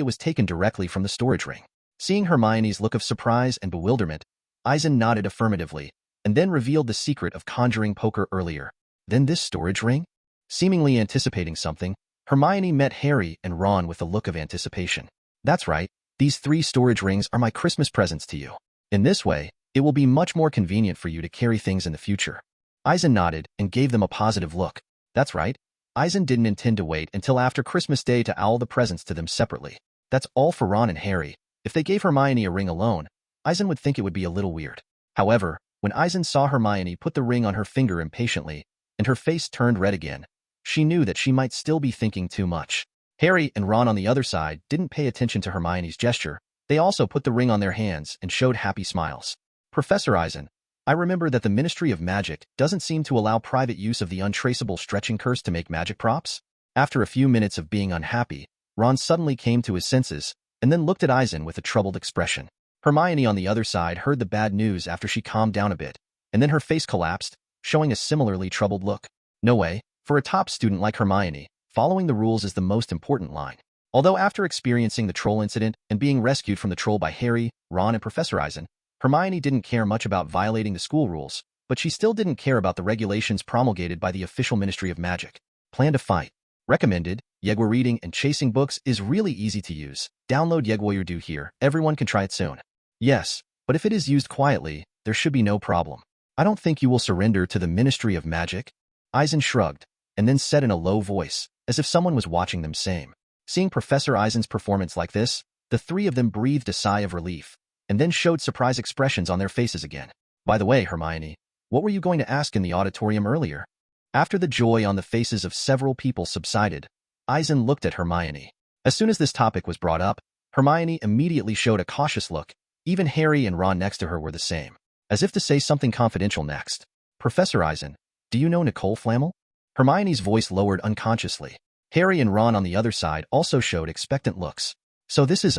was taken directly from the storage ring." Seeing Hermione's look of surprise and bewilderment, Eisen nodded affirmatively, and then revealed the secret of conjuring poker earlier. "Then this storage ring?" Seemingly anticipating something, Hermione met Harry and Ron with a look of anticipation. "That's right, these 3 storage rings are my Christmas presents to you. In this way, it will be much more convenient for you to carry things in the future." Eisen nodded and gave them a positive look. That's right. Eisen didn't intend to wait until after Christmas Day to owl the presents to them separately. That's all for Ron and Harry. If they gave Hermione a ring alone, Eisen would think it would be a little weird. However, when Eisen saw Hermione put the ring on her finger impatiently, and her face turned red again, she knew that she might still be thinking too much. Harry and Ron on the other side didn't pay attention to Hermione's gesture. They also put the ring on their hands and showed happy smiles. "Professor Eisen, I remember that the Ministry of Magic doesn't seem to allow private use of the untraceable stretching curse to make magic props." After a few minutes of being unhappy, Ron suddenly came to his senses, and then looked at Eisen with a troubled expression. Hermione on the other side heard the bad news after she calmed down a bit, and then her face collapsed, showing a similarly troubled look. No way. For a top student like Hermione, following the rules is the most important line. Although after experiencing the troll incident and being rescued from the troll by Harry, Ron, and Professor Eisen, Hermione didn't care much about violating the school rules, but she still didn't care about the regulations promulgated by the official Ministry of Magic. Plan to fight. Recommended. Yegwa reading and chasing books is really easy to use. Download Yegwa here. Everyone can try it soon. Yes, but if it is used quietly, there should be no problem. I don't think you will surrender to the Ministry of Magic. Eisen shrugged, and then said in a low voice, as if someone was watching them same. Seeing Professor Eisen's performance like this, the 3 of them breathed a sigh of relief, and then showed surprised expressions on their faces again. "By the way, Hermione, what were you going to ask in the auditorium earlier?" After the joy on the faces of several people subsided, Eisen looked at Hermione. As soon as this topic was brought up, Hermione immediately showed a cautious look. Even Harry and Ron next to her were the same, as if to say something confidential next. "Professor Eisen, do you know Nicole Flamel?" Hermione's voice lowered unconsciously. Harry and Ron on the other side also showed expectant looks. So this is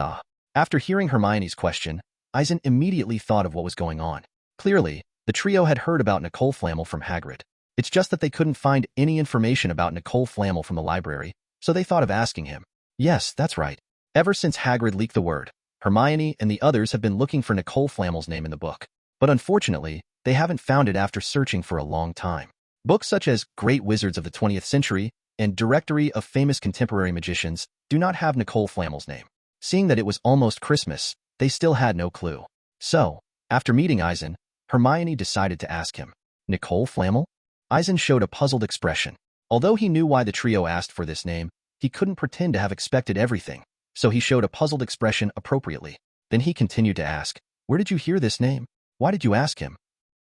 After hearing Hermione's question, Eisen immediately thought of what was going on. Clearly, the trio had heard about Nicole Flamel from Hagrid. It's just that they couldn't find any information about Nicole Flamel from the library, so they thought of asking him. Yes, that's right. Ever since Hagrid leaked the word, Hermione and the others have been looking for Nicole Flamel's name in the book. But unfortunately, they haven't found it after searching for a long time. Books such as Great Wizards of the 20th Century and Directory of Famous Contemporary Magicians do not have Nicole Flamel's name. Seeing that it was almost Christmas, they still had no clue. So, after meeting Eisen, Hermione decided to ask him, "Nicole Flamel?" Eisen showed a puzzled expression. Although he knew why the trio asked for this name, he couldn't pretend to have expected everything, so he showed a puzzled expression appropriately. Then he continued to ask, "Where did you hear this name? Why did you ask him?"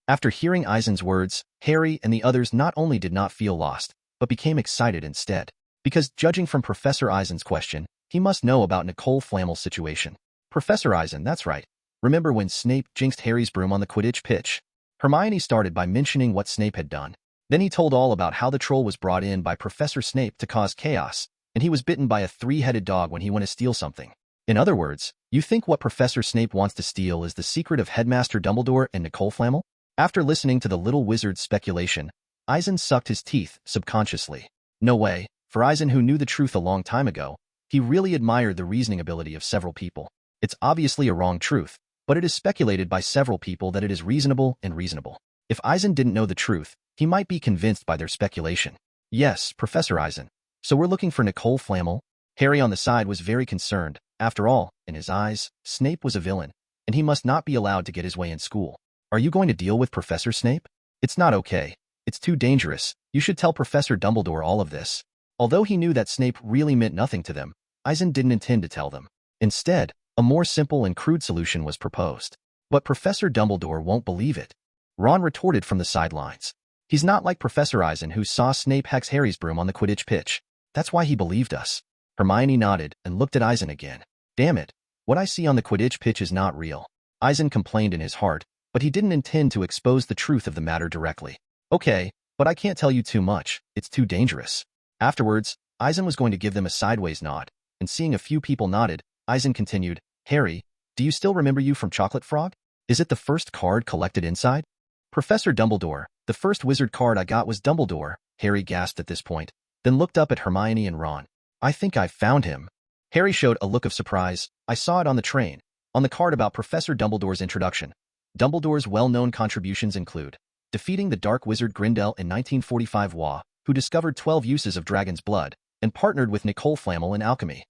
After hearing Eisen's words, Harry and the others not only did not feel lost, but became excited instead. Because judging from Professor Eisen's question, he must know about Nicole Flamel's situation. Professor Eisen, that's right. Remember when Snape jinxed Harry's broom on the Quidditch pitch? Hermione started by mentioning what Snape had done. Then he told all about how the troll was brought in by Professor Snape to cause chaos, and he was bitten by a three-headed dog when he went to steal something. In other words, you think what Professor Snape wants to steal is the secret of Headmaster Dumbledore and Nicole Flamel? After listening to the little wizard's speculation, Eisen sucked his teeth subconsciously. No way. For Eisen, who knew the truth a long time ago, he really admired the reasoning ability of several people. It's obviously a wrong truth, but it is speculated by several people that it is reasonable and reasonable. If Eisen didn't know the truth, he might be convinced by their speculation. Yes, Professor Eisen. So we're looking for Nicole Flamel? Harry on the side was very concerned. After all, in his eyes, Snape was a villain, and he must not be allowed to get his way in school. Are you going to deal with Professor Snape? It's not okay. It's too dangerous. You should tell Professor Dumbledore all of this. Although he knew that Snape really meant nothing to them, Eisen didn't intend to tell them. Instead, a more simple and crude solution was proposed. But Professor Dumbledore won't believe it. Ron retorted from the sidelines. He's not like Professor Eisen, who saw Snape hex Harry's broom on the Quidditch pitch. That's why he believed us. Hermione nodded and looked at Eisen again. Damn it, what I see on the Quidditch pitch is not real. Eisen complained in his heart, but he didn't intend to expose the truth of the matter directly. Okay, but I can't tell you too much. It's too dangerous. Afterwards, Eisen was going to give them a sideways nod, and seeing a few people nodded, Eisen continued, "Harry, do you still remember you from Chocolate Frog? Is it the first card collected inside?" "Professor Dumbledore, the first wizard card I got was Dumbledore," Harry gasped at this point, then looked up at Hermione and Ron. "I think I've found him." Harry showed a look of surprise. "I saw it on the train, on the card about Professor Dumbledore's introduction. Dumbledore's well-known contributions include defeating the dark wizard Grindel in 1945 who discovered 12 uses of dragon's blood, and partnered with Nicole Flamel in alchemy."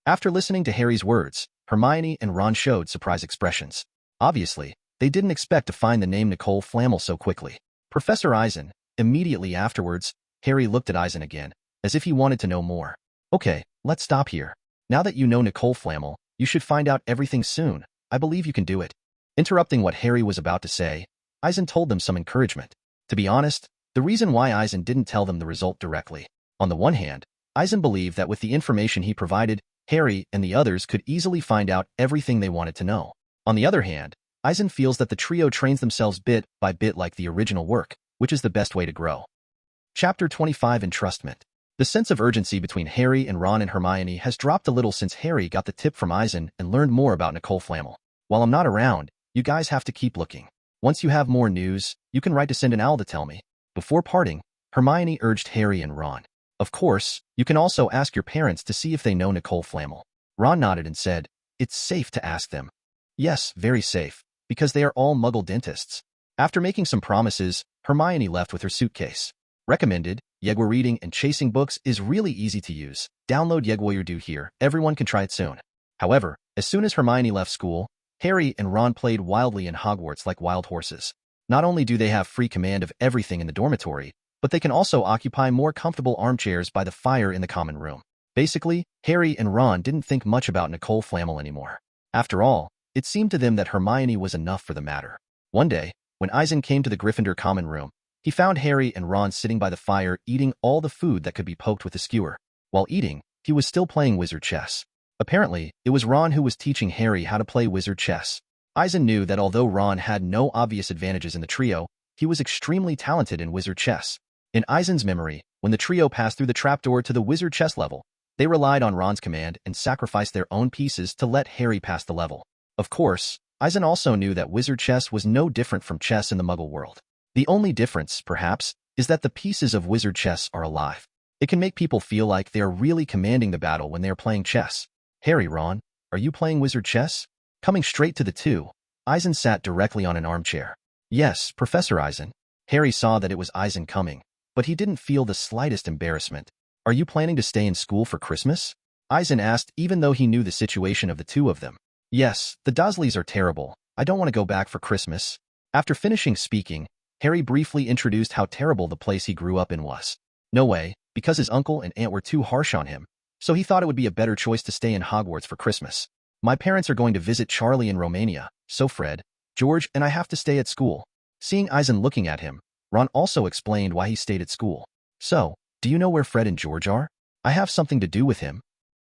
After listening to Harry's words, Hermione and Ron showed surprised expressions. Obviously, they didn't expect to find the name Nicole Flamel so quickly. Professor Eisen, immediately afterwards, Harry looked at Eisen again, as if he wanted to know more. "Okay, let's stop here. Now that you know Nicole Flamel, you should find out everything soon. I believe you can do it." Interrupting what Harry was about to say, Eisen told them some encouragement. To be honest, the reason why Eisen didn't tell them the result directly. On the one hand, Eisen believed that with the information he provided, Harry and the others could easily find out everything they wanted to know. On the other hand, Eisen feels that the trio trains themselves bit by bit like the original work, which is the best way to grow. Chapter 25 Entrustment. The sense of urgency between Harry and Ron and Hermione has dropped a little since Harry got the tip from Eisen and learned more about Nicole Flamel. While I'm not around, you guys have to keep looking. Once you have more news, you can write to send an owl to tell me. Before parting, Hermione urged Harry and Ron. Of course, you can also ask your parents to see if they know Nicole Flamel. Ron nodded and said, "It's safe to ask them." Yes, very safe, because they are all muggle dentists. After making some promises, Hermione left with her suitcase. Recommended, Yegwa reading and chasing books is really easy to use. Download Yegwa Do here, everyone can try it soon. However, as soon as Hermione left school, Harry and Ron played wildly in Hogwarts like wild horses. Not only do they have free command of everything in the dormitory, but they can also occupy more comfortable armchairs by the fire in the common room. Basically, Harry and Ron didn't think much about Nicole Flamel anymore. After all, it seemed to them that Hermione was enough for the matter. One day, when Eisen came to the Gryffindor common room, he found Harry and Ron sitting by the fire eating all the food that could be poked with a skewer. While eating, he was still playing wizard chess. Apparently, it was Ron who was teaching Harry how to play wizard chess. Eisen knew that although Ron had no obvious advantages in the trio, he was extremely talented in wizard chess. In Eisen's memory, when the trio passed through the trapdoor to the wizard chess level, they relied on Ron's command and sacrificed their own pieces to let Harry pass the level. Of course, Eisen also knew that wizard chess was no different from chess in the Muggle world. The only difference, perhaps, is that the pieces of wizard chess are alive. It can make people feel like they are really commanding the battle when they are playing chess. "Harry, Ron, are you playing wizard chess?" Coming straight to the two, Eisen sat directly on an armchair. "Yes, Professor Eisen." Harry saw that it was Eisen coming, but he didn't feel the slightest embarrassment. "Are you planning to stay in school for Christmas?" Eisen asked, even though he knew the situation of the two of them. "Yes, the Dursleys are terrible. I don't want to go back for Christmas." After finishing speaking, Harry briefly introduced how terrible the place he grew up in was. No way, because his uncle and aunt were too harsh on him, so he thought it would be a better choice to stay in Hogwarts for Christmas. My parents are going to visit Charlie in Romania, so Fred, George, and I have to stay at school. Seeing Eisen looking at him, Ron also explained why he stayed at school. So, do you know where Fred and George are? I have something to do with him.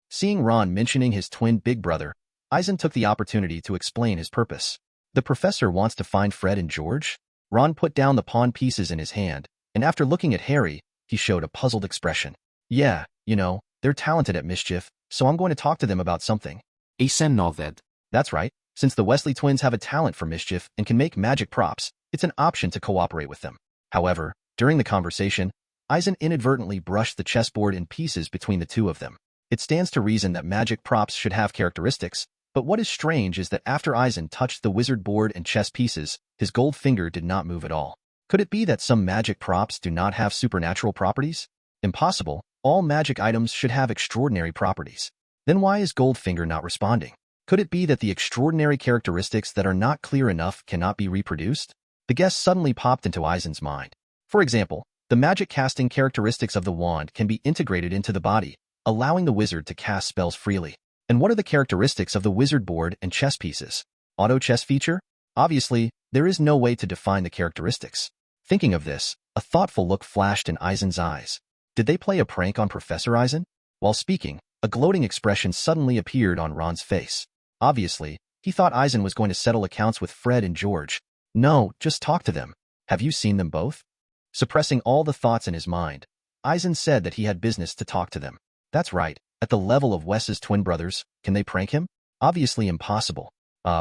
Seeing Ron mentioning his twin big brother, Eisen took the opportunity to explain his purpose. The professor wants to find Fred and George? Ron put down the pawn pieces in his hand, and after looking at Harry, he showed a puzzled expression. Yeah, you know, they're talented at mischief, so I'm going to talk to them about something. Eisen nodded. That's right. Since the Weasley twins have a talent for mischief and can make magic props, it's an option to cooperate with them. However, during the conversation, Eisen inadvertently brushed the chessboard in pieces between the two of them. It stands to reason that magic props should have characteristics, but what is strange is that after Eisen touched the wizard board and chess pieces, his gold finger did not move at all. Could it be that some magic props do not have supernatural properties? Impossible. All magic items should have extraordinary properties. Then why is Goldfinger not responding? Could it be that the extraordinary characteristics that are not clear enough cannot be reproduced? The guess suddenly popped into Eisen's mind. For example, the magic casting characteristics of the wand can be integrated into the body, allowing the wizard to cast spells freely. And what are the characteristics of the wizard board and chess pieces? Auto chess feature? Obviously, there is no way to define the characteristics. Thinking of this, a thoughtful look flashed in Eisen's eyes. Did they play a prank on Professor Eisen? While speaking, a gloating expression suddenly appeared on Ron's face. Obviously, he thought Eisen was going to settle accounts with Fred and George. No, just talk to them. Have you seen them both? Suppressing all the thoughts in his mind, Eisen said that he had business to talk to them. That's right. At the level of Wes's twin brothers, can they prank him? Obviously impossible.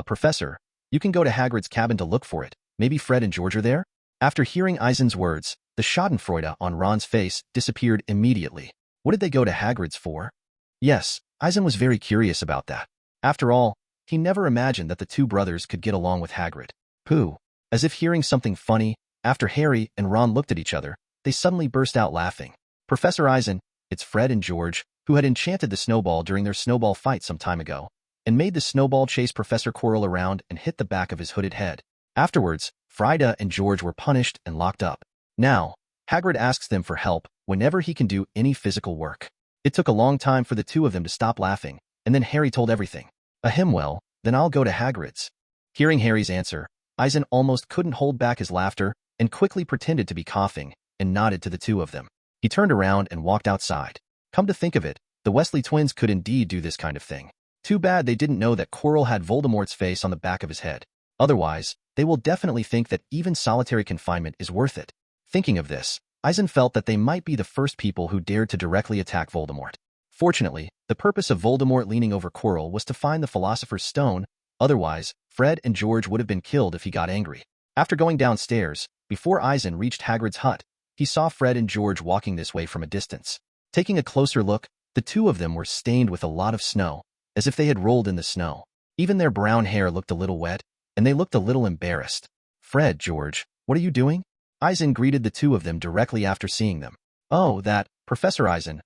Professor, you can go to Hagrid's cabin to look for it. Maybe Fred and George are there? After hearing Eisen's words, the schadenfreude on Ron's face disappeared immediately. What did they go to Hagrid's for? Yes, Eisen was very curious about that. After all, he never imagined that the two brothers could get along with Hagrid. Pooh. As if hearing something funny, after Harry and Ron looked at each other, they suddenly burst out laughing. Professor Eisen, it's Fred and George, who had enchanted the snowball during their snowball fight some time ago, and made the snowball chase Professor Quirrell around and hit the back of his hooded head. Afterwards, Frida and George were punished and locked up. Now, Hagrid asks them for help whenever he can do any physical work. It took a long time for the two of them to stop laughing, and then Harry told everything. Well, then I'll go to Hagrid's. Hearing Harry's answer, Eisen almost couldn't hold back his laughter and quickly pretended to be coughing and nodded to the two of them. He turned around and walked outside. Come to think of it, the Weasley twins could indeed do this kind of thing. Too bad they didn't know that Quirrell had Voldemort's face on the back of his head. Otherwise, they will definitely think that even solitary confinement is worth it. Thinking of this, Eisen felt that they might be the first people who dared to directly attack Voldemort. Fortunately, the purpose of Voldemort leaning over Quirrell was to find the Philosopher's Stone, otherwise, Fred and George would have been killed if he got angry. After going downstairs, before Eisen reached Hagrid's hut, he saw Fred and George walking this way from a distance. Taking a closer look, the two of them were stained with a lot of snow, as if they had rolled in the snow. Even their brown hair looked a little wet, and they looked a little embarrassed. Fred, George, what are you doing? Eisen greeted the two of them directly after seeing them. Oh, Professor Eisen,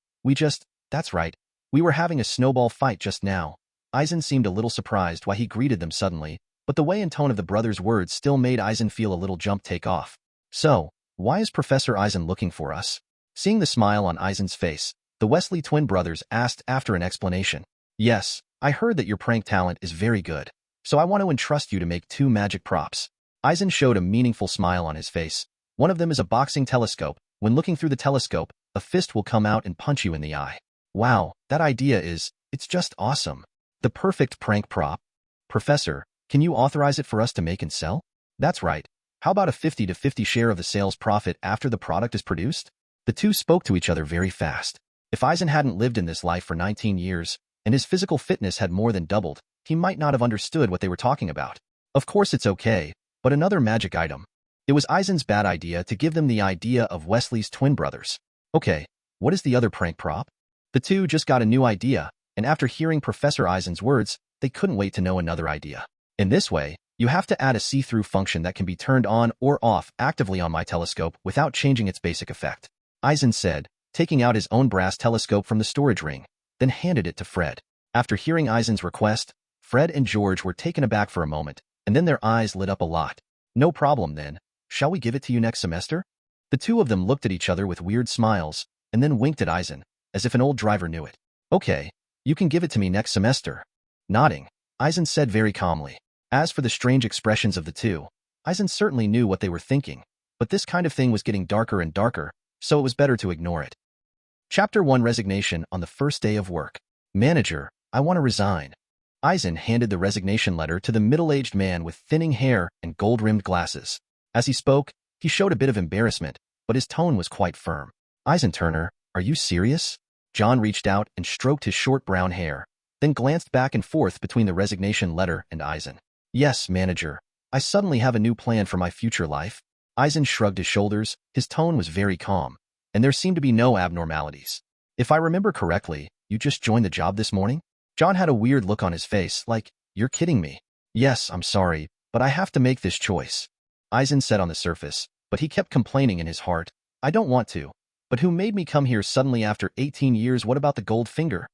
that's right. We were having a snowball fight just now. Eisen seemed a little surprised why he greeted them suddenly, but the way and tone of the brothers' words still made Eisen feel a little jump take off. So, why is Professor Eisen looking for us? Seeing the smile on Eisen's face, the Weasley twin brothers asked after an explanation. Yes, I heard that your prank talent is very good, so I want to entrust you to make 2 magic props. Eisen showed a meaningful smile on his face. One of them is a boxing telescope. When looking through the telescope, a fist will come out and punch you in the eye. Wow, that idea it's just awesome. The perfect prank prop. Professor, can you authorize it for us to make and sell? That's right. How about a 50-50 share of the sales profit after the product is produced? The two spoke to each other very fast. If Eisen hadn't lived in this life for 19 years, and his physical fitness had more than doubled, he might not have understood what they were talking about. Of course it's okay, but another magic item. It was Eisen's bad idea to give them the idea of Wesley's twin brothers. Okay, what is the other prank prop? The two just got a new idea, and after hearing Professor Eisen's words, they couldn't wait to know another idea. In this way, you have to add a see-through function that can be turned on or off actively on my telescope without changing its basic effect. Eisen said, taking out his own brass telescope from the storage ring, then handed it to Fred. After hearing Eisen's request, Fred and George were taken aback for a moment, and then their eyes lit up a lot. No problem then. Shall we give it to you next semester? The two of them looked at each other with weird smiles, and then winked at Eisen, as if an old driver knew it. Okay, you can give it to me next semester. Nodding, Eisen said very calmly. As for the strange expressions of the two, Eisen certainly knew what they were thinking, but this kind of thing was getting darker and darker, so it was better to ignore it. Chapter 1 Resignation on the first day of work. Manager, I want to resign. Eisen handed the resignation letter to the middle-aged man with thinning hair and gold-rimmed glasses. As he spoke, he showed a bit of embarrassment, but his tone was quite firm. Eisen Turner, are you serious? John reached out and stroked his short brown hair, then glanced back and forth between the resignation letter and Eisen. Yes, manager. I suddenly have a new plan for my future life. Eisen shrugged his shoulders. His tone was very calm, and there seemed to be no abnormalities. If I remember correctly, you just joined the job this morning? John had a weird look on his face, like, you're kidding me. Yes, I'm sorry, but I have to make this choice. Eisen said on the surface, but he kept complaining in his heart, I don't want to. But who made me come here suddenly after 18 years? What about the gold finger?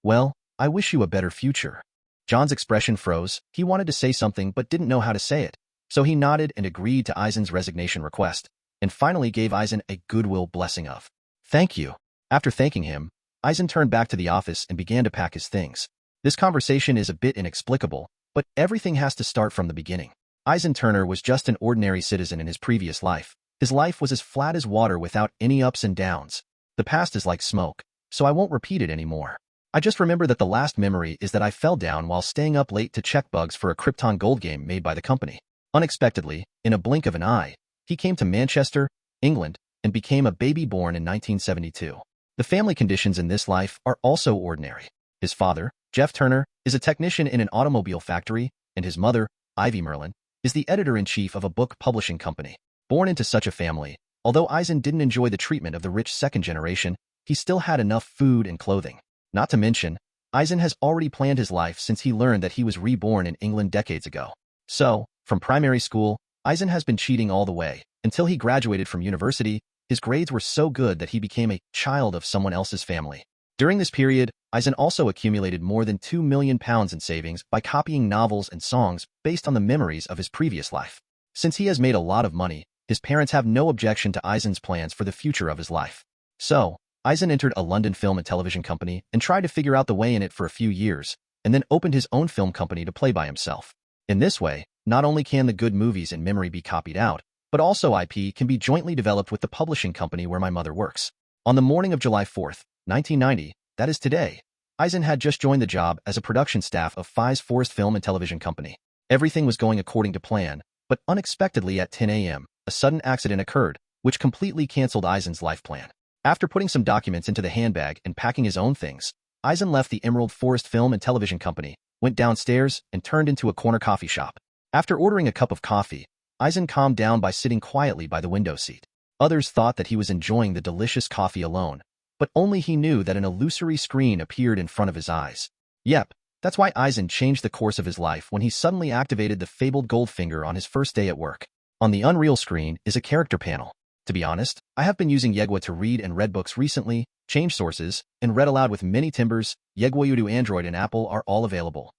Well, I wish you a better future. John's expression froze. He wanted to say something but didn't know how to say it. So he nodded and agreed to Eisen's resignation request, and finally gave Eisen a goodwill blessing of, thank you. After thanking him, Eisen turned back to the office and began to pack his things. This conversation is a bit inexplicable, but everything has to start from the beginning. Eisen Turner was just an ordinary citizen in his previous life. His life was as flat as water without any ups and downs. The past is like smoke, so I won't repeat it anymore. I just remember that the last memory is that I fell down while staying up late to check bugs for a Krypton Gold game made by the company. Unexpectedly, in a blink of an eye, he came to Manchester, England, and became a baby born in 1972. The family conditions in this life are also ordinary. His father, Jeff Turner, is a technician in an automobile factory, and his mother, Ivy Merlin, is the editor-in-chief of a book publishing company. Born into such a family, although Eisen didn't enjoy the treatment of the rich second generation, he still had enough food and clothing. Not to mention, Eisen has already planned his life since he learned that he was reborn in England decades ago. So, from primary school, Eisen has been cheating all the way. Until he graduated from university, his grades were so good that he became a child of someone else's family. During this period, Eisen also accumulated more than £2 million in savings by copying novels and songs based on the memories of his previous life. Since he has made a lot of money, his parents have no objection to Eisen's plans for the future of his life. So, Eisen entered a London film and television company and tried to figure out the way in it for a few years, and then opened his own film company to play by himself. In this way, not only can the good movies in memory be copied out, but also IP can be jointly developed with the publishing company where my mother works. On the morning of July 4th, 1990, that is today, Eisen had just joined the job as a production staff of Fies Forest Film and Television Company. Everything was going according to plan, but unexpectedly at 10 a.m., a sudden accident occurred, which completely canceled Eisen's life plan. After putting some documents into the handbag and packing his own things, Eisen left the Emerald Forest Film and Television Company, went downstairs, and turned into a corner coffee shop. After ordering a cup of coffee, Eisen calmed down by sitting quietly by the window seat. Others thought that he was enjoying the delicious coffee alone, but only he knew that an illusory screen appeared in front of his eyes. Yep, that's why Eisen changed the course of his life when he suddenly activated the fabled gold finger on his first day at work. On the Unreal screen is a character panel. To be honest, I have been using Yegwa to read and read books recently, change sources, and read aloud with many timbers. Yegwa Udo Android and Apple are all available.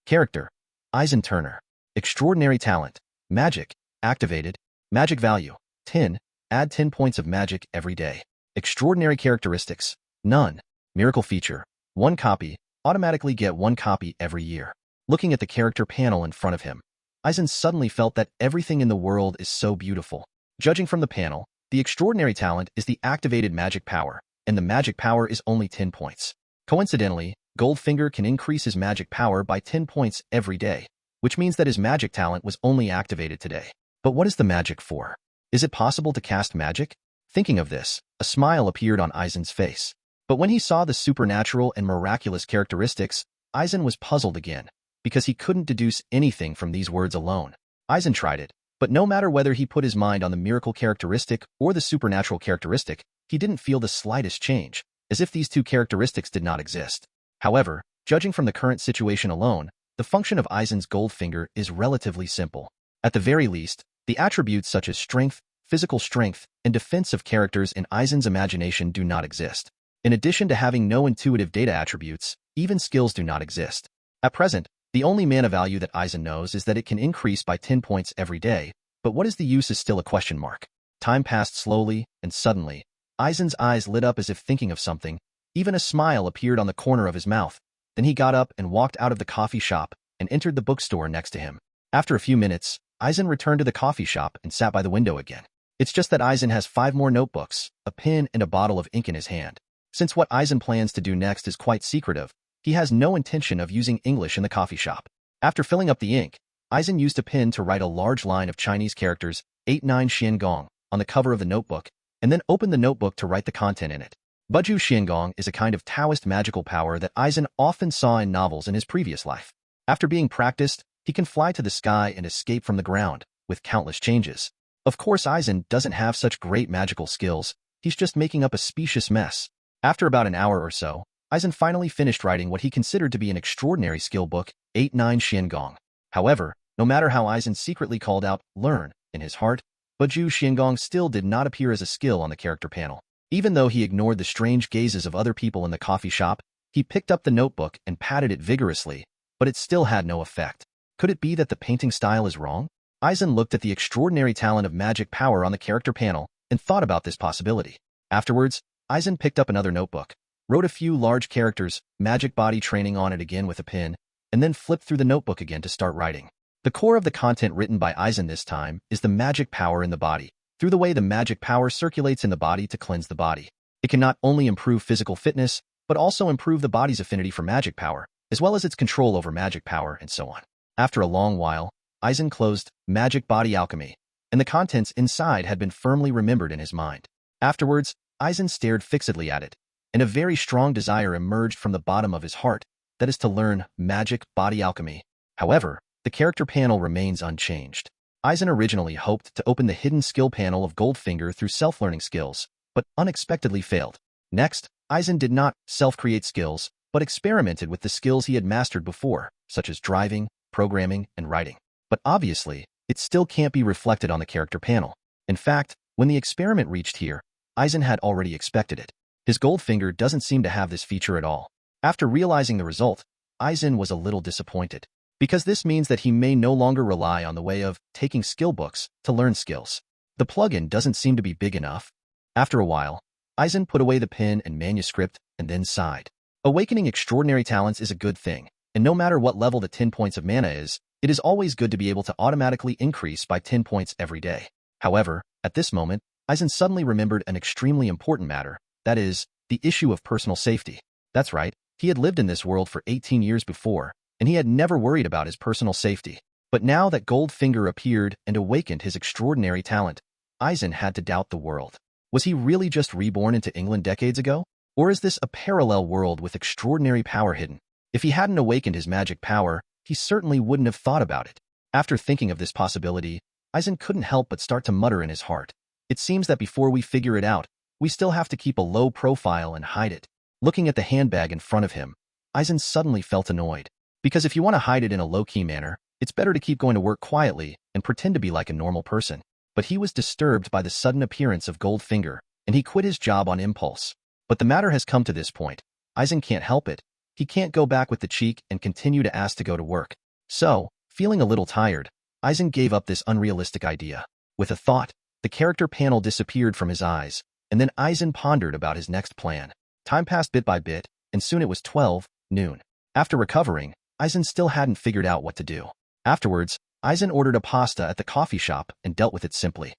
Character: Eisen Turner. Extraordinary talent: magic, activated, magic value, 10, add 10 points of magic every day. Extraordinary characteristics: none. Miracle feature: 1 copy, automatically get 1 copy every year. Looking at the character panel in front of him, Eisen suddenly felt that everything in the world is so beautiful. Judging from the panel, the extraordinary talent is the activated magic power, and the magic power is only 10 points. Coincidentally, Goldfinger can increase his magic power by 10 points every day, which means that his magic talent was only activated today. But what is the magic for? Is it possible to cast magic? Thinking of this, a smile appeared on Eisen's face. But when he saw the supernatural and miraculous characteristics, Eisen was puzzled again, because he couldn't deduce anything from these words alone. Eisen tried it, but no matter whether he put his mind on the miracle characteristic or the supernatural characteristic, he didn't feel the slightest change, as if these two characteristics did not exist. However, judging from the current situation alone, the function of Eisen's Goldfinger is relatively simple. At the very least, the attributes such as strength, physical strength, and defense of characters in Eisen's imagination do not exist. In addition to having no intuitive data attributes, even skills do not exist. At present, the only mana value that Eisen knows is that it can increase by 10 points every day, but what is the use is still a question mark. Time passed slowly, and suddenly, Eisen's eyes lit up as if thinking of something. Even a smile appeared on the corner of his mouth. Then he got up and walked out of the coffee shop and entered the bookstore next to him. After a few minutes, Eisen returned to the coffee shop and sat by the window again. It's just that Eisen has 5 more notebooks, a pen, and a bottle of ink in his hand. Since what Eisen plans to do next is quite secretive, he has no intention of using English in the coffee shop. After filling up the ink, Eisen used a pen to write a large line of Chinese characters, 89 Xiangong, on the cover of the notebook, and then opened the notebook to write the content in it. Buju Xiangong is a kind of Taoist magical power that Eisen often saw in novels in his previous life. After being practiced, he can fly to the sky and escape from the ground, with countless changes. Of course, Eisen doesn't have such great magical skills, he's just making up a specious mess. After about an hour or so, Eisen finally finished writing what he considered to be an extraordinary skill book, 89 Xiangong. However, no matter how Eisen secretly called out, "learn," in his heart, Buju Xiangong still did not appear as a skill on the character panel. Even though he ignored the strange gazes of other people in the coffee shop, he picked up the notebook and patted it vigorously, but it still had no effect. Could it be that the painting style is wrong? Eisen looked at the extraordinary talent of magic power on the character panel and thought about this possibility. Afterwards, Eisen picked up another notebook, wrote a few large characters, magic body training on it again with a pen, and then flipped through the notebook again to start writing. The core of the content written by Eisen this time is the magic power in the body, through the way the magic power circulates in the body to cleanse the body. It can not only improve physical fitness, but also improve the body's affinity for magic power, as well as its control over magic power and so on. After a long while, Eisen closed Magic Body Alchemy, and the contents inside had been firmly remembered in his mind. Afterwards, Eisen stared fixedly at it, and a very strong desire emerged from the bottom of his heart, that is to learn Magic Body Alchemy. However, the character panel remains unchanged. Eisen originally hoped to open the hidden skill panel of Goldfinger through self-learning skills, but unexpectedly failed. Next, Eisen did not self-create skills, but experimented with the skills he had mastered before, such as driving, programming, and writing. But obviously, it still can't be reflected on the character panel. In fact, when the experiment reached here, Eisen had already expected it. His Goldfinger doesn't seem to have this feature at all. After realizing the result, Eisen was a little disappointed, because this means that he may no longer rely on the way of taking skill books to learn skills. The plugin doesn't seem to be big enough. After a while, Eisen put away the pen and manuscript and then sighed. Awakening extraordinary talents is a good thing, and no matter what level the 10 points of mana is, it is always good to be able to automatically increase by 10 points every day. However, at this moment, Eisen suddenly remembered an extremely important matter, that is, the issue of personal safety. That's right, he had lived in this world for 18 years before, and he had never worried about his personal safety. But now that Goldfinger appeared and awakened his extraordinary talent, Eisen had to doubt the world. Was he really just reborn into England decades ago? Or is this a parallel world with extraordinary power hidden? If he hadn't awakened his magic power, he certainly wouldn't have thought about it. After thinking of this possibility, Eisen couldn't help but start to mutter in his heart. It seems that before we figure it out, we still have to keep a low profile and hide it. Looking at the handbag in front of him, Eisen suddenly felt annoyed. Because if you want to hide it in a low-key manner, it's better to keep going to work quietly and pretend to be like a normal person. But he was disturbed by the sudden appearance of Goldfinger, and he quit his job on impulse. But the matter has come to this point. Eisen can't help it. He can't go back with the cheek and continue to ask to go to work. So, feeling a little tired, Eisen gave up this unrealistic idea. With a thought, the character panel disappeared from his eyes, and then Eisen pondered about his next plan. Time passed bit by bit, and soon it was 12 noon. After recovering, Eisen still hadn't figured out what to do. Afterwards, Eisen ordered a pasta at the coffee shop and dealt with it simply.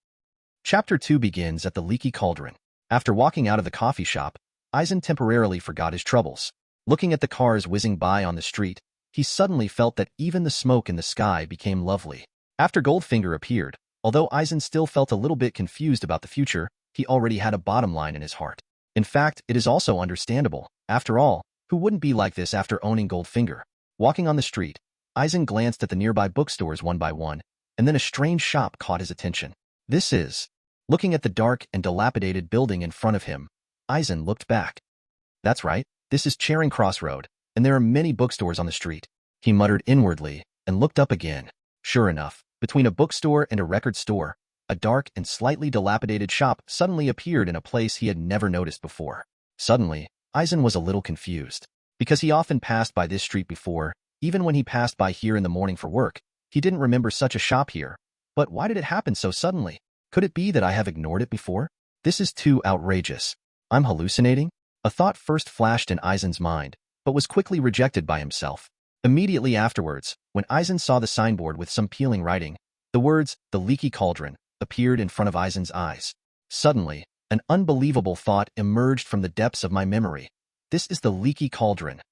Chapter 2 begins at the leaky cauldron. After walking out of the coffee shop, Eisen temporarily forgot his troubles. Looking at the cars whizzing by on the street, he suddenly felt that even the smoke in the sky became lovely. After Goldfinger appeared, although Eisen still felt a little bit confused about the future, he already had a bottom line in his heart. In fact, it is also understandable. After all, who wouldn't be like this after owning Goldfinger? Walking on the street, Eisen glanced at the nearby bookstores one by one, and then a strange shop caught his attention. This is... Looking at the dark and dilapidated building in front of him, Eisen looked back. That's right, this is Charing Cross Road, and there are many bookstores on the street. He muttered inwardly and looked up again. Sure enough, between a bookstore and a record store, a dark and slightly dilapidated shop suddenly appeared in a place he had never noticed before. Suddenly, Eisen was a little confused. Because he often passed by this street before, even when he passed by here in the morning for work, he didn't remember such a shop here. But why did it happen so suddenly? Could it be that I have ignored it before? This is too outrageous. I'm hallucinating? A thought first flashed in Eisen's mind, but was quickly rejected by himself. Immediately afterwards, when Eisen saw the signboard with some peeling writing, the words, "The Leaky Cauldron," appeared in front of Eisen's eyes. Suddenly, an unbelievable thought emerged from the depths of my memory. This is the Leaky Cauldron.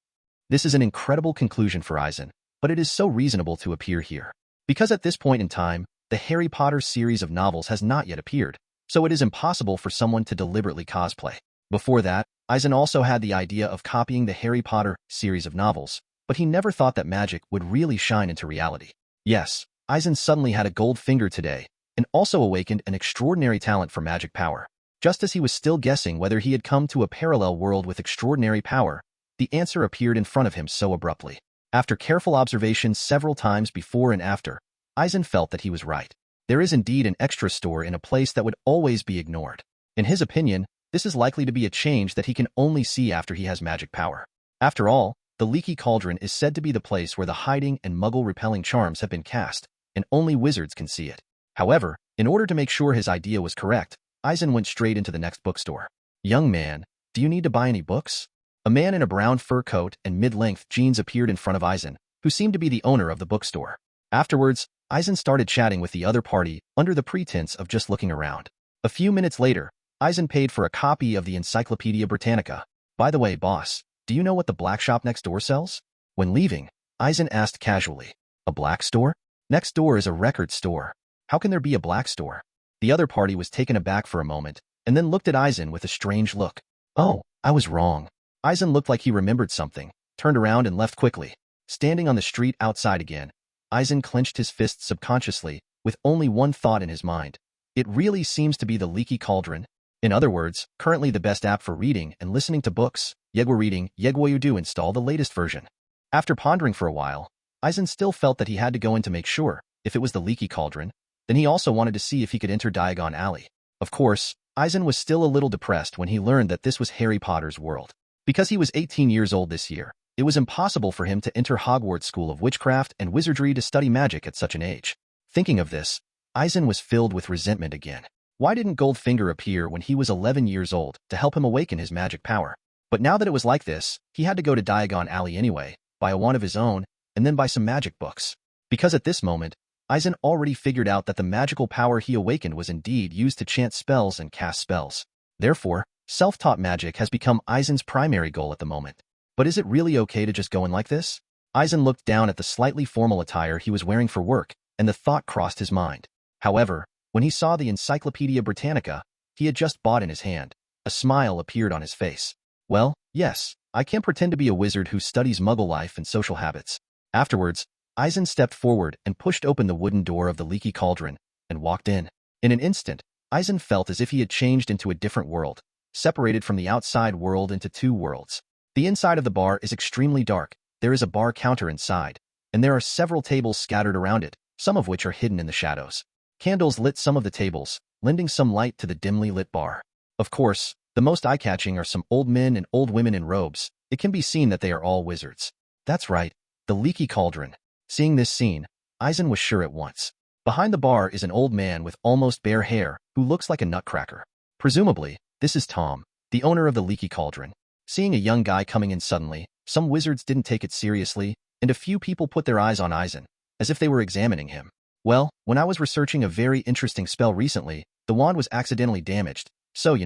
This is an incredible conclusion for Eisen, but it is so reasonable to appear here. Because at this point in time, the Harry Potter series of novels has not yet appeared, so it is impossible for someone to deliberately cosplay. Before that, Eisen also had the idea of copying the Harry Potter series of novels, but he never thought that magic would really shine into reality. Yes, Eisen suddenly had a gold finger today, and also awakened an extraordinary talent for magic power. Just as he was still guessing whether he had come to a parallel world with extraordinary power, the answer appeared in front of him so abruptly. After careful observation several times before and after, Eisen felt that he was right. There is indeed an extra store in a place that would always be ignored. In his opinion, this is likely to be a change that he can only see after he has magic power. After all, the Leaky Cauldron is said to be the place where the hiding and muggle-repelling charms have been cast, and only wizards can see it. However, in order to make sure his idea was correct, Eisen went straight into the next bookstore. "Young man, do you need to buy any books?" A man in a brown fur coat and mid-length jeans appeared in front of Eisen, who seemed to be the owner of the bookstore. Afterwards, Eisen started chatting with the other party under the pretense of just looking around. A few minutes later, Eisen paid for a copy of the Encyclopedia Britannica. "By the way, boss, do you know what the black shop next door sells?" When leaving, Eisen asked casually, "A black store? Next door is a record store. How can there be a black store?" The other party was taken aback for a moment, and then looked at Eisen with a strange look. "Oh, I was wrong." Eisen looked like he remembered something, turned around and left quickly. Standing on the street outside again, Eisen clenched his fists subconsciously, with only one thought in his mind. It really seems to be the Leaky Cauldron. In other words, currently the best app for reading and listening to books. Yegwa reading, Yegwa do install the latest version. After pondering for a while, Eisen still felt that he had to go in to make sure. If it was the Leaky Cauldron, then he also wanted to see if he could enter Diagon Alley. Of course, Eisen was still a little depressed when he learned that this was Harry Potter's world. Because he was 18 years old this year, it was impossible for him to enter Hogwarts School of Witchcraft and Wizardry to study magic at such an age. Thinking of this, Eisen was filled with resentment again. Why didn't Goldfinger appear when he was 11 years old to help him awaken his magic power? But now that it was like this, he had to go to Diagon Alley anyway, buy a wand of his own, and then buy some magic books. Because at this moment, Eisen already figured out that the magical power he awakened was indeed used to chant spells and cast spells. Therefore, self-taught magic has become Eisen's primary goal at the moment. But is it really okay to just go in like this? Eisen looked down at the slightly formal attire he was wearing for work, and the thought crossed his mind. However, when he saw the Encyclopedia Britannica he had just bought in his hand, a smile appeared on his face. "Well, yes, I can pretend to be a wizard who studies muggle life and social habits." Afterwards, Eisen stepped forward and pushed open the wooden door of the Leaky Cauldron and walked in. In an instant, Eisen felt as if he had changed into a different world, separated from the outside world into two worlds. The inside of the bar is extremely dark. There is a bar counter inside, and there are several tables scattered around it, some of which are hidden in the shadows. Candles lit some of the tables, lending some light to the dimly lit bar. Of course, the most eye-catching are some old men and old women in robes. It can be seen that they are all wizards. That's right, the Leaky Cauldron. Seeing this scene, Eisen was sure at once. Behind the bar is an old man with almost bare hair who looks like a nutcracker. Presumably, this is Tom, the owner of the Leaky Cauldron. Seeing a young guy coming in suddenly, some wizards didn't take it seriously, and a few people put their eyes on Eisen, as if they were examining him. "Well, when I was researching a very interesting spell recently, the wand was accidentally damaged, so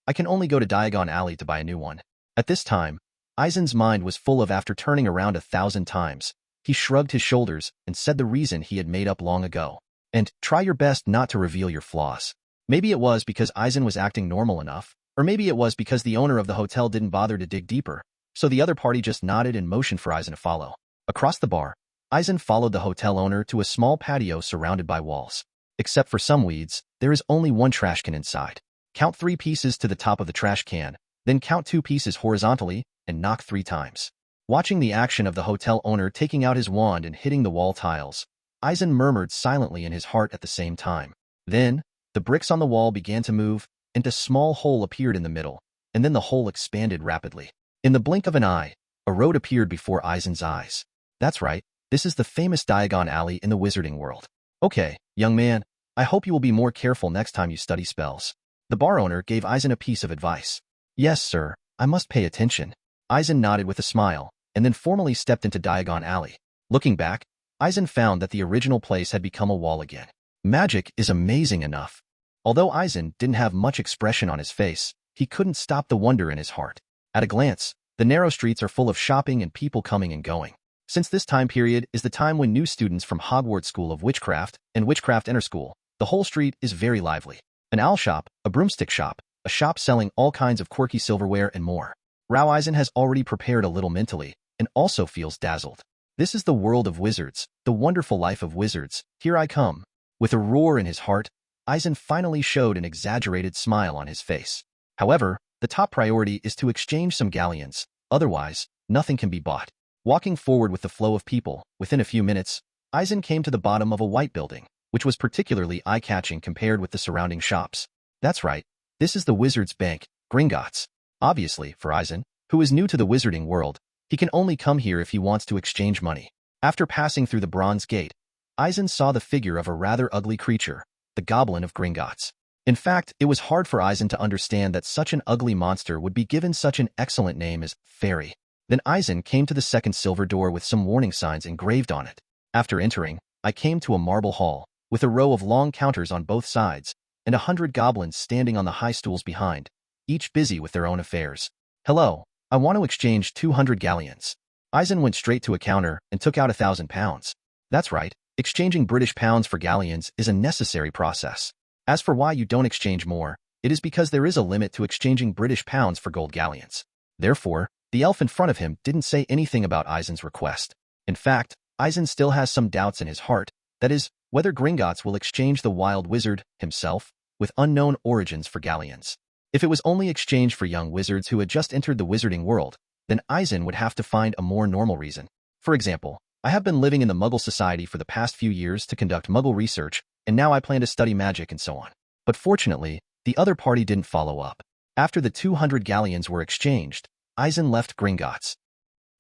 I can only go to Diagon Alley to buy a new one." At this time, Eisen's mind was full of after turning around 1,000 times. He shrugged his shoulders and said the reason he had made up long ago. "And try your best not to reveal your flaws." Maybe it was because Eisen was acting normal enough, or maybe it was because the owner of the hotel didn't bother to dig deeper, so the other party just nodded and motioned for Eisen to follow. Across the bar, Eisen followed the hotel owner to a small patio surrounded by walls. Except for some weeds, there is only one trash can inside. Count 3 pieces to the top of the trash can, then count 2 pieces horizontally, and knock 3 times. Watching the action of the hotel owner taking out his wand and hitting the wall tiles, Eisen murmured silently in his heart at the same time. Then, the bricks on the wall began to move, and a small hole appeared in the middle, and then the hole expanded rapidly. In the blink of an eye, a road appeared before Eisen's eyes. That's right, this is the famous Diagon Alley in the wizarding world. "Okay, young man, I hope you will be more careful next time you study spells." The bar owner gave Eisen a piece of advice. "Yes, sir, I must pay attention. Eisen nodded with a smile, and then formally stepped into Diagon Alley. Looking back, Eisen found that the original place had become a wall again. Magic is amazing enough. Although Eisen didn't have much expression on his face, he couldn't stop the wonder in his heart. At a glance, the narrow streets are full of shopping and people coming and going. Since this time period is the time when new students from Hogwarts School of Witchcraft and Witchcraft enter school, the whole street is very lively. An owl shop, a broomstick shop, a shop selling all kinds of quirky silverware and more. Rao Eisen has already prepared a little mentally, and also feels dazzled. This is the world of wizards, the wonderful life of wizards. Here I come. With a roar in his heart, Eisen finally showed an exaggerated smile on his face. However, the top priority is to exchange some galleons, otherwise, nothing can be bought. Walking forward with the flow of people, within a few minutes, Eisen came to the bottom of a white building, which was particularly eye-catching compared with the surrounding shops. That's right, this is the Wizard's Bank, Gringotts. Obviously, for Eisen, who is new to the wizarding world, he can only come here if he wants to exchange money. After passing through the bronze gate, Eisen saw the figure of a rather ugly creature, the Goblin of Gringotts. In fact, it was hard for Eisen to understand that such an ugly monster would be given such an excellent name as Fairy. Then Eisen came to the second silver door with some warning signs engraved on it. After entering, I came to a marble hall, with a row of long counters on both sides, and 100 goblins standing on the high stools behind, each busy with their own affairs. Hello, I want to exchange 200 galleons. Eisen went straight to a counter and took out £1,000. That's right, exchanging British pounds for galleons is a necessary process. As for why you don't exchange more, it is because there is a limit to exchanging British pounds for gold galleons. Therefore, the elf in front of him didn't say anything about Eisen's request. In fact, Eisen still has some doubts in his heart, that is, whether Gringotts will exchange the wild wizard, himself, with unknown origins for galleons. If it was only exchanged for young wizards who had just entered the wizarding world, then Eisen would have to find a more normal reason. For example, I have been living in the Muggle society for the past few years to conduct Muggle research, and now I plan to study magic and so on. But fortunately, the other party didn't follow up. After the 200 galleons were exchanged, Eisen left Gringotts.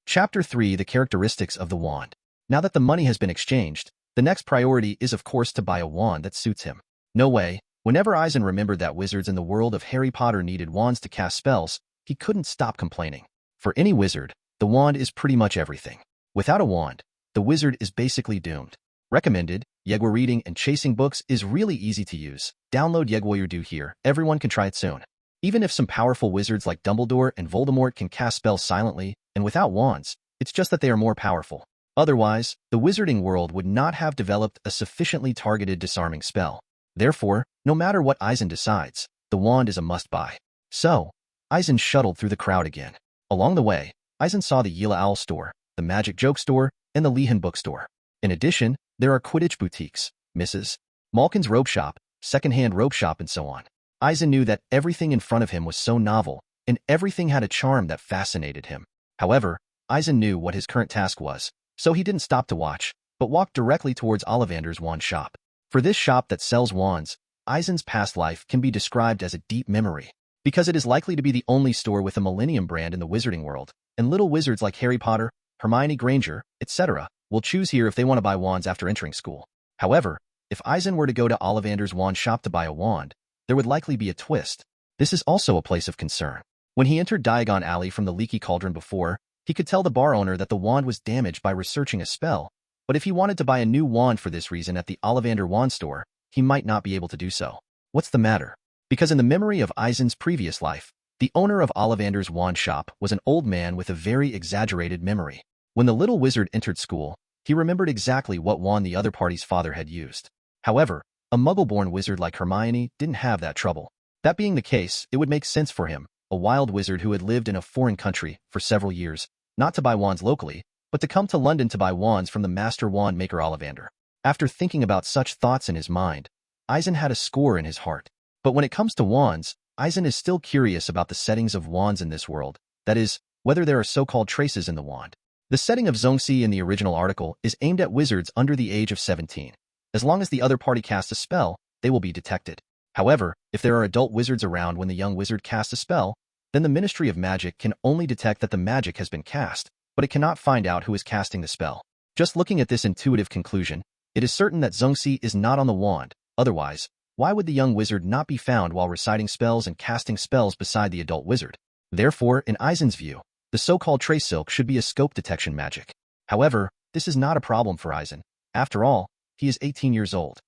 Chapter 3: The Characteristics of the Wand. Now that the money has been exchanged, the next priority is of course to buy a wand that suits him. No way, whenever Eisen remembered that wizards in the world of Harry Potter needed wands to cast spells, he couldn't stop complaining. For any wizard, the wand is pretty much everything. Without a wand, the wizard is basically doomed. Recommended, Yegwa reading and chasing books is really easy to use. Download Yegwa here, everyone can try it soon. Even if some powerful wizards like Dumbledore and Voldemort can cast spells silently and without wands, it's just that they are more powerful. Otherwise, the wizarding world would not have developed a sufficiently targeted disarming spell. Therefore, no matter what Eisen decides, the wand is a must-buy. So, Eisen shuttled through the crowd again. Along the way, Eisen saw the Yila Owl store, the Magic Joke store, and the Lehan bookstore. In addition, there are Quidditch boutiques, Mrs. Malkin's robe shop, second-hand robe shop, and so on. Eisen knew that everything in front of him was so novel, and everything had a charm that fascinated him. However, Eisen knew what his current task was, so he didn't stop to watch, but walked directly towards Ollivander's wand shop. For this shop that sells wands, Eisen's past life can be described as a deep memory, because it is likely to be the only store with a Millennium brand in the wizarding world, and little wizards like Harry Potter, Hermione Granger, etc., will choose here if they want to buy wands after entering school. However, if Eisen were to go to Ollivander's wand shop to buy a wand, there would likely be a twist. This is also a place of concern. When he entered Diagon Alley from the Leaky Cauldron before, he could tell the bar owner that the wand was damaged by researching a spell, but if he wanted to buy a new wand for this reason at the Ollivander wand store, he might not be able to do so. What's the matter? Because in the memory of Eisen's previous life, the owner of Ollivander's wand shop was an old man with a very exaggerated memory. When the little wizard entered school, he remembered exactly what wand the other party's father had used. However, a Muggle-born wizard like Hermione didn't have that trouble. That being the case, it would make sense for him, a wild wizard who had lived in a foreign country for several years, not to buy wands locally, but to come to London to buy wands from the master wand maker Ollivander. After thinking about such thoughts in his mind, Eisen had a score in his heart. But when it comes to wands, Eisen is still curious about the settings of wands in this world, that is, whether there are so-called traces in the wand. The setting of Zongxi in the original article is aimed at wizards under the age of 17. As long as the other party casts a spell, they will be detected. However, if there are adult wizards around when the young wizard casts a spell, then the Ministry of Magic can only detect that the magic has been cast, but it cannot find out who is casting the spell. Just looking at this intuitive conclusion, it is certain that Zongxi is not on the wand. Otherwise, why would the young wizard not be found while reciting spells and casting spells beside the adult wizard? Therefore, in Eisen's view, the so-called trace silk should be a scope detection magic. However, this is not a problem for Eisen. After all, he is 18 years old.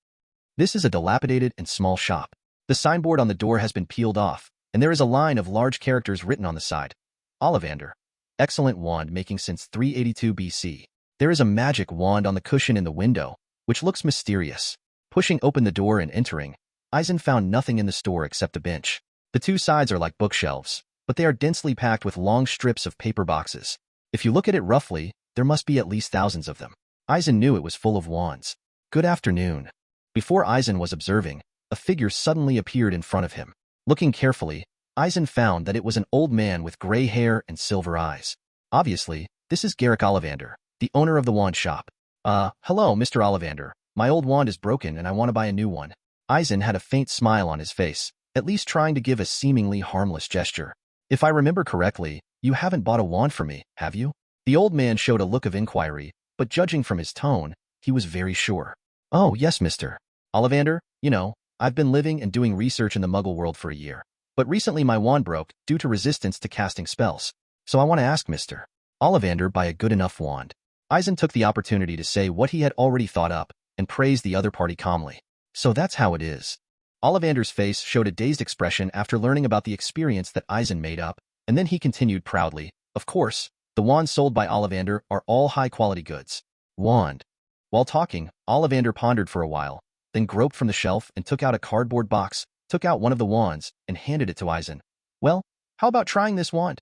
This is a dilapidated and small shop. The signboard on the door has been peeled off, and there is a line of large characters written on the side. Ollivander. Excellent wand making since 382 BC. There is a magic wand on the cushion in the window, which looks mysterious. Pushing open the door and entering, Eisen found nothing in the store except a bench. The two sides are like bookshelves, but they are densely packed with long strips of paper boxes. If you look at it roughly, there must be at least thousands of them. Eisen knew it was full of wands. Good afternoon. Before Eisen was observing, a figure suddenly appeared in front of him. Looking carefully, Eisen found that it was an old man with gray hair and silver eyes. Obviously, this is Garrick Ollivander, the owner of the wand shop. Hello, Mr. Ollivander. My old wand is broken and I want to buy a new one. Eisen had a faint smile on his face, at least trying to give a seemingly harmless gesture. If I remember correctly, you haven't bought a wand for me, have you? The old man showed a look of inquiry, but judging from his tone, he was very sure. Oh, yes, Mr. Ollivander, you know, I've been living and doing research in the Muggle world for a year. But recently my wand broke due to resistance to casting spells. So I want to ask Mr. Ollivander buy a good enough wand. Eisen took the opportunity to say what he had already thought up and praised the other party calmly. So that's how it is. Ollivander's face showed a dazed expression after learning about the experience that Eisen made up, and then he continued proudly, of course, the wands sold by Ollivander are all high-quality goods. Wand. While talking, Ollivander pondered for a while, then groped from the shelf and took out a cardboard box, took out one of the wands, and handed it to Eisen. Well, how about trying this wand?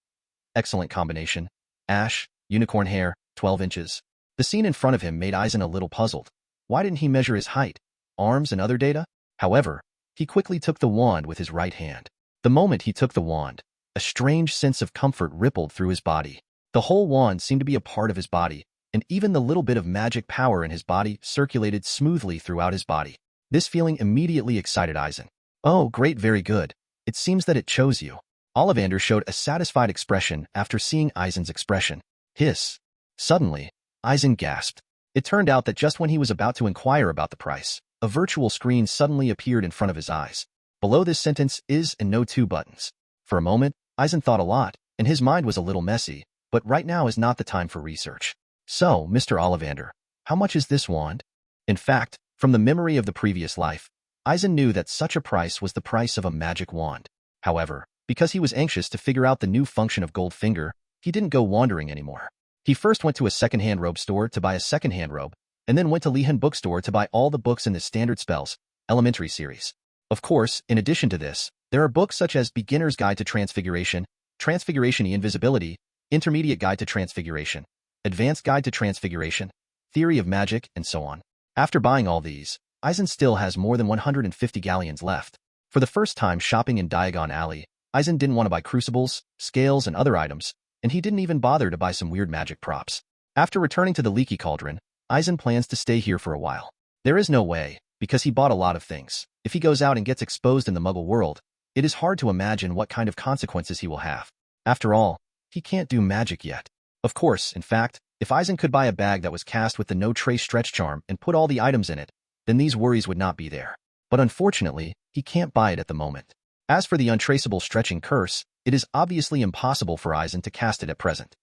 Excellent combination. Ash, unicorn hair, 12 inches. The scene in front of him made Eisen a little puzzled. Why didn't he measure his height, arms, and other data? However, he quickly took the wand with his right hand. The moment he took the wand, a strange sense of comfort rippled through his body. The whole wand seemed to be a part of his body, and even the little bit of magic power in his body circulated smoothly throughout his body. This feeling immediately excited Eisen. Oh, great, very good. It seems that it chose you. Ollivander showed a satisfied expression after seeing Eisen's expression. Hiss. Suddenly, Eisen gasped. It turned out that just when he was about to inquire about the price, a virtual screen suddenly appeared in front of his eyes. Below this sentence is and no two buttons. For a moment, Eisen thought a lot, and his mind was a little messy, but right now is not the time for research. So, Mr. Ollivander, how much is this wand? In fact, from the memory of the previous life, Eisen knew that such a price was the price of a magic wand. However, because he was anxious to figure out the new function of Goldfinger, he didn't go wandering anymore. He first went to a second-hand robe store to buy a second-hand robe, and then went to Lehan bookstore to buy all the books in the Standard Spells, Elementary series. Of course, in addition to this, there are books such as Beginner's Guide to Transfiguration, Transfiguration e Invisibility, Intermediate Guide to Transfiguration, Advanced Guide to Transfiguration, Theory of Magic, and so on. After buying all these, Eisen still has more than 150 galleons left. For the first time shopping in Diagon Alley, Eisen didn't want to buy crucibles, scales, and other items, and he didn't even bother to buy some weird magic props. After returning to the Leaky Cauldron, Eisen plans to stay here for a while. There is no way, because he bought a lot of things. If he goes out and gets exposed in the Muggle world, it is hard to imagine what kind of consequences he will have. After all, he can't do magic yet. Of course, in fact, if Eisen could buy a bag that was cast with the no-trace stretch charm and put all the items in it, then these worries would not be there. But unfortunately, he can't buy it at the moment. As for the untraceable stretching curse, it is obviously impossible for Eisen to cast it at present.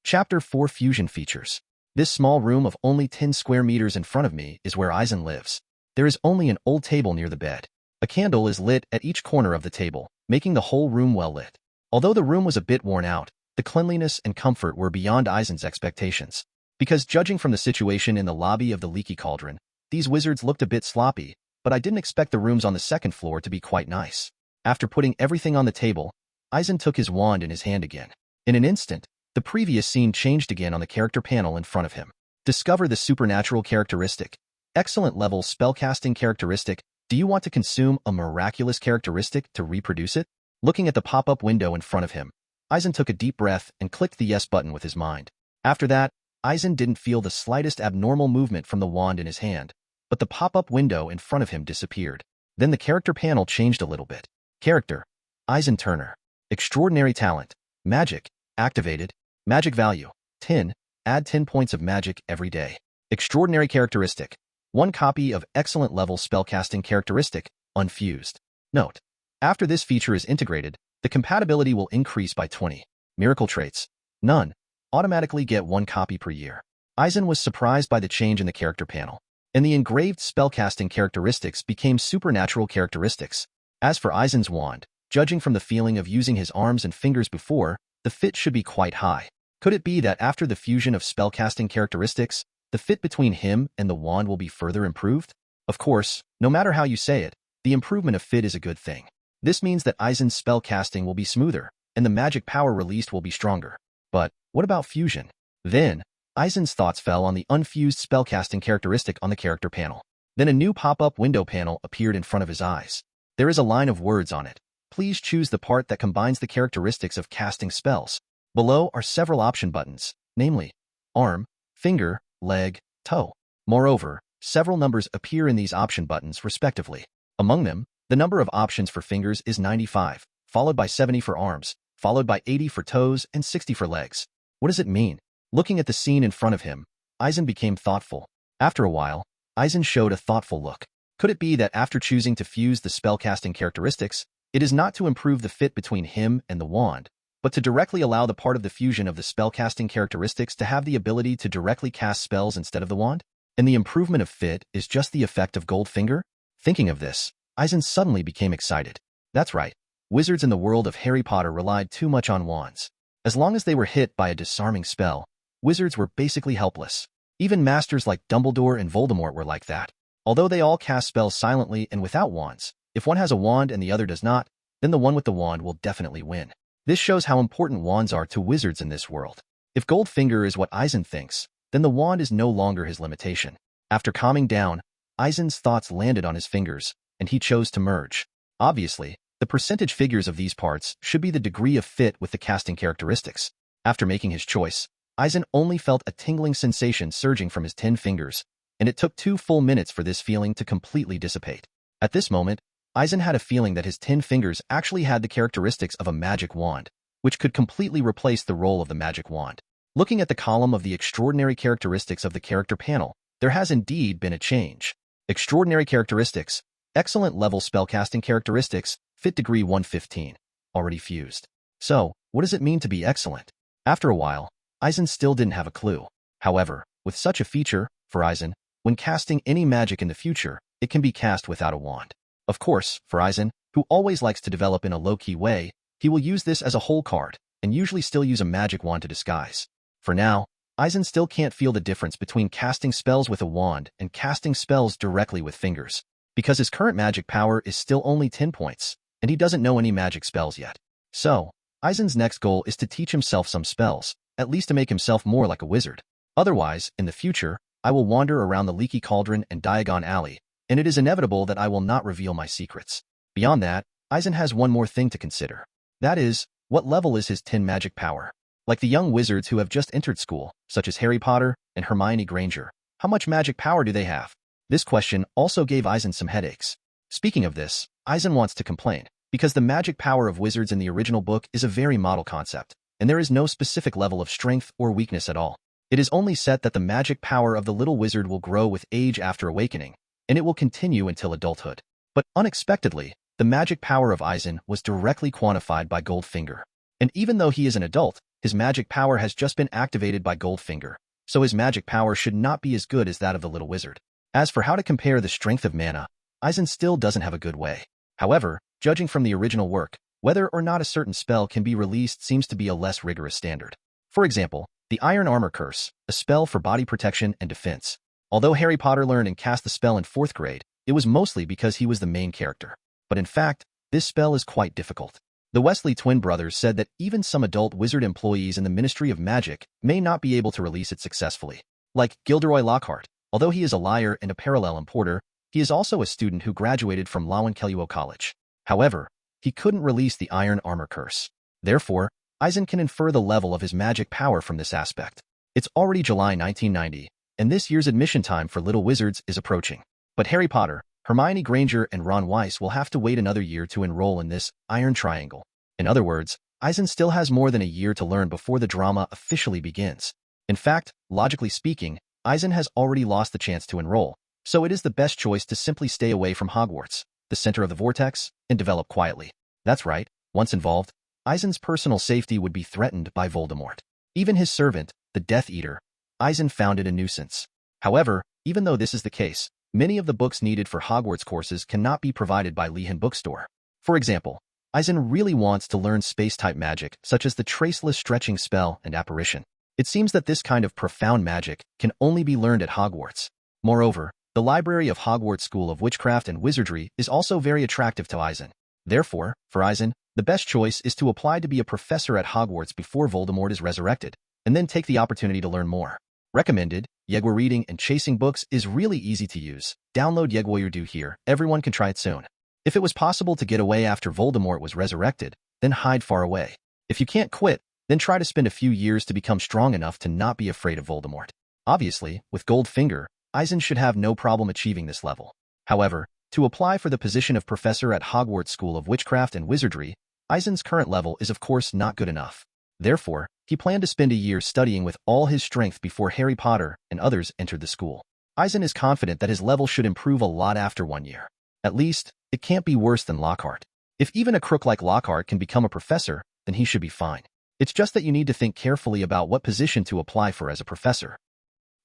Chapter 4 Fusion Features. This small room of only 10 square meters in front of me is where Eisen lives. There is only an old table near the bed. A candle is lit at each corner of the table, making the whole room well lit. Although the room was a bit worn out, the cleanliness and comfort were beyond Eisen's expectations. Because judging from the situation in the lobby of the Leaky Cauldron, these wizards looked a bit sloppy, but I didn't expect the rooms on the second floor to be quite nice. After putting everything on the table, Eisen took his wand in his hand again. In an instant, the previous scene changed again on the character panel in front of him. Discover the supernatural characteristic. Excellent level spellcasting characteristic. Do you want to consume a miraculous characteristic to reproduce it? Looking at the pop-up window in front of him, Eisen took a deep breath and clicked the yes button with his mind. After that, Eisen didn't feel the slightest abnormal movement from the wand in his hand, but the pop-up window in front of him disappeared. Then the character panel changed a little bit. Character: Eisen Turner. Extraordinary talent. Magic. Activated. Magic value: 10. Add 10 points of magic every day. Extraordinary characteristic: 1 copy of excellent level spellcasting characteristic, unfused. Note: after this feature is integrated, The compatibility will increase by 20. Miracle traits. None. Automatically get 1 copy per year. Eisen was surprised by the change in the character panel, and the engraved spellcasting characteristics became supernatural characteristics. As for Eisen's wand, judging from the feeling of using his arms and fingers before, the fit should be quite high. Could it be that after the fusion of spellcasting characteristics, the fit between him and the wand will be further improved? Of course, no matter how you say it, the improvement of fit is a good thing. This means that Eisen's spellcasting will be smoother, and the magic power released will be stronger. But what about fusion? Then, Eisen's thoughts fell on the unfused spellcasting characteristic on the character panel. Then a new pop-up window panel appeared in front of his eyes. There is a line of words on it. Please choose the part that combines the characteristics of casting spells. Below are several option buttons, namely, arm, finger, leg, toe. Moreover, several numbers appear in these option buttons respectively. Among them, the number of options for fingers is 95, followed by 70 for arms, followed by 80 for toes and 60 for legs. What does it mean? Looking at the scene in front of him, Eisen became thoughtful. After a while, Eisen showed a thoughtful look. Could it be that after choosing to fuse the spellcasting characteristics, it is not to improve the fit between him and the wand, but to directly allow the part of the fusion of the spellcasting characteristics to have the ability to directly cast spells instead of the wand? And the improvement of fit is just the effect of Goldfinger? Thinking of this, Eisen suddenly became excited. That's right, wizards in the world of Harry Potter relied too much on wands. As long as they were hit by a disarming spell, wizards were basically helpless. Even masters like Dumbledore and Voldemort were like that. Although they all cast spells silently and without wands, if one has a wand and the other does not, then the one with the wand will definitely win. This shows how important wands are to wizards in this world. If Goldfinger is what Eisen thinks, then the wand is no longer his limitation. After calming down, Eisen's thoughts landed on his fingers, and he chose to merge. Obviously, the percentage figures of these parts should be the degree of fit with the casting characteristics. After making his choice, Eisen only felt a tingling sensation surging from his 10 fingers, and it took 2 full minutes for this feeling to completely dissipate. At this moment, Eisen had a feeling that his 10 fingers actually had the characteristics of a magic wand, which could completely replace the role of the magic wand. Looking at the column of the extraordinary characteristics of the character panel, there has indeed been a change. Extraordinary characteristics, excellent level spellcasting characteristics, fit degree 115, already fused. So, what does it mean to be excellent? After a while, Eisen still didn't have a clue. However, with such a feature, for Eisen, when casting any magic in the future, it can be cast without a wand. Of course, for Eisen, who always likes to develop in a low-key way, he will use this as a whole card, and usually still use a magic wand to disguise. For now, Eisen still can't feel the difference between casting spells with a wand and casting spells directly with fingers, because his current magic power is still only 10 points, and he doesn't know any magic spells yet. So, Eisen's next goal is to teach himself some spells, at least to make himself more like a wizard. Otherwise, in the future, I will wander around the Leaky Cauldron and Diagon Alley, and it is inevitable that I will not reveal my secrets. Beyond that, Eisen has one more thing to consider. That is, what level is his 10 magic power? Like the young wizards who have just entered school, such as Harry Potter and Hermione Granger, how much magic power do they have? This question also gave Eisen some headaches. Speaking of this, Eisen wants to complain, because the magic power of wizards in the original book is a very model concept, and there is no specific level of strength or weakness at all. It is only set that the magic power of the little wizard will grow with age after awakening, and it will continue until adulthood. But unexpectedly, the magic power of Eisen was directly quantified by Goldfinger. And even though he is an adult, his magic power has just been activated by Goldfinger, so his magic power should not be as good as that of the little wizard. As for how to compare the strength of mana, Eisen still doesn't have a good way. However, judging from the original work, whether or not a certain spell can be released seems to be a less rigorous standard. For example, the Iron Armor Curse, a spell for body protection and defense. Although Harry Potter learned and cast the spell in 4th grade, it was mostly because he was the main character. But in fact, this spell is quite difficult. The Weasley twin brothers said that even some adult wizard employees in the Ministry of Magic may not be able to release it successfully. Like Gilderoy Lockhart, although he is a liar and a parallel importer, he is also a student who graduated from Lawan College. However, he couldn't release the Iron Armor Curse. Therefore, Eisen can infer the level of his magic power from this aspect. It's already July 1990, and this year's admission time for Little Wizards is approaching. But Harry Potter, Hermione Granger, and Ron Weiss will have to wait another year to enroll in this Iron Triangle. In other words, Eisen still has more than a year to learn before the drama officially begins. In fact, logically speaking, Eisen has already lost the chance to enroll, so it is the best choice to simply stay away from Hogwarts, the center of the vortex, and develop quietly. That's right, Once involved, Eisen's personal safety would be threatened by Voldemort. Even his servant, the Death Eater, Eisen found it a nuisance. However, even though this is the case, many of the books needed for Hogwarts courses cannot be provided by Lehan Bookstore. For example, Eisen really wants to learn space-type magic, such as the Traceless Stretching Spell and Apparition. It seems that this kind of profound magic can only be learned at Hogwarts. Moreover, the library of Hogwarts School of Witchcraft and Wizardry is also very attractive to Eisen. Therefore, for Eisen, the best choice is to apply to be a professor at Hogwarts before Voldemort is resurrected, and then take the opportunity to learn more. Recommended, Yegwa Reading and Chasing Books is really easy to use. Download Yegwa here, everyone can try it soon. If it was possible to get away after Voldemort was resurrected, then hide far away. If you can't quit, then try to spend a few years to become strong enough to not be afraid of Voldemort. Obviously, with Goldfinger, Eisen should have no problem achieving this level. However, to apply for the position of professor at Hogwarts School of Witchcraft and Wizardry, Eisen's current level is of course not good enough. Therefore, he planned to spend a year studying with all his strength before Harry Potter and others entered the school. Eisen is confident that his level should improve a lot after 1 year. At least, it can't be worse than Lockhart. If even a crook like Lockhart can become a professor, then he should be fine. It's just that you need to think carefully about what position to apply for as a professor.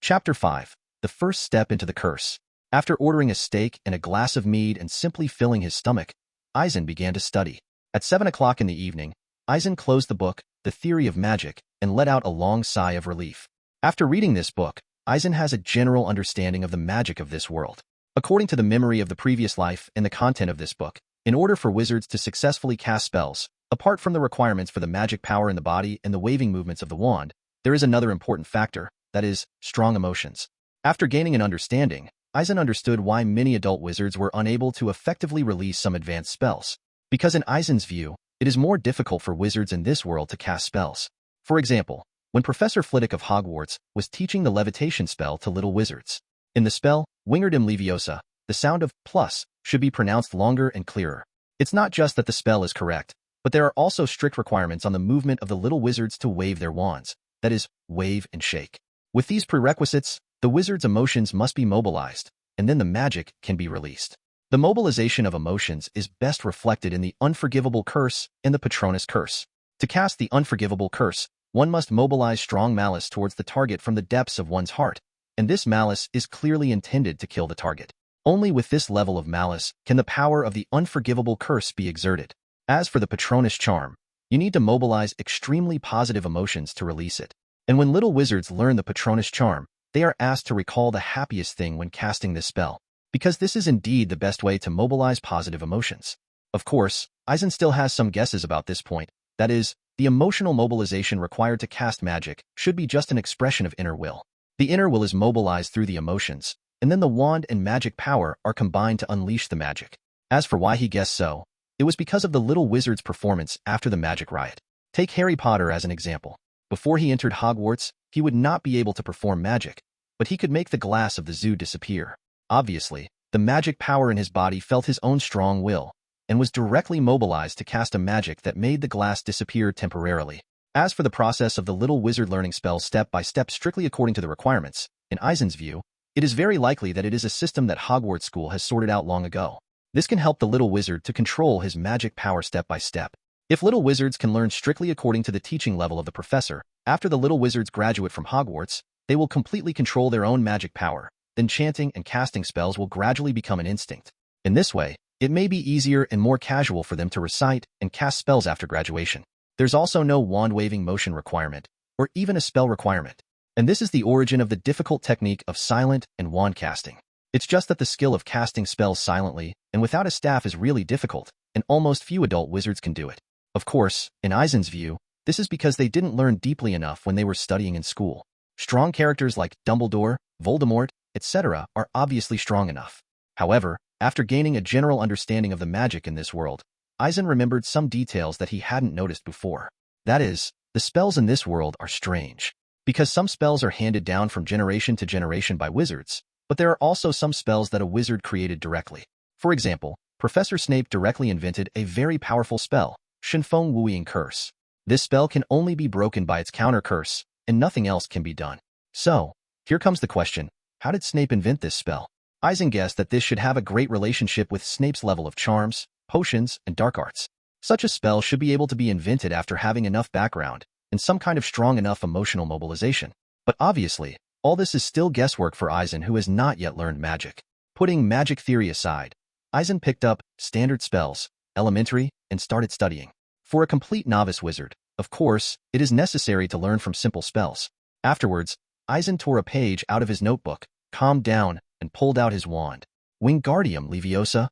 Chapter 5. The First Step into the Curse. After ordering a steak and a glass of mead and simply filling his stomach, Eisen began to study. At 7 o'clock in the evening, Eisen closed the book, The Theory of Magic, and let out a long sigh of relief. After reading this book, Eisen has a general understanding of the magic of this world. According to the memory of the previous life and the content of this book, in order for wizards to successfully cast spells, apart from the requirements for the magic power in the body and the waving movements of the wand, there is another important factor, that is, strong emotions. After gaining an understanding, Eisen understood why many adult wizards were unable to effectively release some advanced spells. Because in Eisen's view, it is more difficult for wizards in this world to cast spells. For example, when Professor Flitwick of Hogwarts was teaching the levitation spell to little wizards. In the spell, Wingardium Leviosa, the sound of plus should be pronounced longer and clearer. It's not just that the spell is correct, but there are also strict requirements on the movement of the little wizards to wave their wands, that is, wave and shake. With these prerequisites, the wizard's emotions must be mobilized, and then the magic can be released. The mobilization of emotions is best reflected in the Unforgivable Curse and the Patronus Curse. To cast the Unforgivable Curse, one must mobilize strong malice towards the target from the depths of one's heart, and this malice is clearly intended to kill the target. Only with this level of malice can the power of the Unforgivable Curse be exerted. As for the Patronus Charm, you need to mobilize extremely positive emotions to release it. And when little wizards learn the Patronus Charm, they are asked to recall the happiest thing when casting this spell, because this is indeed the best way to mobilize positive emotions. Of course, Eisen still has some guesses about this point, that is, the emotional mobilization required to cast magic should be just an expression of inner will. The inner will is mobilized through the emotions, and then the wand and magic power are combined to unleash the magic. As for why he guessed so, it was because of the little wizard's performance after the magic riot. Take Harry Potter as an example. Before he entered Hogwarts, he would not be able to perform magic, but he could make the glass of the zoo disappear. Obviously, the magic power in his body felt his own strong will, and was directly mobilized to cast a magic that made the glass disappear temporarily. As for the process of the little wizard learning spells step by step strictly according to the requirements, in Eisen's view, it is very likely that it is a system that Hogwarts School has sorted out long ago. This can help the little wizard to control his magic power step by step. If little wizards can learn strictly according to the teaching level of the professor, after the little wizards graduate from Hogwarts, they will completely control their own magic power, then chanting and casting spells will gradually become an instinct. In this way, it may be easier and more casual for them to recite and cast spells after graduation. There's also no wand-waving motion requirement, or even a spell requirement. And this is the origin of the difficult technique of silent and wand casting. It's just that the skill of casting spells silently and without a staff is really difficult, and almost few adult wizards can do it. Of course, in Eisen's view, this is because they didn't learn deeply enough when they were studying in school. Strong characters like Dumbledore, Voldemort, etc. are obviously strong enough. However, after gaining a general understanding of the magic in this world, Eisen remembered some details that he hadn't noticed before. That is, the spells in this world are strange. Because some spells are handed down from generation to generation by wizards, but there are also some spells that a wizard created directly. For example, Professor Snape directly invented a very powerful spell, Shinfeng Wuing Curse. This spell can only be broken by its counter curse, and nothing else can be done. So, here comes the question, how did Snape invent this spell? Eisen guessed that this should have a great relationship with Snape's level of charms, potions, and dark arts. Such a spell should be able to be invented after having enough background and some kind of strong enough emotional mobilization. But obviously, all this is still guesswork for Eisen, who has not yet learned magic. Putting magic theory aside, Eisen picked up standard spells, elementary, and started studying. For a complete novice wizard, of course, it is necessary to learn from simple spells. Afterwards, Eisen tore a page out of his notebook, calmed down, and pulled out his wand. Wingardium Leviosa?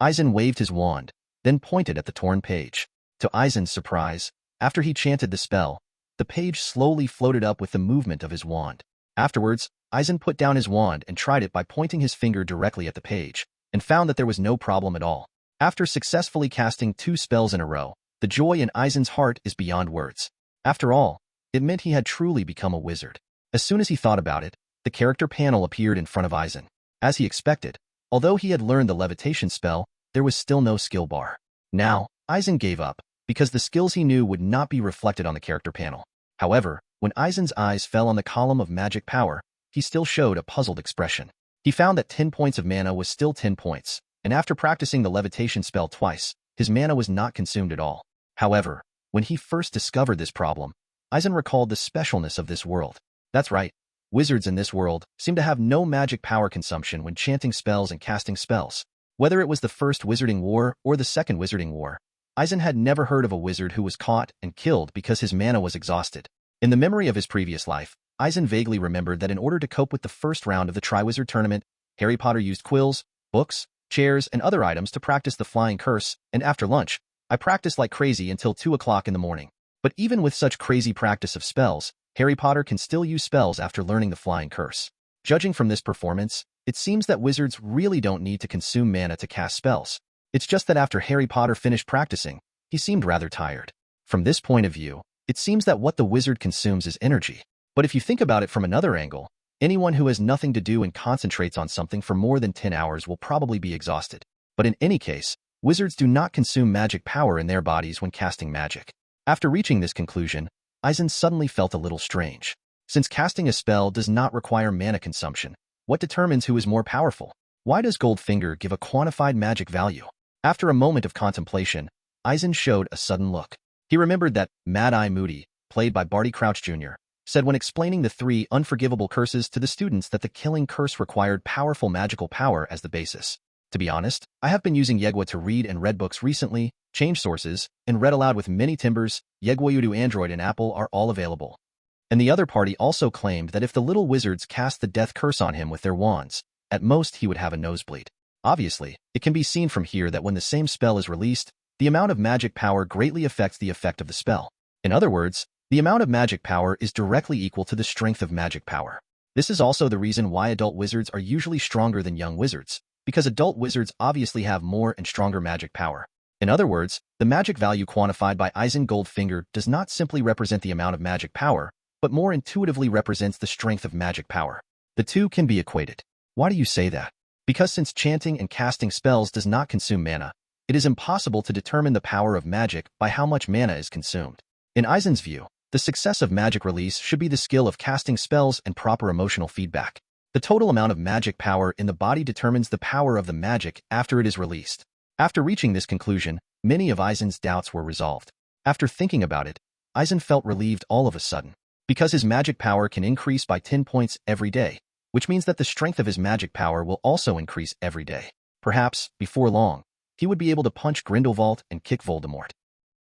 Eisen waved his wand, then pointed at the torn page. To Eisen's surprise, after he chanted the spell, the page slowly floated up with the movement of his wand. Afterwards, Eisen put down his wand and tried it by pointing his finger directly at the page, and found that there was no problem at all. After successfully casting 2 spells in a row, the joy in Eisen's heart is beyond words. After all, it meant he had truly become a wizard. As soon as he thought about it, the character panel appeared in front of Eisen. As he expected, although he had learned the levitation spell, there was still no skill bar. Now, Eisen gave up, because the skills he knew would not be reflected on the character panel. However, when Eisen's eyes fell on the column of magic power, he still showed a puzzled expression. He found that 10 points of mana was still 10 points, and after practicing the levitation spell twice, his mana was not consumed at all. However, when he first discovered this problem, Eisen recalled the specialness of this world. That's right, wizards in this world seem to have no magic power consumption when chanting spells and casting spells. Whether it was the first Wizarding War or the second Wizarding War, Eisen had never heard of a wizard who was caught and killed because his mana was exhausted. In the memory of his previous life, Eisen vaguely remembered that in order to cope with the first round of the Triwizard Tournament, Harry Potter used quills, books, chairs, and other items to practice the flying curse, and after lunch, I practiced like crazy until 2 o'clock in the morning. But even with such crazy practice of spells, Harry Potter can still use spells after learning the flying curse. Judging from this performance, it seems that wizards really don't need to consume mana to cast spells. It's just that after Harry Potter finished practicing, he seemed rather tired. From this point of view, it seems that what the wizard consumes is energy. But if you think about it from another angle, anyone who has nothing to do and concentrates on something for more than 10 hours will probably be exhausted. But in any case, wizards do not consume magic power in their bodies when casting magic. After reaching this conclusion, Eisen suddenly felt a little strange. Since casting a spell does not require mana consumption, what determines who is more powerful? Why does Goldfinger give a quantified magic value? After a moment of contemplation, Eisen showed a sudden look. He remembered that Mad Eye Moody, played by Barty Crouch Jr., said when explaining the 3 unforgivable curses to the students that the killing curse required powerful magical power as the basis. To be honest, I have been using Yegwa to read and read books recently, changed sources, and read aloud with many timbers. Yegwa Udo Android and Apple are all available. And the other party also claimed that if the little wizards cast the death curse on him with their wands, at most he would have a nosebleed. Obviously, it can be seen from here that when the same spell is released, the amount of magic power greatly affects the effect of the spell. In other words, the amount of magic power is directly equal to the strength of magic power. This is also the reason why adult wizards are usually stronger than young wizards, because adult wizards obviously have more and stronger magic power. In other words, the magic value quantified by Eisen Goldfinger does not simply represent the amount of magic power, but more intuitively represents the strength of magic power. The two can be equated. Why do you say that? Because since chanting and casting spells does not consume mana, it is impossible to determine the power of magic by how much mana is consumed. In Eisen's view, the success of magic release should be the skill of casting spells and proper emotional feedback. The total amount of magic power in the body determines the power of the magic after it is released. After reaching this conclusion, many of Eisen's doubts were resolved. After thinking about it, Eisen felt relieved all of a sudden. Because his magic power can increase by 10 points every day, which means that the strength of his magic power will also increase every day. Perhaps, before long, he would be able to punch Grindelwald and kick Voldemort.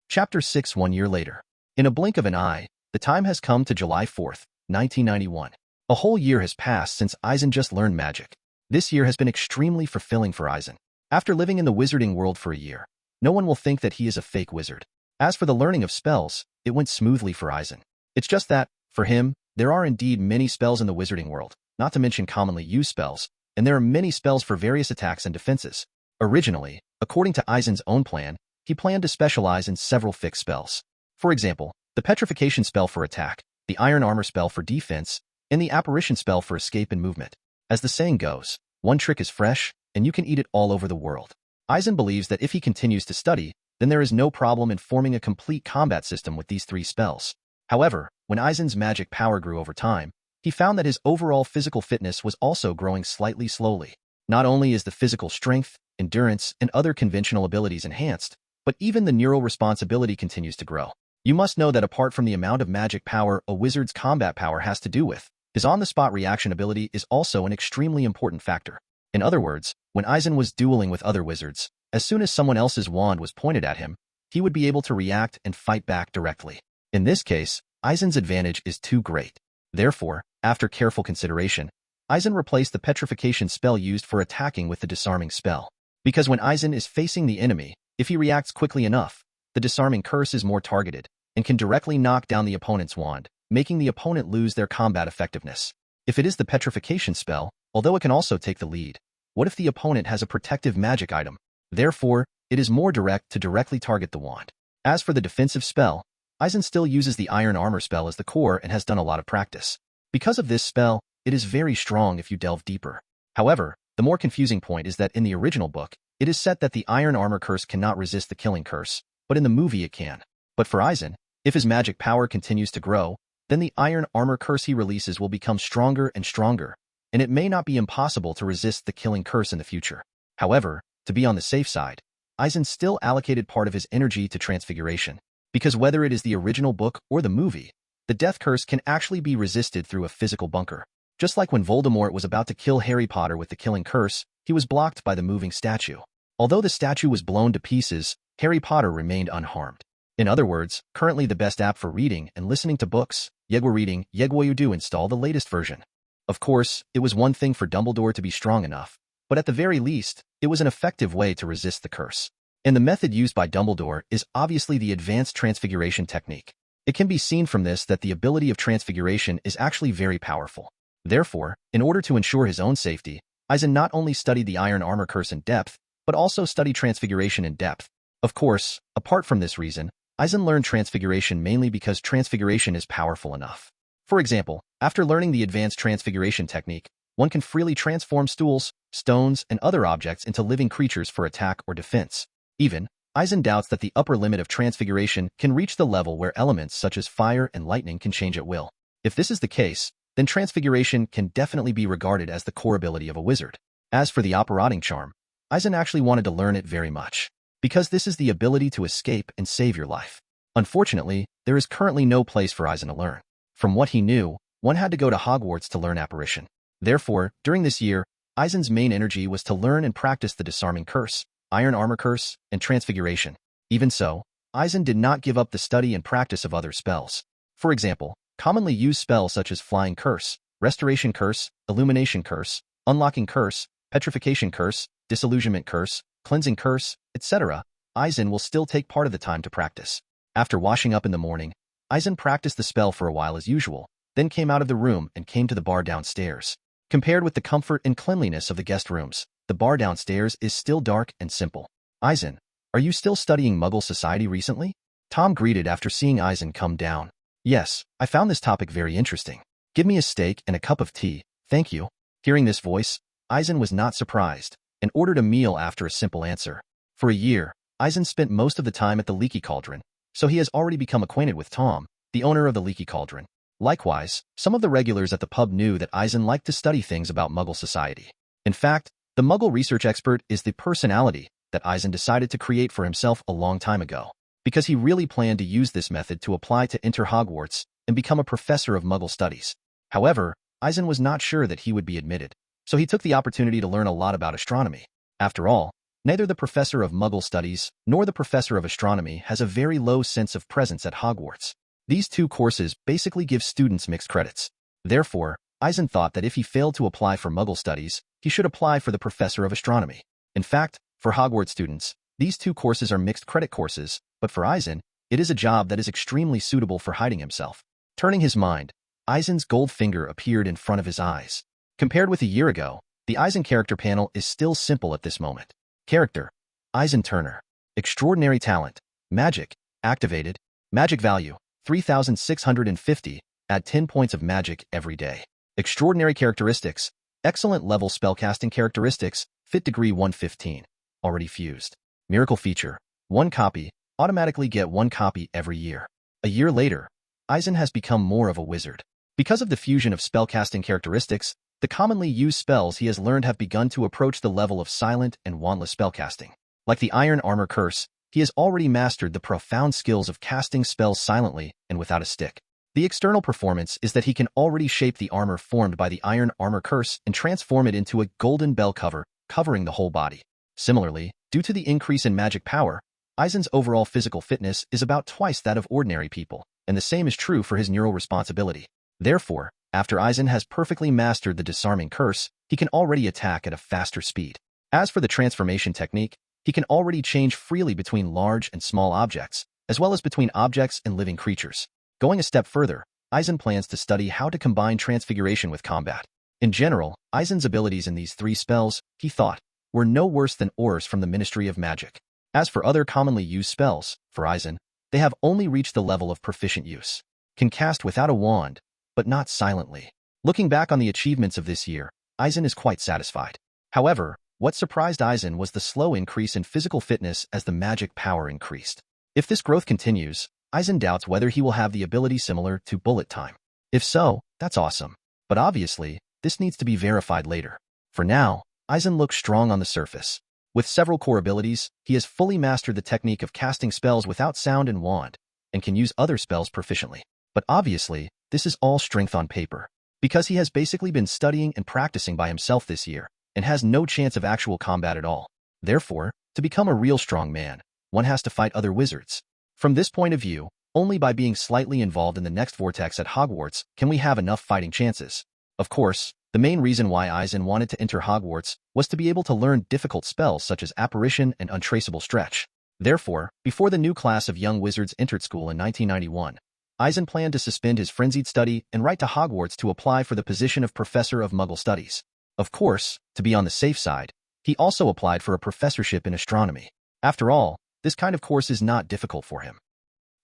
Chapter 6 1 year later. In a blink of an eye, the time has come to July 4th, 1991. A whole year has passed since Eisen just learned magic. This year has been extremely fulfilling for Eisen. After living in the wizarding world for a year, no one will think that he is a fake wizard. As for the learning of spells, it went smoothly for Eisen. It's just that, for him, there are indeed many spells in the wizarding world, not to mention commonly used spells, and there are many spells for various attacks and defenses. Originally, according to Eisen's own plan, he planned to specialize in several fixed spells. For example, the petrification spell for attack, the iron armor spell for defense, and the apparition spell for escape and movement. As the saying goes, one trick is fresh, and you can eat it all over the world. Eisen believes that if he continues to study, then there is no problem in forming a complete combat system with these 3 spells. However, when Eisen's magic power grew over time, he found that his overall physical fitness was also growing slightly slowly. Not only is the physical strength, endurance, and other conventional abilities enhanced, But even the neural responsibility continues to grow. You must know that apart from the amount of magic power a wizard's combat power has to do with, his on-the-spot reaction ability is also an extremely important factor. In other words, when Eisen was dueling with other wizards, as soon as someone else's wand was pointed at him, he would be able to react and fight back directly. In this case, Eisen's advantage is too great. Therefore, after careful consideration, Eisen replaced the petrification spell used for attacking with the disarming spell. Because when Eisen is facing the enemy, if he reacts quickly enough, the disarming curse is more targeted and can directly knock down the opponent's wand, making the opponent lose their combat effectiveness. If it is the petrification spell, although it can also take the lead, what if the opponent has a protective magic item? Therefore, it is more direct to directly target the wand. As for the defensive spell, Eisen still uses the iron armor spell as the core and has done a lot of practice. Because of this spell, it is very strong if you delve deeper. However, the more confusing point is that in the original book, it is set that the iron armor curse cannot resist the killing curse, but in the movie it can. But for Eisen, if his magic power continues to grow, then the iron armor curse he releases will become stronger and stronger, and it may not be impossible to resist the killing curse in the future. However, to be on the safe side, Eisen still allocated part of his energy to transfiguration, because whether it is the original book or the movie, the death curse can actually be resisted through a physical bunker. Just like when Voldemort was about to kill Harry Potter with the killing curse, he was blocked by the moving statue. Although the statue was blown to pieces, Harry Potter remained unharmed. In other words, currently the best app for reading and listening to books, Yegwa Reading, Yegwa you do install the latest version. Of course, it was one thing for Dumbledore to be strong enough, but at the very least, it was an effective way to resist the curse. And the method used by Dumbledore is obviously the advanced transfiguration technique. It can be seen from this that the ability of transfiguration is actually very powerful. Therefore, in order to ensure his own safety, Eisen not only studied the iron armor curse in depth, but also studied transfiguration in depth. Of course, apart from this reason, Eisen learned transfiguration mainly because transfiguration is powerful enough. For example, after learning the advanced transfiguration technique, one can freely transform stools, stones, and other objects into living creatures for attack or defense. Even, Eisen doubts that the upper limit of transfiguration can reach the level where elements such as fire and lightning can change at will. If this is the case, then transfiguration can definitely be regarded as the core ability of a wizard. As for the operating charm, Eisen actually wanted to learn it very much, because this is the ability to escape and save your life. Unfortunately, there is currently no place for Eisen to learn. From what he knew, one had to go to Hogwarts to learn apparition. Therefore, during this year, Eisen's main energy was to learn and practice the disarming curse, iron armor curse, and transfiguration. Even so, Eisen did not give up the study and practice of other spells. For example, commonly used spells such as flying curse, restoration curse, illumination curse, unlocking curse, petrification curse, disillusionment curse, cleansing curse, etc., Eisen will still take part of the time to practice. After washing up in the morning, Eisen practiced the spell for a while as usual, then came out of the room and came to the bar downstairs. Compared with the comfort and cleanliness of the guest rooms, the bar downstairs is still dark and simple. Eisen, are you still studying Muggle society recently? Tom greeted after seeing Eisen come down. Yes, I found this topic very interesting. Give me a steak and a cup of tea, thank you. Hearing this voice, Eisen was not surprised, and ordered a meal after a simple answer. For a year, Eisen spent most of the time at the Leaky Cauldron, so he has already become acquainted with Tom, the owner of the Leaky Cauldron. Likewise, some of the regulars at the pub knew that Eisen liked to study things about Muggle society. In fact, the Muggle research expert is the personality that Eisen decided to create for himself a long time ago, because he really planned to use this method to apply to enter Hogwarts and become a professor of Muggle studies. However, Eisen was not sure that he would be admitted, so he took the opportunity to learn a lot about astronomy. After all, neither the professor of Muggle studies nor the professor of astronomy has a very low sense of presence at Hogwarts. These two courses basically give students mixed credits. Therefore, Eisen thought that if he failed to apply for Muggle studies, he should apply for the professor of astronomy. In fact, for Hogwarts students, these two courses are mixed credit courses, but for Eisen, it is a job that is extremely suitable for hiding himself. Turning his mind, Eisen's gold finger appeared in front of his eyes. Compared with a year ago, the Eisen character panel is still simple at this moment. Character: Eisen Turner. Extraordinary talent: magic, activated. Magic value: 3,650, add 10 points of magic every day. Extraordinary characteristics: excellent level spellcasting characteristics, fit degree 115, already fused. Miracle feature: 1 copy, automatically get 1 copy every year. A year later, Eisen has become more of a wizard. Because of the fusion of spellcasting characteristics, the commonly used spells he has learned have begun to approach the level of silent and wandless spellcasting. Like the Iron Armor Curse, he has already mastered the profound skills of casting spells silently and without a stick. The external performance is that he can already shape the armor formed by the iron armor curse and transform it into a golden bell cover, covering the whole body. Similarly, due to the increase in magic power, Eisen's overall physical fitness is about twice that of ordinary people, and the same is true for his neural responsibility. Therefore, after Eisen has perfectly mastered the disarming curse, he can already attack at a faster speed. As for the transformation technique, he can already change freely between large and small objects, as well as between objects and living creatures. Going a step further, Eisen plans to study how to combine transfiguration with combat. In general, Eisen's abilities in these 3 spells, he thought, were no worse than ores from the Ministry of Magic. As for other commonly used spells, for Eisen, they have only reached the level of proficient use. Can cast without a wand, but not silently. Looking back on the achievements of this year, Eisen is quite satisfied. However, what surprised Eisen was the slow increase in physical fitness as the magic power increased. If this growth continues, Eisen doubts whether he will have the ability similar to bullet time. If so, that's awesome. But obviously, this needs to be verified later. For now, Eisen looks strong on the surface. With several core abilities, he has fully mastered the technique of casting spells without sound and wand, and can use other spells proficiently. But obviously, this is all strength on paper, because he has basically been studying and practicing by himself this year, and has no chance of actual combat at all. Therefore, to become a real strong man, one has to fight other wizards. From this point of view, only by being slightly involved in the next vortex at Hogwarts can we have enough fighting chances. Of course, the main reason why Eisen wanted to enter Hogwarts was to be able to learn difficult spells such as Apparition and Untraceable Stretch. Therefore, before the new class of young wizards entered school in 1991, Eisen planned to suspend his frenzied study and write to Hogwarts to apply for the position of Professor of Muggle Studies. Of course, to be on the safe side, he also applied for a professorship in astronomy. After all, this kind of course is not difficult for him.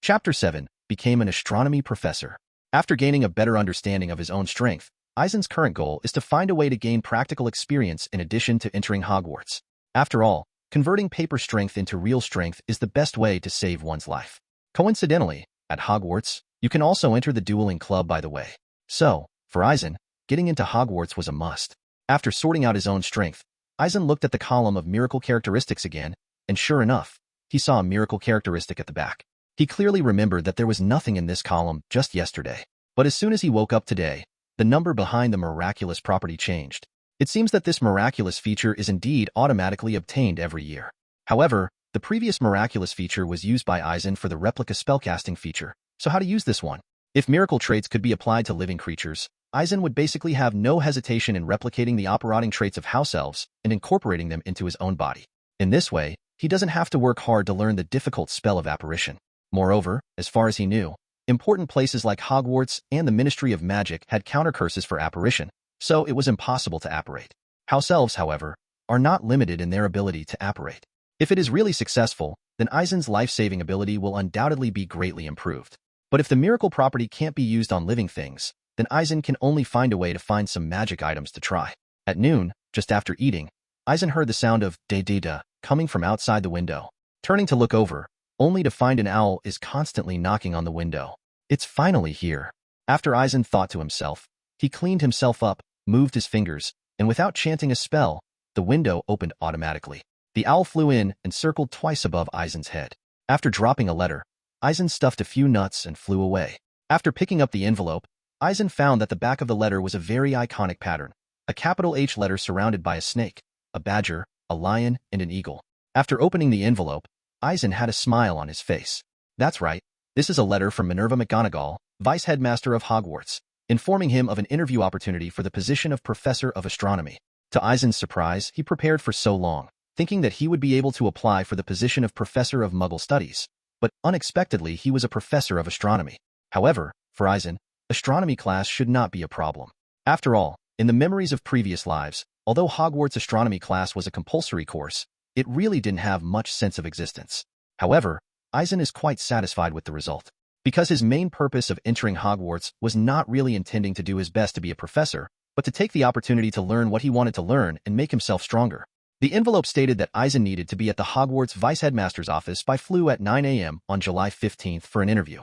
Chapter 7 became an astronomy professor. After gaining a better understanding of his own strength, Eisen's current goal is to find a way to gain practical experience in addition to entering Hogwarts. After all, converting paper strength into real strength is the best way to save one's life. Coincidentally, at Hogwarts, you can also enter the dueling club, by the way. So, for Eisen, getting into Hogwarts was a must. After sorting out his own strength, Eisen looked at the column of miracle characteristics again, and sure enough, he saw a miracle characteristic at the back. He clearly remembered that there was nothing in this column just yesterday. But as soon as he woke up today, the number behind the miraculous property changed. It seems that this miraculous feature is indeed automatically obtained every year. However, the previous miraculous feature was used by Eisen for the replica spellcasting feature, so how to use this one? If miracle traits could be applied to living creatures, Eisen would basically have no hesitation in replicating the operating traits of house elves and incorporating them into his own body. In this way, he doesn't have to work hard to learn the difficult spell of apparition. Moreover, as far as he knew, important places like Hogwarts and the Ministry of Magic had counter-curses for apparition, so it was impossible to apparate. House elves, however, are not limited in their ability to apparate. If it is really successful, then Eisen's life-saving ability will undoubtedly be greatly improved. But if the miracle property can't be used on living things, then Eisen can only find a way to find some magic items to try. At noon, just after eating, Eisen heard the sound of da-da-da coming from outside the window. Turning to look over, only to find an owl is constantly knocking on the window. It's finally here. After Eisen thought to himself, he cleaned himself up, moved his fingers, and without chanting a spell, the window opened automatically. The owl flew in and circled twice above Eisen's head. After dropping a letter, Eisen stuffed a few nuts and flew away. After picking up the envelope, Eisen found that the back of the letter was a very iconic pattern, a capital H letter surrounded by a snake, a badger, a lion, and an eagle. After opening the envelope, Eisen had a smile on his face. That's right, this is a letter from Minerva McGonagall, Vice Headmaster of Hogwarts, informing him of an interview opportunity for the position of Professor of Astronomy. To Eisen's surprise, he prepared for so long, thinking that he would be able to apply for the position of Professor of Muggle Studies, but unexpectedly he was a Professor of Astronomy. However, for Eisen, astronomy class should not be a problem. After all, in the memories of previous lives, although Hogwarts astronomy class was a compulsory course, it really didn't have much sense of existence. However, Eisen is quite satisfied with the result. Because his main purpose of entering Hogwarts was not really intending to do his best to be a professor, but to take the opportunity to learn what he wanted to learn and make himself stronger. The envelope stated that Eisen needed to be at the Hogwarts Vice Headmaster's office by flu at 9 a.m. on July 15th for an interview.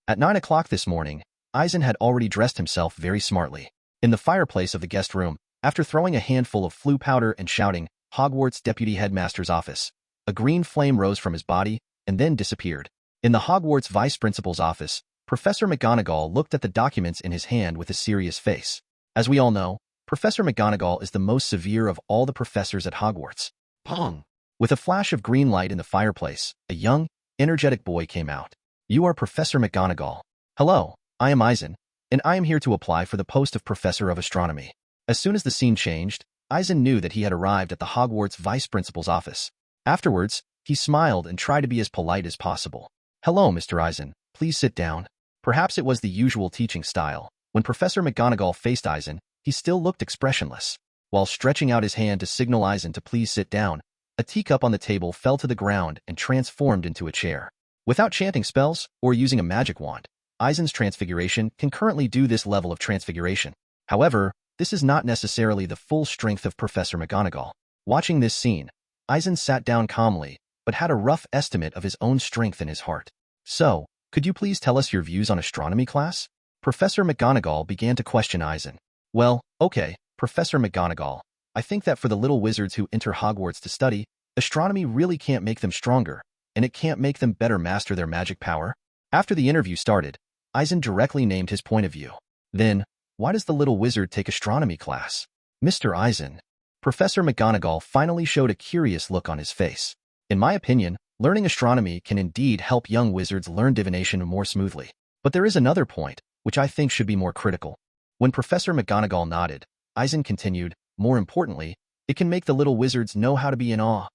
At 9 o'clock this morning, Eisen had already dressed himself very smartly. In the fireplace of the guest room, after throwing a handful of flu powder and shouting, "Hogwarts Deputy Headmaster's Office," a green flame rose from his body and then disappeared. In the Hogwarts vice principal's office, Professor McGonagall looked at the documents in his hand with a serious face. As we all know, Professor McGonagall is the most severe of all the professors at Hogwarts. Pong. With a flash of green light in the fireplace, a young, energetic boy came out. You are Professor McGonagall. Hello, I am Eisen, and I am here to apply for the post of Professor of Astronomy. As soon as the scene changed, Eisen knew that he had arrived at the Hogwarts vice principal's office. Afterwards, he smiled and tried to be as polite as possible. Hello, Mr. Eisen. Please sit down. Perhaps it was the usual teaching style. When Professor McGonagall faced Eisen, he still looked expressionless. While stretching out his hand to signal Eisen to please sit down, a teacup on the table fell to the ground and transformed into a chair. Without chanting spells or using a magic wand, Eisen's transfiguration can currently do this level of transfiguration. However, this is not necessarily the full strength of Professor McGonagall. Watching this scene, Eisen sat down calmly, but had a rough estimate of his own strength in his heart. So, could you please tell us your views on astronomy class? Professor McGonagall began to question Eisen. Well, okay, Professor McGonagall, I think that for the little wizards who enter Hogwarts to study, astronomy really can't make them stronger, and it can't make them better master their magic power. After the interview started, Eisen directly named his point of view. Then, why does the little wizard take astronomy class? Mr. Eisen. Professor McGonagall finally showed a curious look on his face. In my opinion, learning astronomy can indeed help young wizards learn divination more smoothly. But there is another point, which I think should be more critical. When Professor McGonagall nodded, Eisen continued, more importantly, it can make the little wizards know how to be in awe.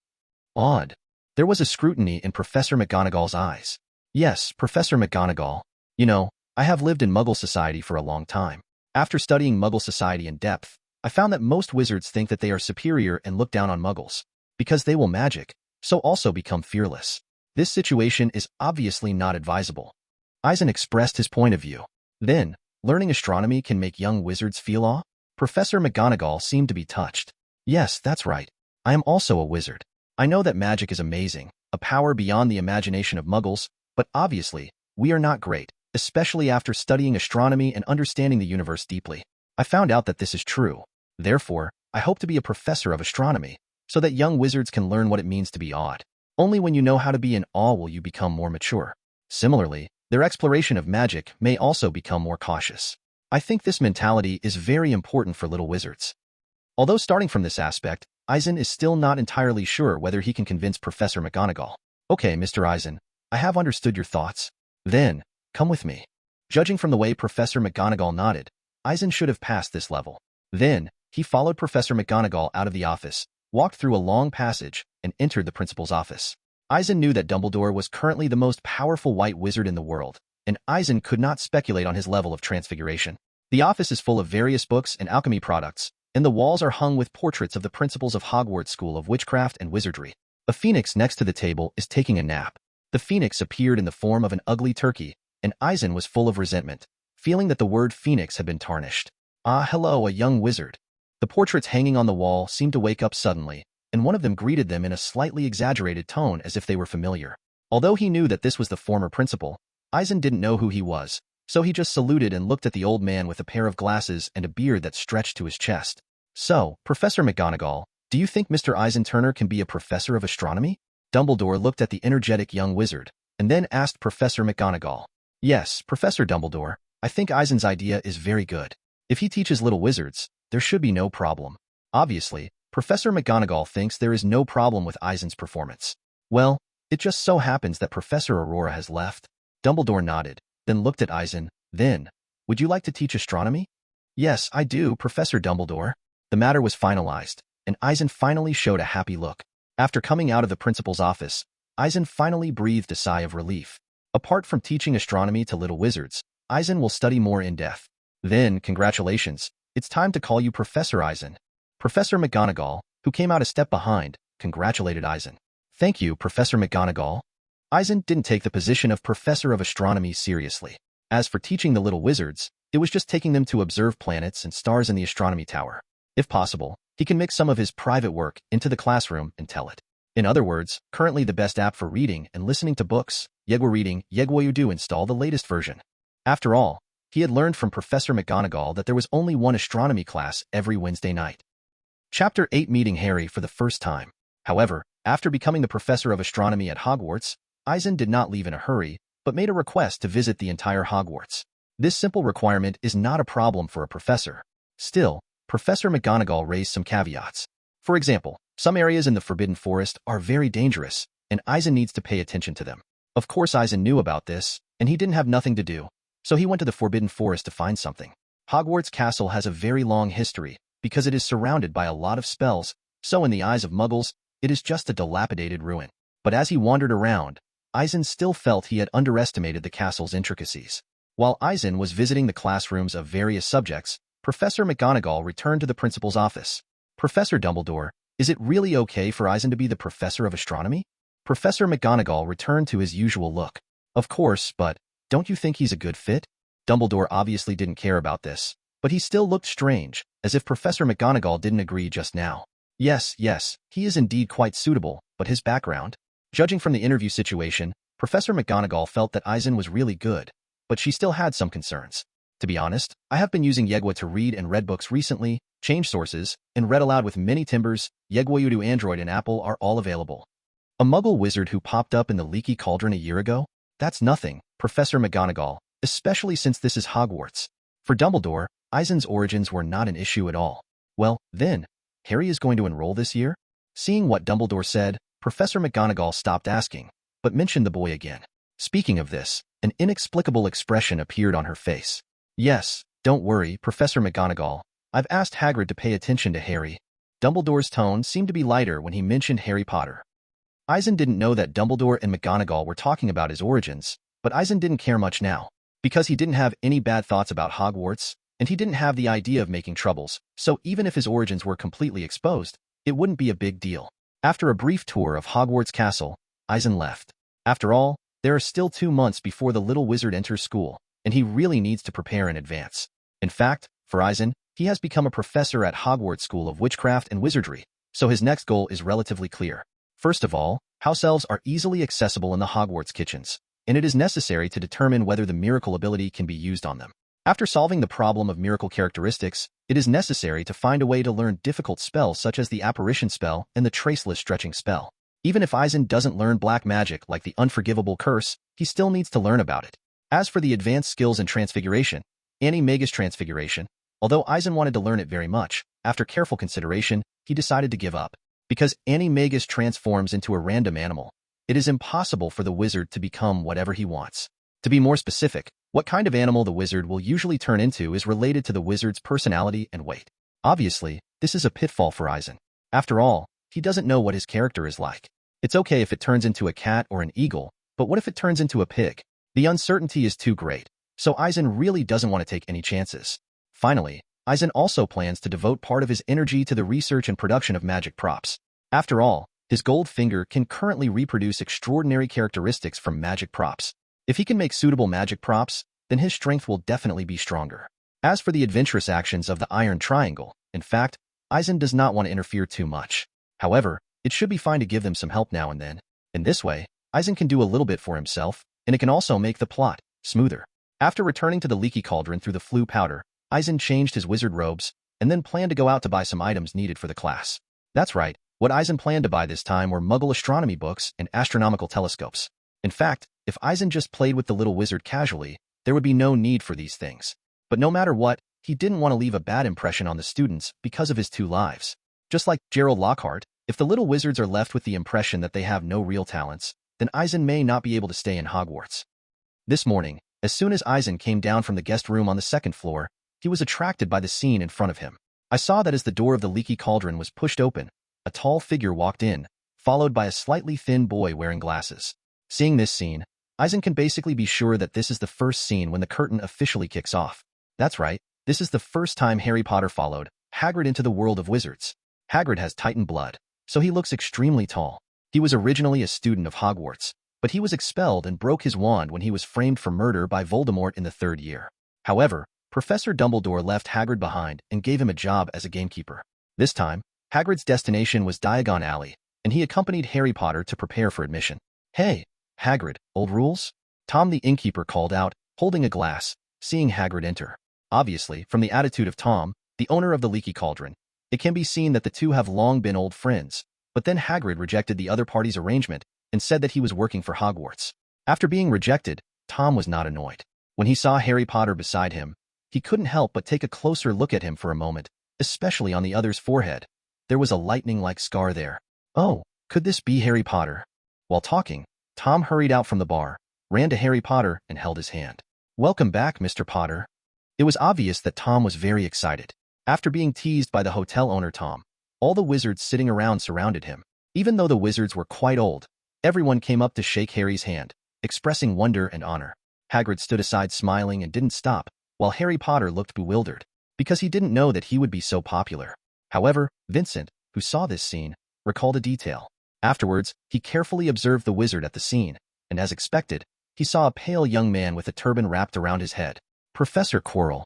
Awed. There was a scrutiny in Professor McGonagall's eyes. Yes, Professor McGonagall. You know, I have lived in Muggle society for a long time. After studying Muggle society in depth, I found that most wizards think that they are superior and look down on Muggles. Because they will magic, so also become fearless. This situation is obviously not advisable. Eisen expressed his point of view. Then, learning astronomy can make young wizards feel awe? Professor McGonagall seemed to be touched. Yes, that's right. I am also a wizard. I know that magic is amazing, a power beyond the imagination of Muggles, but obviously, we are not great, especially after studying astronomy and understanding the universe deeply. I found out that this is true. Therefore, I hope to be a professor of astronomy, so that young wizards can learn what it means to be awed. Only when you know how to be in awe will you become more mature. Similarly, their exploration of magic may also become more cautious. I think this mentality is very important for little wizards. Although starting from this aspect, Eisen is still not entirely sure whether he can convince Professor McGonagall. Okay, Mr. Eisen, I have understood your thoughts. Then, come with me. Judging from the way Professor McGonagall nodded, Eisen should have passed this level. Then, he followed Professor McGonagall out of the office, walked through a long passage, and entered the principal's office. Eisen knew that Dumbledore was currently the most powerful white wizard in the world, and Eisen could not speculate on his level of transfiguration. The office is full of various books and alchemy products, and the walls are hung with portraits of the principals of Hogwarts School of Witchcraft and Wizardry. A phoenix next to the table is taking a nap. The phoenix appeared in the form of an ugly turkey, and Eisen was full of resentment, feeling that the word phoenix had been tarnished. Ah, hello, a young wizard. The portraits hanging on the wall seemed to wake up suddenly, and one of them greeted them in a slightly exaggerated tone as if they were familiar. Although he knew that this was the former principal, Eisen didn't know who he was, so he just saluted and looked at the old man with a pair of glasses and a beard that stretched to his chest. So, Professor McGonagall, do you think Mr. Eisen Turner can be a professor of astronomy? Dumbledore looked at the energetic young wizard, and then asked Professor McGonagall. Yes, Professor Dumbledore, I think Eisen's idea is very good. If he teaches little wizards, there should be no problem. Obviously, Professor McGonagall thinks there is no problem with Eisen's performance. Well, it just so happens that Professor Aurora has left. Dumbledore nodded, then looked at Eisen. Then, would you like to teach astronomy? Yes, I do, Professor Dumbledore. The matter was finalized, and Eisen finally showed a happy look. After coming out of the principal's office, Eisen finally breathed a sigh of relief. Apart from teaching astronomy to little wizards, Eisen will study more in depth. Then, congratulations, it's time to call you Professor Eisen. Professor McGonagall, who came out a step behind, congratulated Eisen. Thank you, Professor McGonagall. Eisen didn't take the position of Professor of Astronomy seriously. As for teaching the little wizards, it was just taking them to observe planets and stars in the astronomy tower. If possible, he can mix some of his private work into the classroom and tell it. In other words, currently the best app for reading and listening to books, Yegwa Reading, Yegwa You Do install the latest version. After all, he had learned from Professor McGonagall that there was only one astronomy class every Wednesday night. Chapter 8 Meeting Harry for the first time. However, After becoming the professor of astronomy at Hogwarts, Eisen did not leave in a hurry, but made a request to visit the entire Hogwarts. This simple requirement is not a problem for a professor. Still, Professor McGonagall raised some caveats. For example, some areas in the Forbidden Forest are very dangerous, and Eisen needs to pay attention to them. Of course Eisen knew about this, and he didn't have nothing to do, so he went to the Forbidden Forest to find something. Hogwarts Castle has a very long history, because it is surrounded by a lot of spells, so in the eyes of Muggles, it is just a dilapidated ruin. But as he wandered around, Eisen still felt he had underestimated the castle's intricacies. While Eisen was visiting the classrooms of various subjects, Professor McGonagall returned to the principal's office. "Professor Dumbledore, is it really okay for Eisen to be the professor of astronomy?" Professor McGonagall returned to his usual look. "Of course, but don't you think he's a good fit?" Dumbledore obviously didn't care about this, but he still looked strange, as if Professor McGonagall didn't agree just now. Yes, he is indeed quite suitable, but his background? Judging from the interview situation, Professor McGonagall felt that Eisen was really good, but she still had some concerns. "To be honest, I have been using Yegwa to read and read books recently, changed sources, and read aloud with many timbers. Yegwa Udo Android and Apple are all available." A Muggle wizard who popped up in the leaky cauldron a year ago? That's nothing, Professor McGonagall, especially since this is Hogwarts. For Dumbledore, Eisen's origins were not an issue at all. Well, then, Harry is going to enroll this year? Seeing what Dumbledore said, Professor McGonagall stopped asking, but mentioned the boy again. Speaking of this, an inexplicable expression appeared on her face. "Yes, don't worry, Professor McGonagall. I've asked Hagrid to pay attention to Harry." Dumbledore's tone seemed to be lighter when he mentioned Harry Potter. Eisen didn't know that Dumbledore and McGonagall were talking about his origins, but Eisen didn't care much now, because he didn't have any bad thoughts about Hogwarts, and he didn't have the idea of making troubles, so even if his origins were completely exposed, it wouldn't be a big deal. After a brief tour of Hogwarts Castle, Eisen left. After all, there are still 2 months before the little wizard enters school, and he really needs to prepare in advance. In fact, for Eisen, he has become a professor at Hogwarts School of Witchcraft and Wizardry, so his next goal is relatively clear. First of all, house elves are easily accessible in the Hogwarts kitchens, and it is necessary to determine whether the miracle ability can be used on them. After solving the problem of miracle characteristics, it is necessary to find a way to learn difficult spells such as the apparition spell and the traceless stretching spell. Even if Eisen doesn't learn black magic like the unforgivable curse, he still needs to learn about it. As for the advanced skills in transfiguration, animagus transfiguration, although Eisen wanted to learn it very much, after careful consideration, he decided to give up. Because animagus transforms into a random animal, it is impossible for the wizard to become whatever he wants. To be more specific, what kind of animal the wizard will usually turn into is related to the wizard's personality and weight. Obviously, this is a pitfall for Eisen. After all, he doesn't know what his character is like. It's okay if it turns into a cat or an eagle, but what if it turns into a pig? The uncertainty is too great, so Eisen really doesn't want to take any chances. Finally, Eisen also plans to devote part of his energy to the research and production of magic props. After all, his gold finger can currently reproduce extraordinary characteristics from magic props. If he can make suitable magic props, then his strength will definitely be stronger. As for the adventurous actions of the Iron Triangle, in fact, Eisen does not want to interfere too much. However, it should be fine to give them some help now and then. In this way, Eisen can do a little bit for himself, and it can also make the plot smoother. After returning to the leaky cauldron through the flue powder, Eisen changed his wizard robes, and then planned to go out to buy some items needed for the class. That's right, what Eisen planned to buy this time were Muggle astronomy books and astronomical telescopes. In fact, if Eisen just played with the little wizard casually, there would be no need for these things. But no matter what, he didn't want to leave a bad impression on the students because of his 2 lives. Just like Gerald Lockhart, if the little wizards are left with the impression that they have no real talents, then Eisen may not be able to stay in Hogwarts. This morning, as soon as Eisen came down from the guest room on the 2nd floor, he was attracted by the scene in front of him. I saw that as the door of the leaky cauldron was pushed open, a tall figure walked in, followed by a slightly thin boy wearing glasses. Seeing this scene, Eisen can basically be sure that this is the first scene when the curtain officially kicks off. That's right, this is the first time Harry Potter followed Hagrid into the world of wizards. Hagrid has Titan blood, so he looks extremely tall. He was originally a student of Hogwarts, but he was expelled and broke his wand when he was framed for murder by Voldemort in the 3rd year. However, Professor Dumbledore left Hagrid behind and gave him a job as a gamekeeper. This time, Hagrid's destination was Diagon Alley, and he accompanied Harry Potter to prepare for admission. "Hey, Hagrid, old rules?" Tom the innkeeper called out, holding a glass, seeing Hagrid enter. Obviously, from the attitude of Tom, the owner of the leaky cauldron, it can be seen that the two have long been old friends, But then Hagrid rejected the other party's arrangement and said that he was working for Hogwarts. After being rejected, Tom was not annoyed. When he saw Harry Potter beside him, he couldn't help but take a closer look at him for a moment, especially on the other's forehead. There was a lightning-like scar there. Oh, could this be Harry Potter? While talking, Tom hurried out from the bar, ran to Harry Potter, and held his hand. Welcome back, Mr. Potter. It was obvious that Tom was very excited. After being teased by the hotel owner Tom, all the wizards sitting around surrounded him. Even though the wizards were quite old, everyone came up to shake Harry's hand, expressing wonder and honor. Hagrid stood aside smiling and didn't stop, while Harry Potter looked bewildered, because he didn't know that he would be so popular. However, Vincent, who saw this scene, recalled a detail. Afterwards, he carefully observed the wizard at the scene, and as expected, he saw a pale young man with a turban wrapped around his head. Professor Quirrell.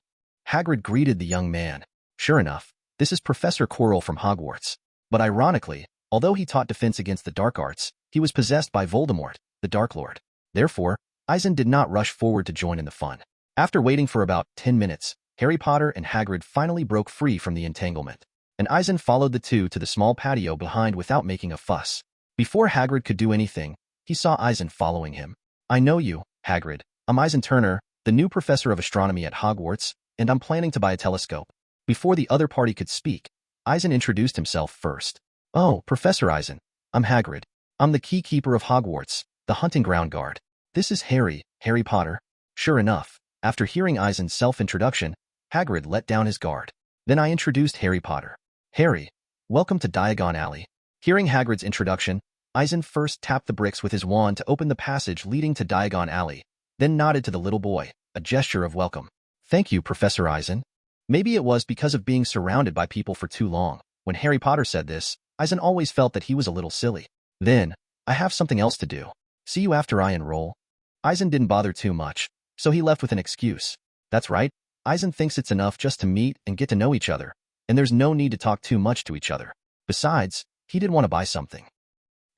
Hagrid greeted the young man. Sure enough, this is Professor Quirrell from Hogwarts. But ironically, although he taught defense against the dark arts, he was possessed by Voldemort, the Dark Lord. Therefore, Eisen did not rush forward to join in the fun. After waiting for about 10 minutes, Harry Potter and Hagrid finally broke free from the entanglement, and Eisen followed the two to the small patio behind without making a fuss. Before Hagrid could do anything, he saw Eisen following him. I know you, Hagrid. I'm Eisen Turner, the new professor of astronomy at Hogwarts, and I'm planning to buy a telescope. Before the other party could speak, Eisen introduced himself first. Oh, Professor Eisen. I'm Hagrid. I'm the key keeper of Hogwarts, the hunting ground guard. This is Harry Potter. Sure enough, after hearing Eisen's self-introduction, Hagrid let down his guard. Then I introduced Harry Potter. Harry, welcome to Diagon Alley. Hearing Hagrid's introduction, Eisen first tapped the bricks with his wand to open the passage leading to Diagon Alley, then nodded to the little boy, a gesture of welcome. Thank you, Professor Eisen. Maybe it was because of being surrounded by people for too long. When Harry Potter said this, Eisen always felt that he was a little silly. Then, I have something else to do. See you after I enroll. Eisen didn't bother too much, so he left with an excuse. That's right, Eisen thinks it's enough just to meet and get to know each other, and there's no need to talk too much to each other. Besides, he did want to buy something.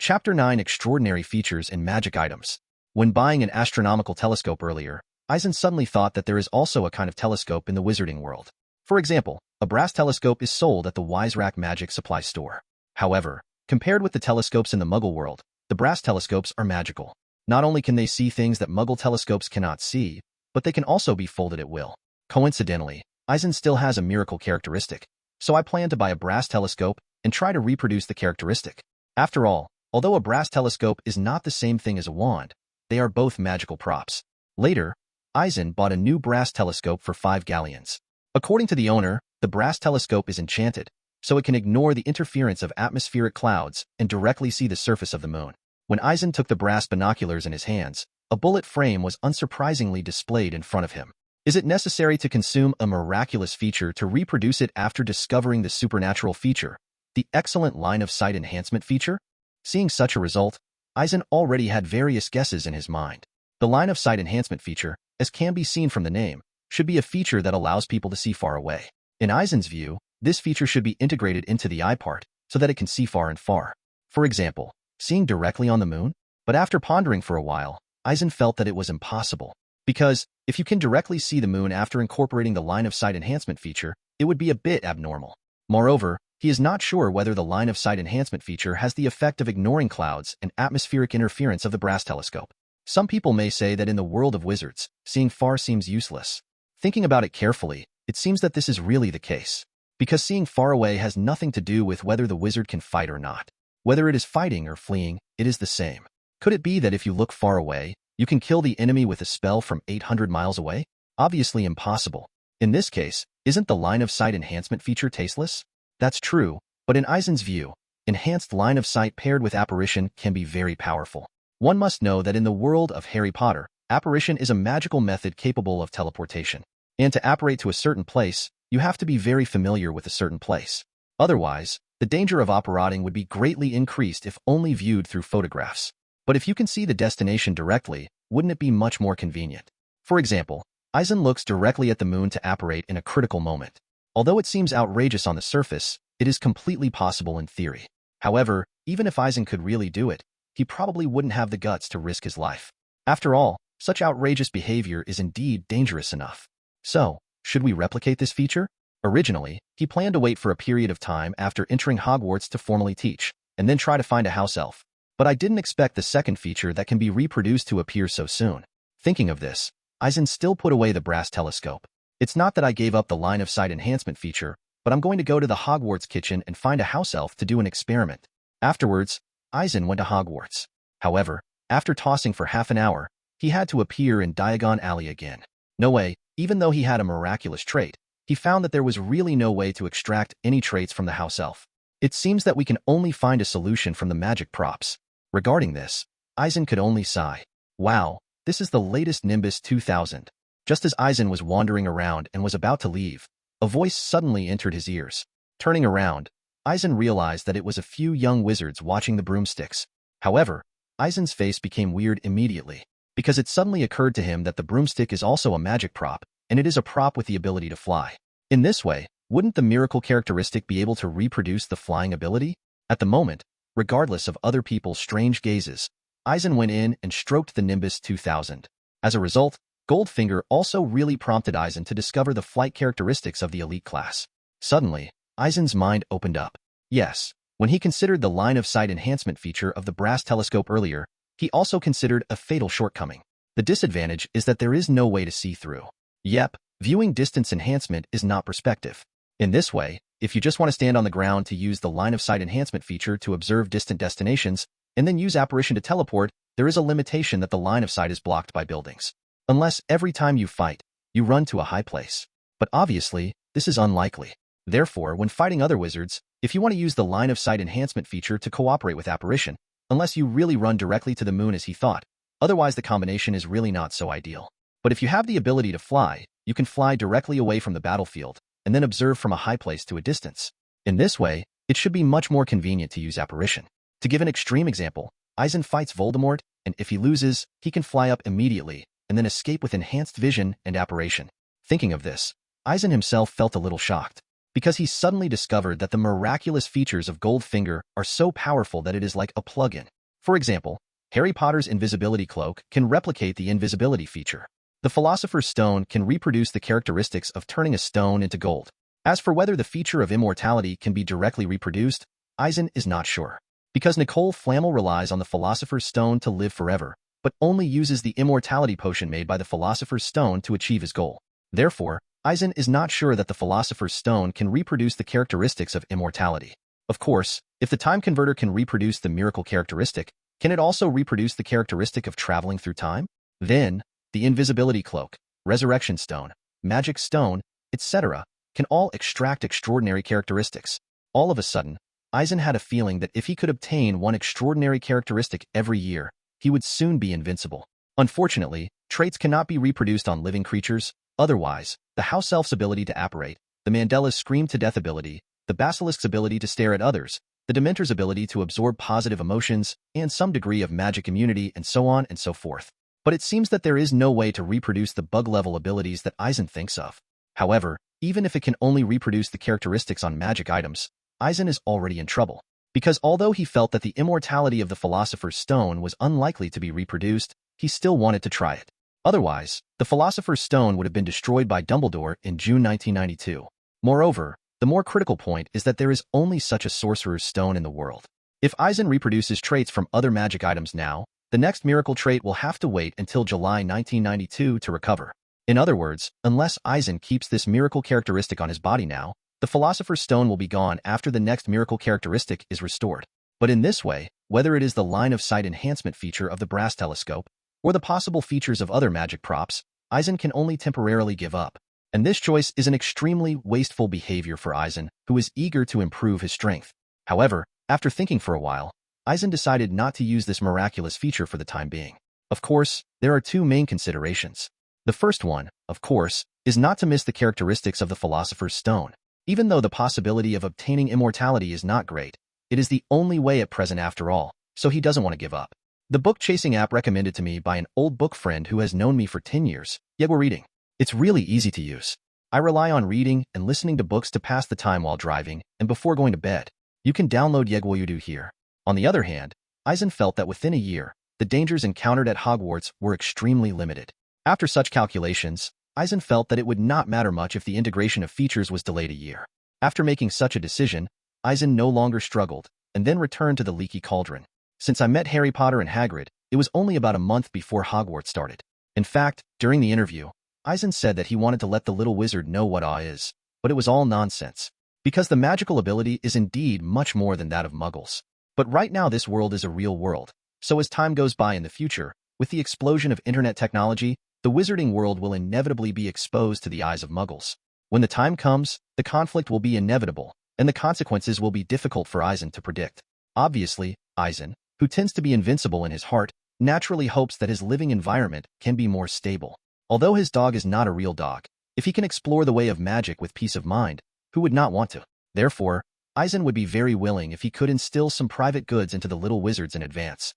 Chapter 9 Extraordinary Features and Magic Items. When buying an astronomical telescope earlier, Eisen suddenly thought that there is also a kind of telescope in the wizarding world. For example, a brass telescope is sold at the Wiserack Magic Supply Store. However, compared with the telescopes in the Muggle world, the brass telescopes are magical. Not only can they see things that Muggle telescopes cannot see, but they can also be folded at will. Coincidentally, Eisen still has a miracle characteristic, so I plan to buy a brass telescope and try to reproduce the characteristic. After all, although a brass telescope is not the same thing as a wand, they are both magical props. Later, Eisen bought a new brass telescope for 5 galleons. According to the owner, the brass telescope is enchanted, so it can ignore the interference of atmospheric clouds and directly see the surface of the moon. When Eisen took the brass binoculars in his hands, a bullet frame was unsurprisingly displayed in front of him. Is it necessary to consume a miraculous feature to reproduce it after discovering the supernatural feature, the excellent line of sight enhancement feature? Seeing such a result, Eisen already had various guesses in his mind. The line of sight enhancement feature, as can be seen from the name, should be a feature that allows people to see far away. In Eisen's view, this feature should be integrated into the eye part so that it can see far and far. For example, seeing directly on the moon? But after pondering for a while, Eisen felt that it was impossible. Because, if you can directly see the moon after incorporating the line of sight enhancement feature, it would be a bit abnormal. Moreover, he is not sure whether the line of sight enhancement feature has the effect of ignoring clouds and atmospheric interference of the brass telescope. Some people may say that in the world of wizards, seeing far seems useless. Thinking about it carefully, it seems that this is really the case. Because seeing far away has nothing to do with whether the wizard can fight or not. Whether it is fighting or fleeing, it is the same. Could it be that if you look far away, you can kill the enemy with a spell from 800 miles away? Obviously impossible. In this case, isn't the line of sight enhancement feature tasteless? That's true, but in Eisen's view, enhanced line of sight paired with apparition can be very powerful. One must know that in the world of Harry Potter, apparition is a magical method capable of teleportation. And to apparate to a certain place, you have to be very familiar with a certain place. Otherwise, the danger of apparating would be greatly increased if only viewed through photographs. But if you can see the destination directly, wouldn't it be much more convenient? For example, Eisen looks directly at the moon to apparate in a critical moment. Although it seems outrageous on the surface, it is completely possible in theory. However, even if Eisen could really do it, he probably wouldn't have the guts to risk his life. After all, such outrageous behavior is indeed dangerous enough. So, should we replicate this feature? Originally, he planned to wait for a period of time after entering Hogwarts to formally teach. and then try to find a house elf. But I didn't expect the second feature that can be reproduced to appear so soon. Thinking of this, Eisen still put away the brass telescope. It's not that I gave up the line of sight enhancement feature, but I'm going to go to the Hogwarts kitchen and find a house elf to do an experiment. Afterwards, Eisen went to Hogwarts. However, after tossing for half an hour, he had to appear in Diagon Alley again. No way, even though he had a miraculous trait, he found that there was really no way to extract any traits from the house elf. It seems that we can only find a solution from the magic props. Regarding this, Eisen could only sigh. Wow, this is the latest Nimbus 2000. Just as Eisen was wandering around and was about to leave, a voice suddenly entered his ears. Turning around, Eisen realized that it was a few young wizards watching the broomsticks. However, Eisen's face became weird immediately, because it suddenly occurred to him that the broomstick is also a magic prop, and it is a prop with the ability to fly. In this way, wouldn't the miracle characteristic be able to reproduce the flying ability? At the moment, regardless of other people's strange gazes, Eisen went in and stroked the Nimbus 2000. As a result, Goldfinger also really prompted Eisen to discover the flight characteristics of the elite class. Suddenly, Eisen's mind opened up. Yes, when he considered the line of sight enhancement feature of the brass telescope earlier, he also considered a fatal shortcoming. The disadvantage is that there is no way to see through. Yep, viewing distance enhancement is not perspective. In this way, if you just want to stand on the ground to use the line of sight enhancement feature to observe distant destinations, and then use apparition to teleport, there is a limitation that the line of sight is blocked by buildings. Unless every time you fight, you run to a high place. But obviously, this is unlikely. Therefore, when fighting other wizards, if you want to use the line of sight enhancement feature to cooperate with apparition, unless you really run directly to the moon as he thought, otherwise the combination is really not so ideal. But if you have the ability to fly, you can fly directly away from the battlefield, and then observe from a high place to a distance. In this way, it should be much more convenient to use apparition. To give an extreme example, Eisen fights Voldemort, and if he loses, he can fly up immediately, and then escape with enhanced vision and apparition. Thinking of this, Eisen himself felt a little shocked, because he suddenly discovered that the miraculous features of Goldfinger are so powerful that it is like a plug-in. For example, Harry Potter's invisibility cloak can replicate the invisibility feature. The Philosopher's Stone can reproduce the characteristics of turning a stone into gold. As for whether the feature of immortality can be directly reproduced, Eisen is not sure. Because Nicole Flamel relies on the Philosopher's Stone to live forever, but only uses the immortality potion made by the Philosopher's Stone to achieve his goal. Therefore, Eisen is not sure that the Philosopher's Stone can reproduce the characteristics of immortality. Of course, if the time converter can reproduce the miracle characteristic, can it also reproduce the characteristic of traveling through time? Then, the invisibility cloak, resurrection stone, magic stone, etc., can all extract extraordinary characteristics. All of a sudden, Eisen had a feeling that if he could obtain one extraordinary characteristic every year, he would soon be invincible. Unfortunately, traits cannot be reproduced on living creatures. Otherwise, the house elf's ability to apparate, the Mandela's scream-to-death ability, the basilisk's ability to stare at others, the Dementor's ability to absorb positive emotions, and some degree of magic immunity, and so on and so forth. But it seems that there is no way to reproduce the bug-level abilities that Eisen thinks of. However, even if it can only reproduce the characteristics on magic items, Eisen is already in trouble. Because although he felt that the immortality of the Philosopher's Stone was unlikely to be reproduced, he still wanted to try it. Otherwise, the Philosopher's Stone would have been destroyed by Dumbledore in June 1992. Moreover, the more critical point is that there is only such a Sorcerer's Stone in the world. If Eisen reproduces traits from other magic items now, the next miracle trait will have to wait until July 1992 to recover. In other words, unless Eisen keeps this miracle characteristic on his body now, the Philosopher's Stone will be gone after the next miracle characteristic is restored. But in this way, whether it is the line of sight enhancement feature of the brass telescope, or the possible features of other magic props, Eisen can only temporarily give up. And this choice is an extremely wasteful behavior for Eisen, who is eager to improve his strength. However, after thinking for a while, Eisen decided not to use this miraculous feature for the time being. Of course, there are two main considerations. The first one, of course, is not to miss the characteristics of the Philosopher's Stone. Even though the possibility of obtaining immortality is not great, it is the only way at present after all, so he doesn't want to give up. The book-chasing app recommended to me by an old book friend who has known me for 10 years, Yegwo Reading. It's really easy to use. I rely on reading and listening to books to pass the time while driving and before going to bed. You can download Yegwo Yudu here. On the other hand, Eisen felt that within a year, the dangers encountered at Hogwarts were extremely limited. After such calculations, Eisen felt that it would not matter much if the integration of features was delayed a year. After making such a decision, Eisen no longer struggled, and then returned to the leaky cauldron. Since I met Harry Potter and Hagrid, it was only about a month before Hogwarts started. In fact, during the interview, Eisen said that he wanted to let the little wizard know what awe is, but it was all nonsense. Because the magical ability is indeed much more than that of muggles. But right now this world is a real world, so as time goes by in the future, with the explosion of internet technology, the wizarding world will inevitably be exposed to the eyes of muggles. When the time comes, the conflict will be inevitable, and the consequences will be difficult for Eisen to predict. Obviously, Eisen, who tends to be invincible in his heart, naturally hopes that his living environment can be more stable. Although his dog is not a real dog, if he can explore the way of magic with peace of mind, who would not want to? Therefore, Eisen would be very willing if he could instill some private goods into the little wizards in advance.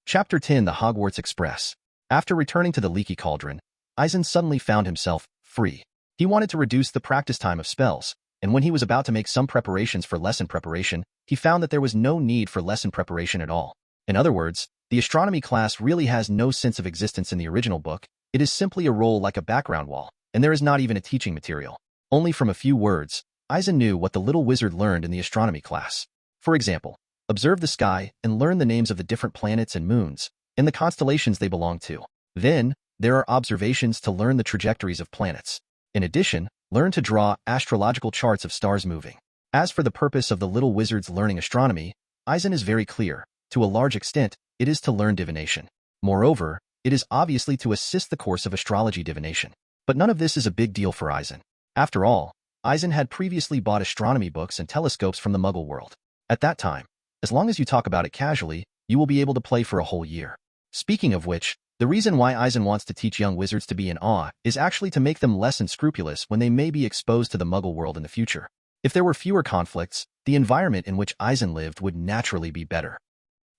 Chapter 10: The Hogwarts Express. After returning to the leaky cauldron, Eisen suddenly found himself free. He wanted to reduce the practice time of spells, and when he was about to make some preparations for lesson preparation, he found that there was no need for lesson preparation at all. In other words, the astronomy class really has no sense of existence in the original book. It is simply a role like a background wall, and there is not even a teaching material. Only from a few words, Eisen knew what the little wizard learned in the astronomy class. For example, observe the sky and learn the names of the different planets and moons, and the constellations they belong to. Then, there are observations to learn the trajectories of planets. In addition, learn to draw astrological charts of stars moving. As for the purpose of the little wizard's learning astronomy, Eisen is very clear. To a large extent, it is to learn divination. Moreover, it is obviously to assist the course of astrology divination. But none of this is a big deal for Eisen. After all, Eisen had previously bought astronomy books and telescopes from the Muggle world. At that time, as long as you talk about it casually, you will be able to play for a whole year. Speaking of which, the reason why Eisen wants to teach young wizards to be in awe is actually to make them less unscrupulous when they may be exposed to the Muggle world in the future. If there were fewer conflicts, the environment in which Eisen lived would naturally be better.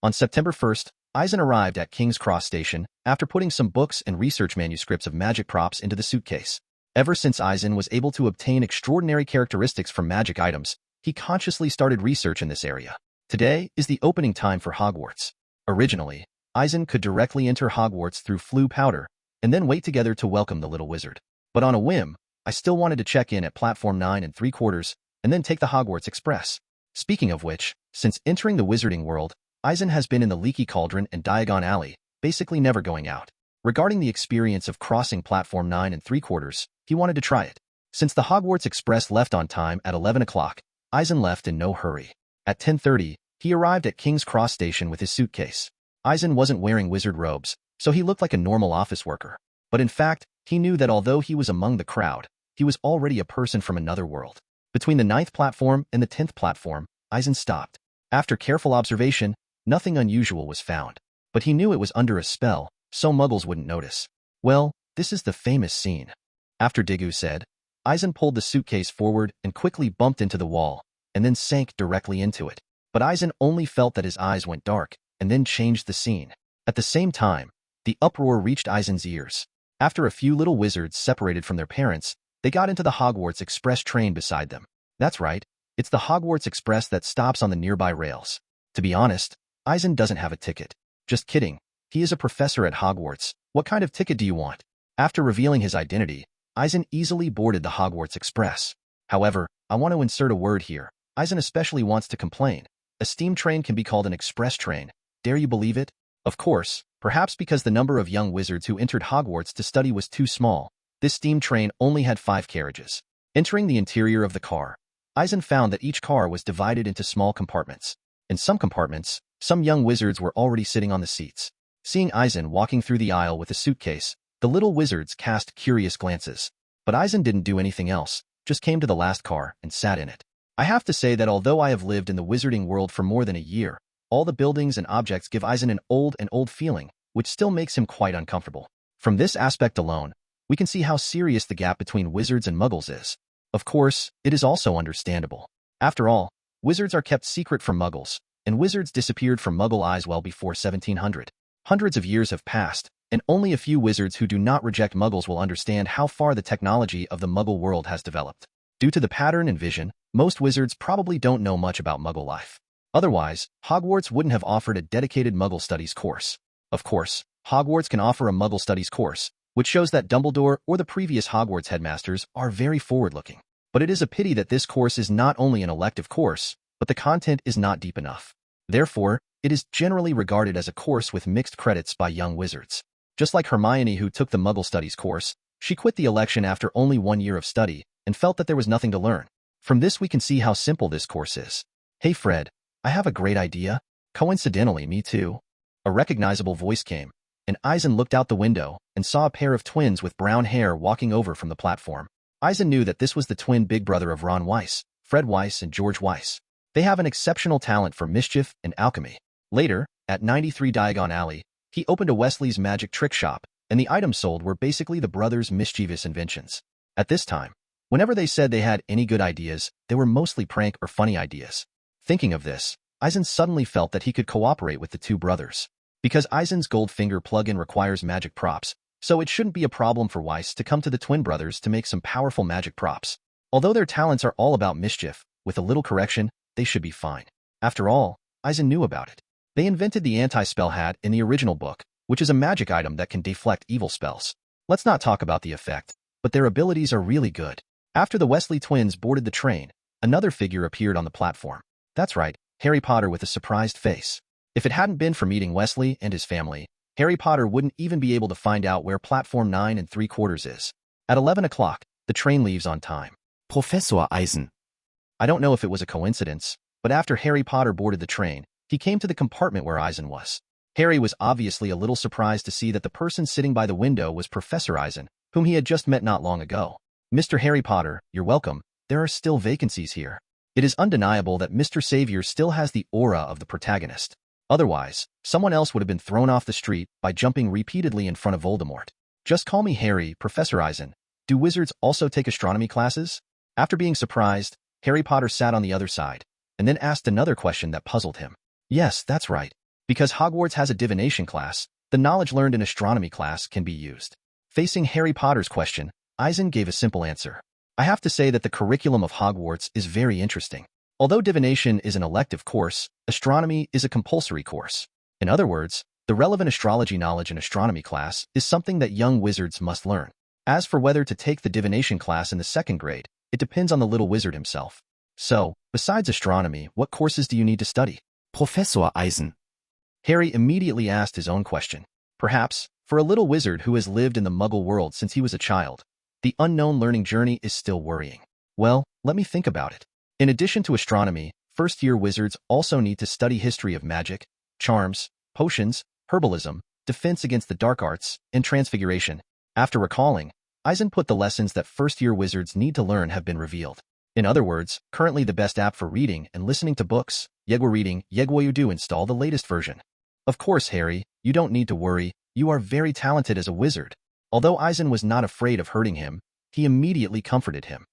On September 1st, Eisen arrived at King's Cross Station after putting some books and research manuscripts of magic props into the suitcase. Ever since Eisen was able to obtain extraordinary characteristics from magic items, he consciously started research in this area. Today is the opening time for Hogwarts. Originally, Eisen could directly enter Hogwarts through Floo Powder and then wait together to welcome the little wizard. But on a whim, I still wanted to check in at platform 9 3/4 and then take the Hogwarts Express. Speaking of which, since entering the wizarding world, Eisen has been in the Leaky Cauldron and Diagon Alley, basically never going out. Regarding the experience of crossing platform 9 3/4, he wanted to try it. Since the Hogwarts Express left on time at 11 o'clock, Eisen left in no hurry. At 10:30, he arrived at King's Cross Station with his suitcase. Eisen wasn't wearing wizard robes, so he looked like a normal office worker. But in fact, he knew that although he was among the crowd, he was already a person from another world. Between the 9th platform and the 10th platform, Eisen stopped. After careful observation, nothing unusual was found. But he knew it was under a spell, so muggles wouldn't notice. Well, this is the famous scene. After Diggory said, Eisen pulled the suitcase forward and quickly bumped into the wall, and then sank directly into it. But Eisen only felt that his eyes went dark, and then changed the scene. At the same time, the uproar reached Eisen's ears. After a few little wizards separated from their parents, they got into the Hogwarts Express train beside them. That's right, it's the Hogwarts Express that stops on the nearby rails. To be honest, Eisen doesn't have a ticket. Just kidding, he is a professor at Hogwarts. What kind of ticket do you want? After revealing his identity, Eisen easily boarded the Hogwarts Express. However, I want to insert a word here. Eisen especially wants to complain. A steam train can be called an express train. Dare you believe it? Of course, perhaps because the number of young wizards who entered Hogwarts to study was too small, this steam train only had 5 carriages. Entering the interior of the car, Eisen found that each car was divided into small compartments. In some compartments, some young wizards were already sitting on the seats. Seeing Eisen walking through the aisle with a suitcase, the little wizards cast curious glances. But Eisen didn't do anything else, just came to the last car and sat in it. I have to say that although I have lived in the wizarding world for more than a year, all the buildings and objects give Eisen an old feeling, which still makes him quite uncomfortable. From this aspect alone, we can see how serious the gap between wizards and muggles is. Of course, it is also understandable. After all, wizards are kept secret from muggles, and wizards disappeared from Muggle eyes well before 1700. Hundreds of years have passed, and only a few wizards who do not reject muggles will understand how far the technology of the muggle world has developed. Due to the pattern and vision, most wizards probably don't know much about muggle life. Otherwise, Hogwarts wouldn't have offered a dedicated muggle studies course. Of course, Hogwarts can offer a muggle studies course, which shows that Dumbledore or the previous Hogwarts headmasters are very forward-looking. But it is a pity that this course is not only an elective course, but the content is not deep enough. Therefore, it is generally regarded as a course with mixed credits by young wizards. Just like Hermione, who took the Muggle Studies course, she quit the election after only 1 year of study and felt that there was nothing to learn. From this we can see how simple this course is. Hey Fred, I have a great idea. Coincidentally, me too. A recognizable voice came, and Eisen looked out the window and saw a pair of twins with brown hair walking over from the platform. Eisen knew that this was the twin big brother of Ron Weiss, Fred Weiss and George Weiss. They have an exceptional talent for mischief and alchemy. Later, at 93 Diagon Alley, he opened a Wesley's Magic Trick Shop, and the items sold were basically the brothers' mischievous inventions. At this time, whenever they said they had any good ideas, they were mostly prank or funny ideas. Thinking of this, Eisen suddenly felt that he could cooperate with the two brothers. Because Eisen's Goldfinger plugin requires magic props, so it shouldn't be a problem for Weiss to come to the twin brothers to make some powerful magic props. Although their talents are all about mischief, with a little correction, they should be fine. After all, Eisen knew about it. They invented the anti-spell hat in the original book, which is a magic item that can deflect evil spells. Let's not talk about the effect, but their abilities are really good. After the Wesley twins boarded the train, another figure appeared on the platform. That's right, Harry Potter with a surprised face. If it hadn't been for meeting Wesley and his family, Harry Potter wouldn't even be able to find out where platform 9 3/4 is. At 11 o'clock, the train leaves on time. Professor Eisen. I don't know if it was a coincidence, but after Harry Potter boarded the train, he came to the compartment where Eisen was. Harry was obviously a little surprised to see that the person sitting by the window was Professor Eisen, whom he had just met not long ago. Mr. Harry Potter, you're welcome. There are still vacancies here. It is undeniable that Mr. Xavier still has the aura of the protagonist. Otherwise, someone else would have been thrown off the street by jumping repeatedly in front of Voldemort. Just call me Harry, Professor Eisen. Do wizards also take astronomy classes? After being surprised, Harry Potter sat on the other side, and then asked another question that puzzled him. Yes, that's right. Because Hogwarts has a divination class, the knowledge learned in astronomy class can be used. Facing Harry Potter's question, Eisen gave a simple answer. I have to say that the curriculum of Hogwarts is very interesting. Although divination is an elective course, astronomy is a compulsory course. In other words, the relevant astrology knowledge in astronomy class is something that young wizards must learn. As for whether to take the divination class in the 2nd grade, it depends on the little wizard himself. So, besides astronomy, what courses do you need to study? Professor Eisen. Harry immediately asked his own question. Perhaps, for a little wizard who has lived in the Muggle world since he was a child, the unknown learning journey is still worrying. Well, let me think about it. In addition to astronomy, first-year wizards also need to study history of magic, charms, potions, herbalism, defense against the dark arts, and transfiguration. After recalling, Eisen put the lessons that first-year wizards need to learn have been revealed. In other words, currently the best app for reading and listening to books, Yegwa Reading, Yegwa you do install the latest version. Of course, Harry, you don't need to worry, you are very talented as a wizard. Although Eisen was not afraid of hurting him, he immediately comforted him.